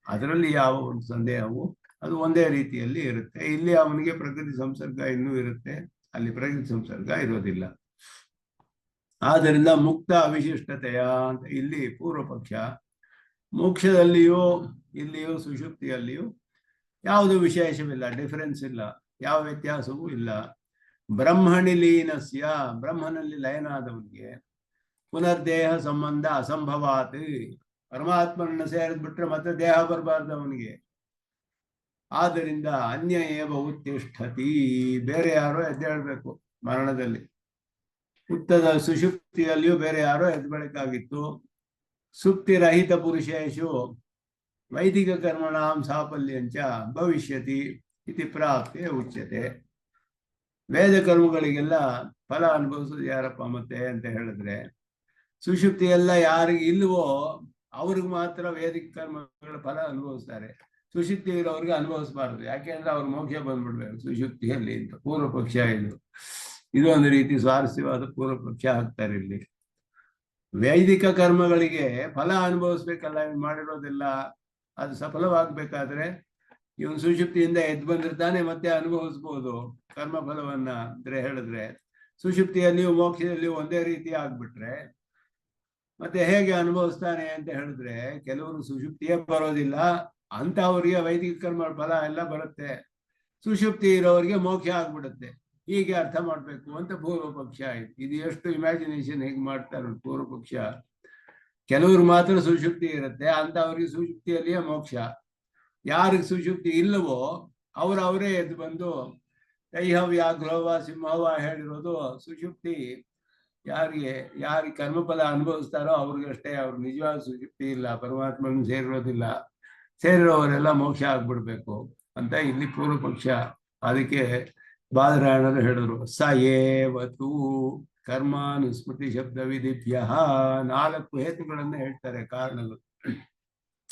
ಅದರಲ್ಲಿ ಯಾವ ಒಂದು ಸಂದೇಹವು ಅದು ಒಂದೇ ರೀತಿಯಲ್ಲಿ ಇರುತ್ತೆ. ಇಲ್ಲಿ ಅವನಿಗೆ ಪ್ರಕೃತಿ ಸಂಸರ್ಗ ಇನ್ನೂ ಇರುತ್ತೆ, ಅಲ್ಲಿ ಪ್ರಕೃತಿ ಸಂಸರ್ಗ ಇರೋದಿಲ್ಲ. ಆದ್ದರಿಂದ ಮುಕ್ತ ಅವಿಶಿಷ್ಟತೆಯ ಅಂತ ಇಲ್ಲಿ ಪೂರ್ವ ಪಕ್ಷ. ಮೋಕ್ಷದಲ್ಲಿಯೂ ಇಲ್ಲಿಯೂ ಸುಷುಪ್ತಿಯಲ್ಲಿಯೂ ಯಾವುದು ವಿಶೇಷವಿಲ್ಲ, ಡಿಫರೆನ್ಸ್ ಇಲ್ಲ, ಯಾವ ವ್ಯತ್ಯಾಸವೂ ಇಲ್ಲ. ಬ್ರಹ್ಮಣಿ ಲೀನಸ್ಯ, ಬ್ರಹ್ಮನಲ್ಲಿ ಲಯನಾದವನಿಗೆ ಪುನರ್ದೇಹ ಸಂಬಂಧ ಅಸಂಭವಾತ್, ಪರಮಾತ್ಮನನ್ನು ಸೇರಿದ್ಬಿಟ್ರೆ ಮತ್ತೆ ದೇಹ ಬರಬಾರ್ದು ಅವನಿಗೆ. ಆದ್ದರಿಂದ ಅನ್ಯ ಏವ ಉತ್ತಿಷ್ಠತಿ, ಬೇರೆ ಯಾರೋ ಎದ್ದೇಳಬೇಕು ಮರಣದಲ್ಲಿ. ಉತ್ತದ ಸುಷುಪ್ತಿಯಲ್ಲಿಯೂ ಬೇರೆ ಯಾರೋ ಎದ್ದೇಳಬೇಕಾಗಿತ್ತು. ಸುಪ್ತಿರಹಿತ ಪುರುಷೇಶು ವೈದಿಕ ಕರ್ಮಣಾಂ ಸಾಫಲ್ಯಂಚ ಭವಿಷ್ಯತಿ ಇತಿ ಪ್ರಾಪ್ತಿ ಉಚ್ಯತೆ. ವೇದ ಕರ್ಮಗಳಿಗೆಲ್ಲ ಫಲ ಅನುಭವಿಸೋದು ಯಾರಪ್ಪ ಮತ್ತೆ ಅಂತ ಹೇಳಿದ್ರೆ, ಸುಷುಪ್ತಿ ಎಲ್ಲ ಯಾರಿಗೆ ಇಲ್ವೋ ಅವ್ರಿಗೆ ಮಾತ್ರ ವೇದಿಕ ಕರ್ಮಗಳ ಫಲ ಅನುಭವಿಸ್ತಾರೆ. ಸುಷುಪ್ತಿ ಇರೋರಿಗೆ ಅನುಭವಿಸಬಾರದು, ಯಾಕೆಂದ್ರೆ ಅವ್ರ ಮೋಕ್ಷ ಬಂದ್ಬಿಡ್ಬೇಕು ಸುಷುಪ್ತಿಯಲ್ಲಿ ಅಂತ ಪೂರ್ವ ಪಕ್ಷ. ಇದು ಒಂದು ರೀತಿ ಸ್ವಾರಸ್ಯವಾದ ಪೂರ್ವ ಪಕ್ಷ ಹಾಕ್ತಾರೆ ಇಲ್ಲಿ. ವೈದಿಕ ಕರ್ಮಗಳಿಗೆ ಫಲ ಅನುಭವಿಸ್ಬೇಕಲ್ಲ, ಇವನು ಮಾಡಿರೋದೆಲ್ಲ ಅದು ಸಫಲವಾಗಬೇಕಾದ್ರೆ ಇವನು ಸುಷುಪ್ತಿಯಿಂದ ಎದ್ದು ಬಂದಿರ್ತಾನೆ, ಮತ್ತೆ ಅನುಭವಿಸ್ಬೋದು ಕರ್ಮ ಫಲವನ್ನ. ಅಂದ್ರೆ ಹೇಳಿದ್ರೆ ಸುಷುಪ್ತಿಯಲ್ಲಿಯೂ ಮೋಕ್ಷದಲ್ಲಿಯೂ ಒಂದೇ ರೀತಿ ಆಗ್ಬಿಟ್ರೆ ಮತ್ತೆ ಹೇಗೆ ಅನುಭವಿಸ್ತಾನೆ ಅಂತ ಹೇಳಿದ್ರೆ, ಕೆಲವರು ಸುಷುಪ್ತಿಯೇ ಬರೋದಿಲ್ಲ ಅಂತವರಿಗೆ ವೈದಿಕ ಕರ್ಮ ಫಲ ಎಲ್ಲ ಬರುತ್ತೆ, ಸುಷುಪ್ತಿ ಇರೋರಿಗೆ ಮೋಕ್ಷ ಆಗ್ಬಿಡುತ್ತೆ. ಹೀಗೆ ಅರ್ಥ ಮಾಡ್ಬೇಕು ಅಂತ ಪೂರ್ವ ಪಕ್ಷ ಆಯ್ತು. ಇದು ಎಷ್ಟು ಇಮ್ಯಾಜಿನೇಷನ್ ಹೇಗೆ ಮಾಡ್ತಾರೆ ಪೂರ್ವ ಪಕ್ಷ. ಕೆಲವ್ರು ಮಾತ್ರ ಸುಷುಪ್ತಿ ಇರುತ್ತೆ ಅಂತವ್ರಿಗೆ ಸುಷುಪ್ತಿಯಲ್ಲಿಯೇ ಮೋಕ್ಷ. ಯಾರಿಗೆ ಸುಷುಪ್ತಿ ಇಲ್ಲವೋ ಅವರವರೇ ಎದ್ದು ಬಂದು ದೈಹ ವ್ಯಾಘ್ರವ ಸಿಂಹವ ಹೇಳಿರೋದು ಸುಷುಪ್ತಿ ಯಾರಿಗೆ ಕರ್ಮಫಲ ಅನುಭವಿಸ್ತಾರೋ ಅವ್ರಿಗಷ್ಟೇ, ಅವ್ರು ನಿಜವಾದ ಸುಷುಪ್ತಿ ಇಲ್ಲ, ಪರಮಾತ್ಮನ ಸೇರಿರೋದಿಲ್ಲ, ಸೇರಿರೋವರೆಲ್ಲ ಮೋಕ್ಷ ಆಗ್ಬಿಡ್ಬೇಕು ಅಂತ ಇಲ್ಲಿ ಪೂರ್ವ ಪಕ್ಷ. ಅದಕ್ಕೆ ಬಾದರಾಯಣರು ಹೇಳಿದ್ರು, ಸ ಏವತು ಕರ್ಮಾನುಸ್ಮೃತಿ ಶಬ್ದ ವಿಧಿಭ್ಯ. 4 ಹೇತುಗಳನ್ನ ಹೇಳ್ತಾರೆ, ಕಾರಣಗಳು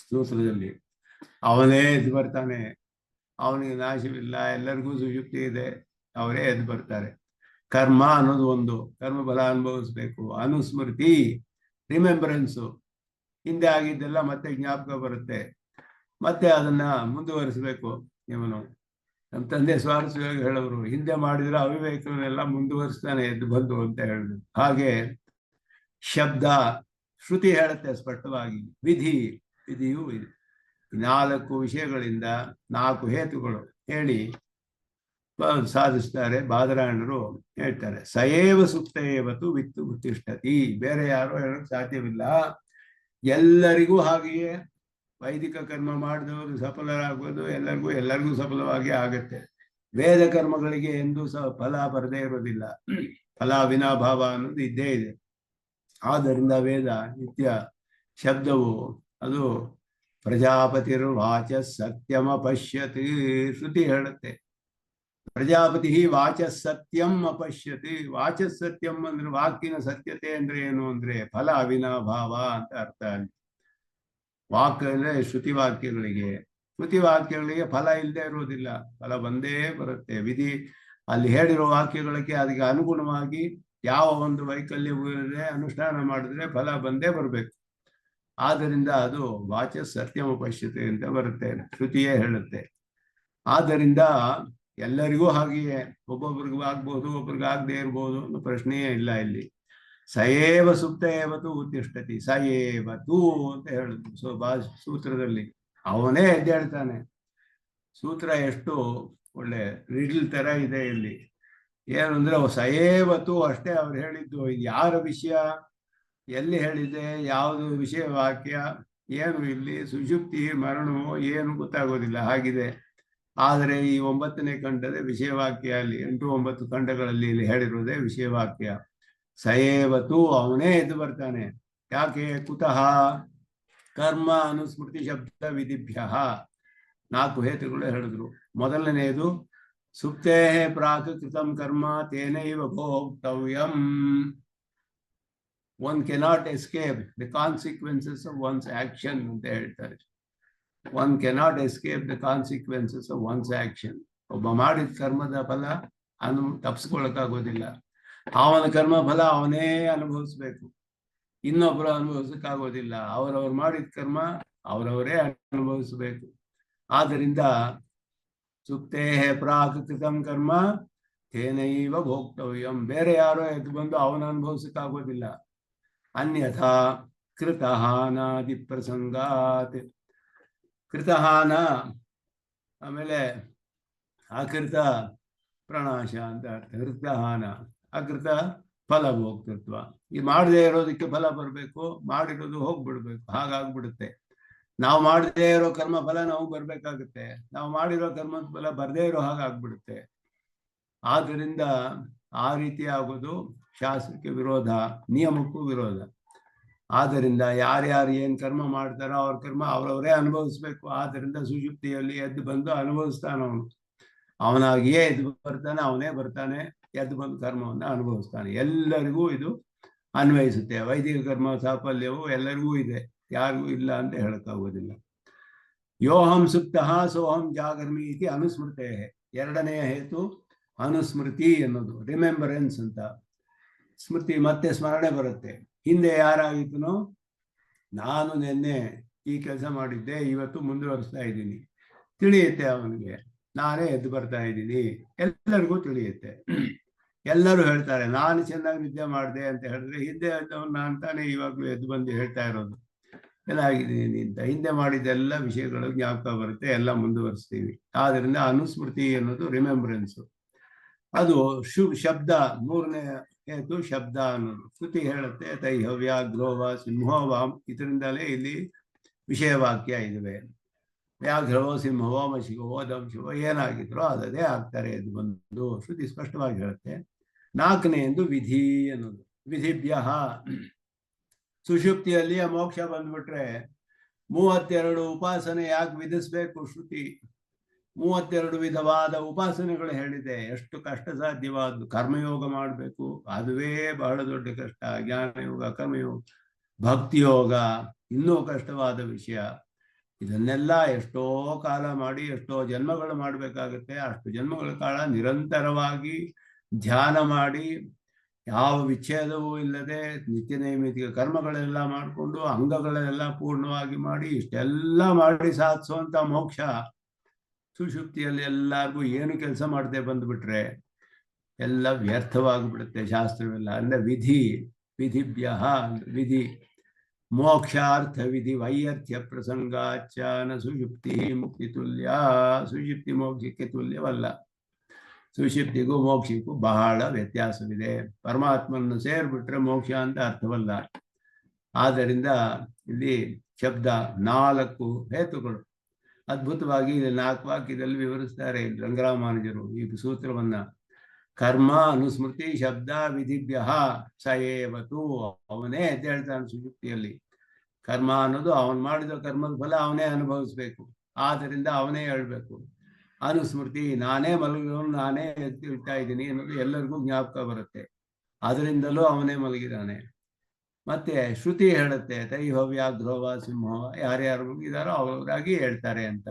ಸೂತ್ರದಲ್ಲಿ. ಅವನೇ ಎದ್ದು ಬರ್ತಾನೆ, ಅವನಿಗೆ ನಾಶವಿಲ್ಲ, ಎಲ್ಲರಿಗೂ ಸುಷುಪ್ತಿ ಇದೆ, ಅವರೇ ಎದ್ದು ಬರ್ತಾರೆ. ಕರ್ಮ ಅನ್ನೋದು ಒಂದು, ಕರ್ಮಫಲ ಅನುಭವಿಸ್ಬೇಕು. ಅನುಸ್ಮೃತಿ ರಿಮೆಂಬರೆನ್ಸು, ಹಿಂದೆ ಆಗಿದ್ದೆಲ್ಲ ಮತ್ತೆ ಜ್ಞಾಪಕ ಬರುತ್ತೆ, ಮತ್ತೆ ಅದನ್ನ ಮುಂದುವರಿಸಬೇಕು. ಇವನು ನಮ್ಮ ತಂದೆ ಸ್ವಾರಸ್ಯವಾಗಿ ಹೇಳೋರು, ಹಿಂದೆ ಮಾಡಿದ್ರೆ ಅವಿವೇಕವನ್ನೆಲ್ಲ ಮುಂದುವರಿಸ್ತಾನೆ ಎದ್ದು ಬಂದು ಅಂತ ಹೇಳಿದ್ರು. ಹಾಗೆ ಶಬ್ದ ಶ್ರುತಿ ಹೇಳುತ್ತೆ ಸ್ಪಷ್ಟವಾಗಿ. ವಿಧಿಯೂ ಇದೆ. 4 ವಿಷಯಗಳಿಂದ 4 ಹೇತುಗಳು ಹೇಳಿ ಸಾಧಿಸ್ತಾರೆ. ಬಾದರಾಯಣರು ಹೇಳ್ತಾರೆ, ಸಯೇವ ಸುಪ್ತ ಏವತು ವಿತ್ತು ಉತ್ತಿಷ್ಠತಿ. ಬೇರೆ ಯಾರೋ ಹೇಳಕ್ ಸಾಧ್ಯವಿಲ್ಲ, ಎಲ್ಲರಿಗೂ ಹಾಗೆಯೇ ವೈದಿಕ ಕರ್ಮ ಮಾಡಿದವರು ಸಫಲರಾಗೋದು ಎಲ್ಲರಿಗೂ ಸಫಲವಾಗಿ ಆಗತ್ತೆ. ವೇದ ಕರ್ಮಗಳಿಗೆ ಎಂದೂ ಸಹ ಫಲ ಬರದೇ ಇರೋದಿಲ್ಲ, ಫಲ ವಿನಾಭಾವ ಅನ್ನೋದು ಇದ್ದೇ ಇದೆ. ಆದ್ದರಿಂದ ವೇದ ನಿತ್ಯ ಶಬ್ದವು ಅದು ಪ್ರಜಾಪತಿರ್ವಾಚ ಸತ್ಯಮ ಪಶ್ಯತಿ, ಶ್ರುತಿ ಹೇಳುತ್ತೆ. ಪ್ರಜಾಪತಿ ವಾಚ ಸತ್ಯಂ ಅಪಶ್ಯತಿ. ವಾಚ ಸತ್ಯಂ ಅಂದ್ರೆ ವಾಕಿನ ಸತ್ಯತೆ ಅಂದ್ರೆ ಏನು ಅಂದ್ರೆ ಫಲ ಅವಿನಾಭಾವ ಅಂತ ಅರ್ಥ. ವಾಕ್ ಅಂದ್ರೆ ಶ್ರುತಿ ವಾಕ್ಯಗಳಿಗೆ ಫಲ ಇಲ್ಲದೆ ಇರುವುದಿಲ್ಲ, ಫಲ ಬಂದೇ ಬರುತ್ತೆ. ವಿಧಿ ಅಲ್ಲಿ ಹೇಳಿರೋ ವಾಕ್ಯಗಳಿಗೆ ಅದಕ್ಕೆ ಅನುಗುಣವಾಗಿ ಯಾವ ಒಂದು ವೈಕಲ್ಯವಿಲ್ಲದೆ ಅನುಷ್ಠಾನ ಮಾಡಿದ್ರೆ ಫಲ ಬಂದೇ ಬರಬೇಕು. ಆದ್ದರಿಂದ ಅದು ವಾಚ ಸತ್ಯಮ ಪಶ್ಯತೆ ಅಂತ ಬರುತ್ತೆ, ಶ್ರುತಿಯೇ ಹೇಳುತ್ತೆ. ಆದ್ದರಿಂದ ಎಲ್ಲರಿಗೂ ಹಾಗೆಯೇ, ಒಬ್ಬೊಬ್ರಿಗೂ ಆಗ್ಬೋದು, ಒಬ್ರಿಗೆ ಆಗದೆ ಇರ್ಬೋದು ಅನ್ನೋ ಪ್ರಶ್ನೆಯೇ ಇಲ್ಲ ಇಲ್ಲಿ. ಸಯೇವ ಸುಪ್ತ ಏವತು ಉತ್ತಿಷ್ಠತಿ, ಸಯೇವತು ಅಂತ ಹೇಳಿದ್ರು ಸೂತ್ರದಲ್ಲಿ. ಅವನೇ ಎದ್ದೇಳ್ತಾನೆ. ಸೂತ್ರ ಎಷ್ಟು ಒಳ್ಳೆ ರಿಡ್ಲ್ ತರ ಇದೆ ಇಲ್ಲಿ. ಏನು ಅಂದ್ರೆ ಸಯೇವತು ಅಷ್ಟೇ ಅವ್ರು ಹೇಳಿದ್ದು. ಇದು ಯಾರ ವಿಷಯ, ಎಲ್ಲಿ ಹೇಳಿದೆ, ಯಾವುದು ವಿಷಯ ವಾಕ್ಯ, ಏನು ಇಲ್ಲಿ ಸುಷುಪ್ತಿ ಮರಣವೋ ಏನು ಗೊತ್ತಾಗೋದಿಲ್ಲ ಹಾಗಿದೆ. ಆದರೆ ಈ 9ನೇ ಖಂಡದ ವಿಷಯವಾಕ್ಯ, ಅಲ್ಲಿ 8, 9 ಖಂಡಗಳಲ್ಲಿ ಇಲ್ಲಿ ಹೇಳಿರುವುದೇ ವಿಷಯವಾಕ್ಯ. ಸಯೇವತು ಅವನೇ ಎದ್ದು ಬರ್ತಾನೆ. ಯಾಕೆ? ಕುತಃ ಕರ್ಮ ಅನುಸ್ಮೃತಿ ಶಬ್ದ ವಿಧಿಭ್ಯ. 4 ಹೇತುಗಳು ಹೇಳಿದ್ರು. ಮೊದಲನೆಯದು ಸುಪ್ತೇ ಪ್ರಾಕ್ ಕೃತಂ ಕರ್ಮ ತೇನೈವ ಭೋಕ್ತವ್ಯಂ. One cannot escape the consequences of one's action ಅಂತ ಹೇಳ್ತಾರೆ. One cannot escape the consequences of one's action. ಒಬ್ಬ ಮಾಡಿದ ಕರ್ಮದ ಫಲ ತಪ್ಪಿಸ್ಕೊಳಕ್ಕಾಗೋದಿಲ್ಲ. ಅವನ ಕರ್ಮ ಫಲ ಅವನೇ ಅನುಭವಿಸ್ಬೇಕು, ಇನ್ನೊಬ್ಬರು ಅನುಭವಿಸಕ್ಕಾಗೋದಿಲ್ಲ. ಅವರವ್ರು ಮಾಡಿದ ಕರ್ಮ ಅವರವರೇ ಅನುಭವಿಸ್ಬೇಕು. ಆದ್ದರಿಂದ ಸುಪ್ತೇ ಪ್ರಾಕ್ ಕೃತಂ ಕರ್ಮ ತೇನೈವ ಭೋಕ್ತವ್ಯಂ. ಬೇರೆ ಯಾರೋ ಎದ್ದು ಬಂದು ಅವನ ಅನುಭವಿಸಕ್ಕಾಗೋದಿಲ್ಲ. ಅನ್ಯಥಾ ಕೃತಹಾನಾದಿ ಪ್ರಸಂಗಾತ್. ಕೃತಹಾನ, ಆಮೇಲೆ ಅಕೃತ ಪ್ರಣಾಶ ಅಂತ ಅರ್ಥ. ಹೃತಹಾನ, ಅಕೃತ ಫಲಭೋಕ್ತೃತ್ವ. ಈ ಮಾಡದೇ ಇರೋದಕ್ಕೆ ಫಲ ಬರಬೇಕು, ಮಾಡಿರೋದು ಹೋಗ್ಬಿಡ್ಬೇಕು, ಹಾಗಾಗ್ಬಿಡುತ್ತೆ. ನಾವು ಮಾಡದೇ ಇರೋ ಕರ್ಮ ಫಲ ನಾವು ಬರ್ಬೇಕಾಗುತ್ತೆ, ನಾವು ಮಾಡಿರೋ ಕರ್ಮದ ಫಲ ಬರದೇ ಇರೋ ಹಾಗಾಗ್ಬಿಡುತ್ತೆ. ಆದ್ದರಿಂದ ಆ ರೀತಿ ಆಗೋದು ಶಾಸ್ತ್ರಕ್ಕೆ ವಿರೋಧ, ನಿಯಮಕ್ಕೂ ವಿರೋಧ. ಆದ್ದರಿಂದ ಯಾರ್ಯಾರು ಏನು ಕರ್ಮ ಮಾಡ್ತಾರೋ ಅವ್ರ ಕರ್ಮ ಅವರವರೇ ಅನುಭವಿಸ್ಬೇಕು. ಆದ್ದರಿಂದ ಸುಷುಪ್ತಿಯಲ್ಲಿ ಎದ್ದು ಬಂದು ಅನುಭವಿಸ್ತಾನೆ ಅವನು. ಅವನಾಗಿಯೇ ಎದ್ದು ಬರ್ತಾನೆ, ಅವನೇ ಬರ್ತಾನೆ, ಎದ್ದು ಬಂದು ಕರ್ಮವನ್ನು ಅನುಭವಿಸ್ತಾನೆ. ಎಲ್ಲರಿಗೂ ಇದು ಅನ್ವಯಿಸುತ್ತೆ. ವೈದಿಕ ಕರ್ಮ ಸಾಫಲ್ಯವು ಎಲ್ಲರಿಗೂ ಇದೆ, ಯಾರಿಗೂ ಇಲ್ಲ ಅಂತ ಹೇಳಕ್ಕಾಗೋದಿಲ್ಲ. ಯೋಹಂ ಸುಪ್ತಃ ಸೋಹಂ ಜಾಗರ್ಮಿ ಇತಿ ಅನುಸ್ಮೃತೆ. ಎರಡನೆಯ ಹೇತು ಅನುಸ್ಮೃತಿ ಅನ್ನೋದು, ರಿಮೆಂಬರೆನ್ಸ್ ಅಂತ. ಸ್ಮೃತಿ, ಮತ್ತೆ ಸ್ಮರಣೆ ಬರುತ್ತೆ. ಹಿಂದೆ ಯಾರಾಗಿತ್ತನೋ, ನಾನು ನಿನ್ನೆ ಈ ಕೆಲಸ ಮಾಡಿದ್ದೆ, ಇವತ್ತು ಮುಂದುವರಿಸ್ತಾ ಇದ್ದೀನಿ, ತಿಳಿಯುತ್ತೆ ಅವನಿಗೆ. ನಾನೇ ಎದ್ದು ಬರ್ತಾ ಇದ್ದೀನಿ, ಎಲ್ಲರಿಗೂ ತಿಳಿಯುತ್ತೆ. ಎಲ್ಲರೂ ಹೇಳ್ತಾರೆ ನಾನು ಚೆನ್ನಾಗಿ ನಿದ್ದೆ ಮಾಡಿದೆ ಅಂತ ಹೇಳಿದ್ರೆ, ಹಿಂದೆ ಎದ್ದವನು ನಾನು ತಾನೇ ಇವಾಗಲೂ ಎದ್ದು ಬಂದು ಹೇಳ್ತಾ ಇರೋದು ಏನಾಗಿದ್ದೀನಿ ಅಂತ. ಹಿಂದೆ ಮಾಡಿದ್ದೆಲ್ಲ ವಿಷಯಗಳು ಜ್ಞಾಪಕ ಬರುತ್ತೆ, ಎಲ್ಲ ಮುಂದುವರಿಸ್ತೀವಿ. ಆದ್ದರಿಂದ ಅನುಸ್ಮೃತಿ ಅನ್ನೋದು ರಿಮೆಂಬರೆನ್ಸು. ಅದು ಶಬ್ದ, ಮೂರನೇ ಹೇತು ಶಬ್ದ ಅನ್ನೋದು. ಶ್ರುತಿ ಹೇಳುತ್ತೆ ತೈಹವ್ಯಾಘ್ರೋವ ಸಿಂಹೋವಾಂ, ಇದರಿಂದಲೇ ಇಲ್ಲಿ ವಿಷಯವಾಕ್ಯ ಇದುವೆ. ವ್ಯಾಘ್ರವೋ ಸಿಂಹವೋ ಮಶಿಗವೋ ದಂಶವೋ ಏನಾಗಿದ್ರೋ ಅದೇ ಆಗ್ತಾರೆ ಎದ್ದು ಬಂದು, ಶ್ರುತಿ ಸ್ಪಷ್ಟವಾಗಿ ಹೇಳುತ್ತೆ. ನಾಲ್ಕನೆಯದು ವಿಧಿ ಅನ್ನೋದು. ವಿಧಿಭ್ಯ, ಸುಷುಪ್ತಿಯಲ್ಲಿ ಮೋಕ್ಷ ಬಂದ್ಬಿಟ್ರೆ 32 ಉಪಾಸನೆ ಯಾಕೆ ವಿಧಿಸ್ಬೇಕು ಶ್ರುತಿ? 32 ವಿಧವಾದ ಉಪಾಸನೆಗಳು ಹೇಳಿದೆ. ಎಷ್ಟು ಕಷ್ಟ ಸಾಧ್ಯವಾದ್ದು. ಕರ್ಮಯೋಗ ಮಾಡಬೇಕು, ಅದುವೇ ಬಹಳ ದೊಡ್ಡ ಕಷ್ಟ. ಜ್ಞಾನಯೋಗ, ಕರ್ಮಯೋಗ, ಭಕ್ತಿಯೋಗ ಇನ್ನೂ ಕಷ್ಟವಾದ ವಿಷಯ. ಇದನ್ನೆಲ್ಲ ಎಷ್ಟೋ ಕಾಲ ಮಾಡಿ, ಎಷ್ಟೋ ಜನ್ಮಗಳು ಮಾಡಬೇಕಾಗುತ್ತೆ. ಅಷ್ಟು ಜನ್ಮಗಳ ಕಾಲ ನಿರಂತರವಾಗಿ ಧ್ಯಾನ ಮಾಡಿ, ಯಾವ ವಿಚ್ಛೇದವೂ ಇಲ್ಲದೆ ನಿತ್ಯ ನೈಮಿತಿಕ ಕರ್ಮಗಳೆಲ್ಲ ಮಾಡಿಕೊಂಡು ಅಂಗಗಳೆಲ್ಲ ಪೂರ್ಣವಾಗಿ ಮಾಡಿ, ಇಷ್ಟೆಲ್ಲ ಮಾಡಿ ಸಾಧಿಸುವಂಥ ಮೋಕ್ಷ ಸುಷುಪ್ತಿಯಲ್ಲಿ ಎಲ್ಲರಿಗೂ ಏನು ಕೆಲಸ ಮಾಡದೆ ಬಂದುಬಿಟ್ರೆ ಎಲ್ಲ ವ್ಯರ್ಥವಾಗಿಬಿಡುತ್ತೆ ಶಾಸ್ತ್ರವೆಲ್ಲ. ಅಂದರೆ ವಿಧಿ, ವಿಧಿಭ್ಯ ವಿಧಿ, ಮೋಕ್ಷಾರ್ಥ ವಿಧಿ ವೈಯರ್ಥ್ಯ ಪ್ರಸಂಗಾಚಾನ ಸುಷುಪ್ತಿ ಮುಕ್ತಿ ತುಲ್ಯ. ಸುಷುಪ್ತಿ ಮೋಕ್ಷಕ್ಕೆ ತುಲ್ಯವಲ್ಲ. ಸುಷುಪ್ತಿಗೂ ಮೋಕ್ಷಕ್ಕೂ ಬಹಳ ವ್ಯತ್ಯಾಸವಿದೆ. ಪರಮಾತ್ಮನ್ನು ಸೇರ್ಬಿಟ್ರೆ ಮೋಕ್ಷ ಅಂತ ಅರ್ಥವಲ್ಲ. ಆದ್ದರಿಂದ ಇಲ್ಲಿ ಶಬ್ದ 4 ಹೇತುಗಳು ಅದ್ಭುತವಾಗಿ 4 ವಾಕ್ಯದಲ್ಲಿ ವಿವರಿಸ್ತಾರೆ ರಂಗರಾಮಾನುಜರು ಈ ಸೂತ್ರವನ್ನ. ಕರ್ಮ ಅನುಸ್ಮೃತಿ ಶಬ್ದ ವಿಧಿಭ್ಯ ಸಯೇವತು, ಅವನೇ ಅಂತ ಹೇಳ್ತಾನೆ ಸುಷುಪ್ತಿಯಲ್ಲಿ. ಕರ್ಮ ಅನ್ನೋದು ಅವನು ಮಾಡಿದ ಕರ್ಮದ ಫಲ ಅವನೇ ಅನುಭವಿಸ್ಬೇಕು, ಆದ್ದರಿಂದ ಅವನೇ ಹೇಳ್ಬೇಕು. ಅನುಸ್ಮೃತಿ, ನಾನೇ ಮಲಗಿದವನು, ನಾನೇ ಎತ್ತಿಳ್ತಾ ಇದ್ದೀನಿ ಅನ್ನೋದು ಎಲ್ಲರಿಗೂ ಜ್ಞಾಪಕ ಬರುತ್ತೆ, ಅದರಿಂದಲೂ ಅವನೇ ಮಲಗಿದಾನೆ. ಮತ್ತೆ ಶ್ರುತಿ ಹೇಳುತ್ತೆ ತೈಹವ್ಯಾಘ್ರೋವ ಸಿಂಹವ, ಯಾರ್ಯಾರು ಮಲಗಿದಾರೋ ಅವರಾಗಿ ಹೇಳ್ತಾರೆ ಅಂತ.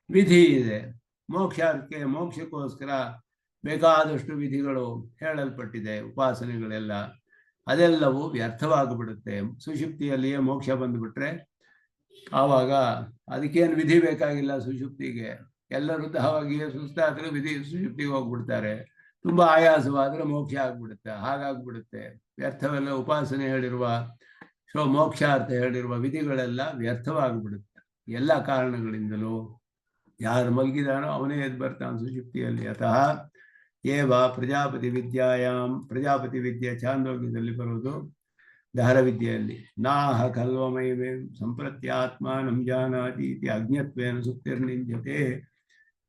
ವಿಧಿ ಇದೆ, ಮೋಕ್ಷಕ್ಕೋಸ್ಕರ ಬೇಕಾದಷ್ಟು ವಿಧಿಗಳು ಹೇಳಲ್ಪಟ್ಟಿದೆ, ಉಪಾಸನೆಗಳೆಲ್ಲ. ಅದೆಲ್ಲವೂ ವ್ಯರ್ಥವಾಗಿಬಿಡುತ್ತೆ. ಸುಷುಪ್ತಿಯಲ್ಲಿಯೇ ಮೋಕ್ಷ ಬಂದುಬಿಟ್ರೆ ಆವಾಗ ಅದಕ್ಕೇನು ವಿಧಿ ಬೇಕಾಗಿಲ್ಲ. ಸುಷುಪ್ತಿಗೆ ಎಲ್ಲರೂ ತಹವಾಗಿಯೇ ಸುಸ್ತಾದ್ರೆ ವಿಧಿ ಸುಷುಪ್ತಿಗೆ ಹೋಗ್ಬಿಡ್ತಾರೆ. ತುಂಬ ಆಯಾಸವಾದರೆ ಮೋಕ್ಷ ಆಗ್ಬಿಡುತ್ತೆ, ಹಾಗಾಗ್ಬಿಡುತ್ತೆ. ವ್ಯರ್ಥವೆಲ್ಲ ಉಪಾಸನೆ ಹೇಳಿರುವ ಮೋಕ್ಷಾರ್ಥ ಹೇಳಿರುವ ವಿಧಿಗಳೆಲ್ಲ ವ್ಯರ್ಥವಾಗಿಬಿಡುತ್ತೆ. ಎಲ್ಲ ಕಾರಣಗಳಿಂದಲೂ ಯಾರು ಮಲಗಿದಾನೋ ಅವನೇ ಎದ್ದು ಬರ್ತಾನೆ ಸುಷುಪ್ತಿಯಲ್ಲಿ. ಅತಃ ಏವ ಪ್ರಜಾಪತಿ ವಿದ್ಯಾಯಾಮ್, ಪ್ರಜಾಪತಿ ವಿದ್ಯೆ ಚಾಂದೋಗ್ಯದಲ್ಲಿ ಬರುವುದು, ದಹರ ವಿದ್ಯೆಯಲ್ಲಿ ನಾಹ ಕಲ್ವಮಯವೇ ಸಂಪ್ರತ್ಯಾತ್ಮಾನಂ ಜಾನಾತಿ ಇತಿ ಅಜ್ಞತ್ವೇನ ಸುಪ್ತಿರ್ನಿಂದ್ಯತೆ.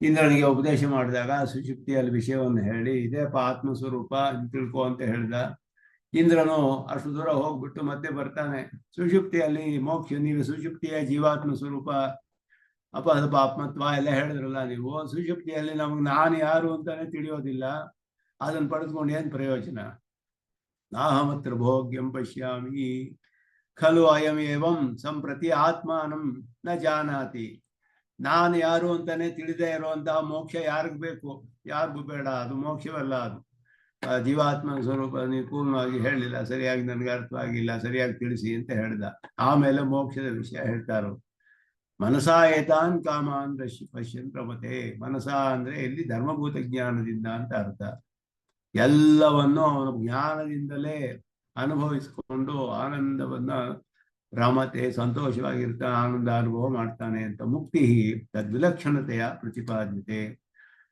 ಇಂದ್ರನಿಗೆ ಉಪದೇಶ ಮಾಡಿದಾಗ ಸುಷುಪ್ತಿಯಲ್ಲಿ ವಿಷಯವನ್ನು ಹೇಳಿ ಇದೇಪ ಆತ್ಮಸ್ವರೂಪ ತಿಳ್ಕೊ ಅಂತ ಹೇಳ್ದ. ಇಂದ್ರನು ಅಷ್ಟು ದೂರ ಹೋಗ್ಬಿಟ್ಟು ಮತ್ತೆ ಬರ್ತಾನೆ. ಸುಷುಪ್ತಿಯಲ್ಲಿ ಮೋಕ್ಷ, ನೀವು ಸುಷುಪ್ತಿಯ ಜೀವಾತ್ಮ ಸ್ವರೂಪ ಅಪಹಪಾತ್ಮತ್ವ ಎಲ್ಲ ಹೇಳಿದ್ರಲ್ಲ ನೀವು. ಸುಷುಪ್ತಿಯಲ್ಲಿ ನಮಗೆ ನಾನು ಯಾರು ಅಂತಾನೆ ತಿಳಿಯೋದಿಲ್ಲ, ಅದನ್ನು ಪಡೆದುಕೊಂಡು ಏನು ಪ್ರಯೋಜನ? ನಾಹಮತ್ರ ಭೋಗ್ಯಂ ಪಶ್ಯಾಮಿ ಖಲು ಅಯಂ ಏವಂ ಸಂಪ್ರತಿ ಆತ್ಮಾನಂ ನ ಜಾನಾತಿ. ನಾನು ಯಾರು ಅಂತಾನೆ ತಿಳಿದೇ ಇರುವಂತಹ ಮೋಕ್ಷ ಯಾರಿಗ್ ಬೇಕು? ಯಾರಿಗೂ ಬೇಡ, ಅದು ಮೋಕ್ಷವಲ್ಲ. ಅದು ಜೀವಾತ್ಮ ಸ್ವರೂಪ ನೀವು ಪೂರ್ಣವಾಗಿ ಹೇಳಲಿಲ್ಲ, ಸರಿಯಾಗಿ ನನಗೆ ಅರ್ಥವಾಗಿಲ್ಲ, ಸರಿಯಾಗಿ ತಿಳಿಸಿ ಅಂತ ಹೇಳ್ದ. ಆಮೇಲೆ ಮೋಕ್ಷದ ವಿಷಯ ಹೇಳ್ತಾರೋ. ಮನಸಾ ಏತಾನ್ ಕಾಮಾನ್ ಪಶ್ಯನ್ ಪ್ರಮತೆ. ಮನಸ ಅಂದ್ರೆ ಇಲ್ಲಿ ಧರ್ಮಭೂತ ಜ್ಞಾನದಿಂದ ಅಂತ ಅರ್ಥ. ಎಲ್ಲವನ್ನು ಅವನ ಜ್ಞಾನದಿಂದಲೇ ಅನುಭವಿಸಿಕೊಂಡು ಆನಂದವನ್ನ ರಮತೆ, ಸಂತೋಷವಾಗಿರ್ತಾನೆ, ಆನಂದ ಅನುಭವ ಮಾಡ್ತಾನೆ ಅಂತ. ಮುಕ್ತಿ ತದ್ವಿಲಕ್ಷಣತೆಯ ಪ್ರತಿಪಾದ್ಯತೆ.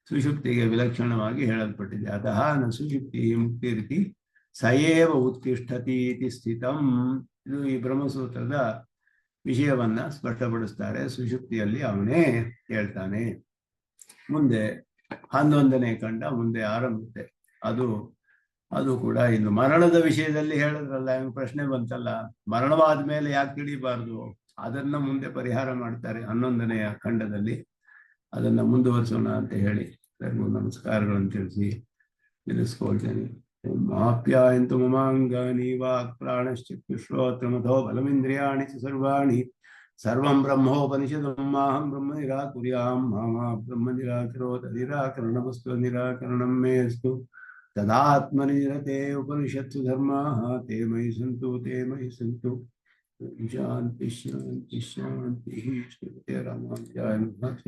ಸುಷುಪ್ತಿಗೆ ವಿಲಕ್ಷಣವಾಗಿ ಹೇಳಲ್ಪಟ್ಟಿದೆ. ಅತಃ ನ ಸುಷುಪ್ತಿ ಮುಕ್ತಿ ರೀತಿ ಸಯೇವ ಉತ್ತಿಷ್ಠತಿ ಇತಿ ಸ್ಥಿತಂ. ಇದು ಈ ಬ್ರಹ್ಮಸೂತ್ರದ ವಿಷಯವನ್ನ ಸ್ಪಷ್ಟಪಡಿಸ್ತಾರೆ. ಸುಷುಪ್ತಿಯಲ್ಲಿ ಅವನೇ ಹೇಳ್ತಾನೆ. ಮುಂದೆ 11ನೇ ಖಂಡ ಮುಂದೆ ಆರಂಭತೆ. ಅದು ಕೂಡ ಇನ್ನು ಮರಣದ ವಿಷಯದಲ್ಲಿ ಹೇಳಿದ್ರಲ್ಲ, ಪ್ರಶ್ನೆ ಬಂತಲ್ಲ, ಮರಣವಾದ ಮೇಲೆ ಯಾಕೆ ತಿಳಿಬಾರ್ದು, ಅದನ್ನ ಮುಂದೆ ಪರಿಹಾರ ಮಾಡ್ತಾರೆ 11ನೇ ಖಂಡದಲ್ಲಿ. ಅದನ್ನ ಮುಂದುವರಿಸೋಣ ಅಂತ ಹೇಳಿ ನಮಸ್ಕಾರಗಳನ್ನು ತಿಳಿಸಿ ನಿಲ್ಲಿಸ್ಕೊಳ್ತೇನೆ. ಮಾಪ್ಯಾಯಂತು ಮಮಾಂಗಾನಿ ವಾಕ್ ಪ್ರಾಣಶ್ಚಕ್ಷುಶ್ರೋತ್ರಮಥೋ ಬಲಮಿಂದ್ರಿಯಾಣಿ ಚ ಸರ್ವಾಣಿ ಸರ್ವಂ ಬ್ರಹ್ಮೋಪನಿಷದಂ ಮಾಹಂ ಬ್ರಹ್ಮ ನಿರಾಕುರ್ಯಾಂ ಮಾ ಬ್ರಹ್ಮ ನಿರಾಕರೋತ್ ನಿರಾಕರಣಮಸ್ತು ನಿರಾಕರಣಂ ಮೇಸ್ತು ತದಾತ್ಮನಿ ನಿರತೆ ಉಪನಿಷತ್ಸು ಧರ್ಮಾಃ ತೇ ಮಯಿ ಸಂತು ಶಾಂತಿ ಶಾಂತಿ ಶಾಂತಿ. ಶ್ರೀ ರಾಮಾನುಜಾಯ ನಮಃ.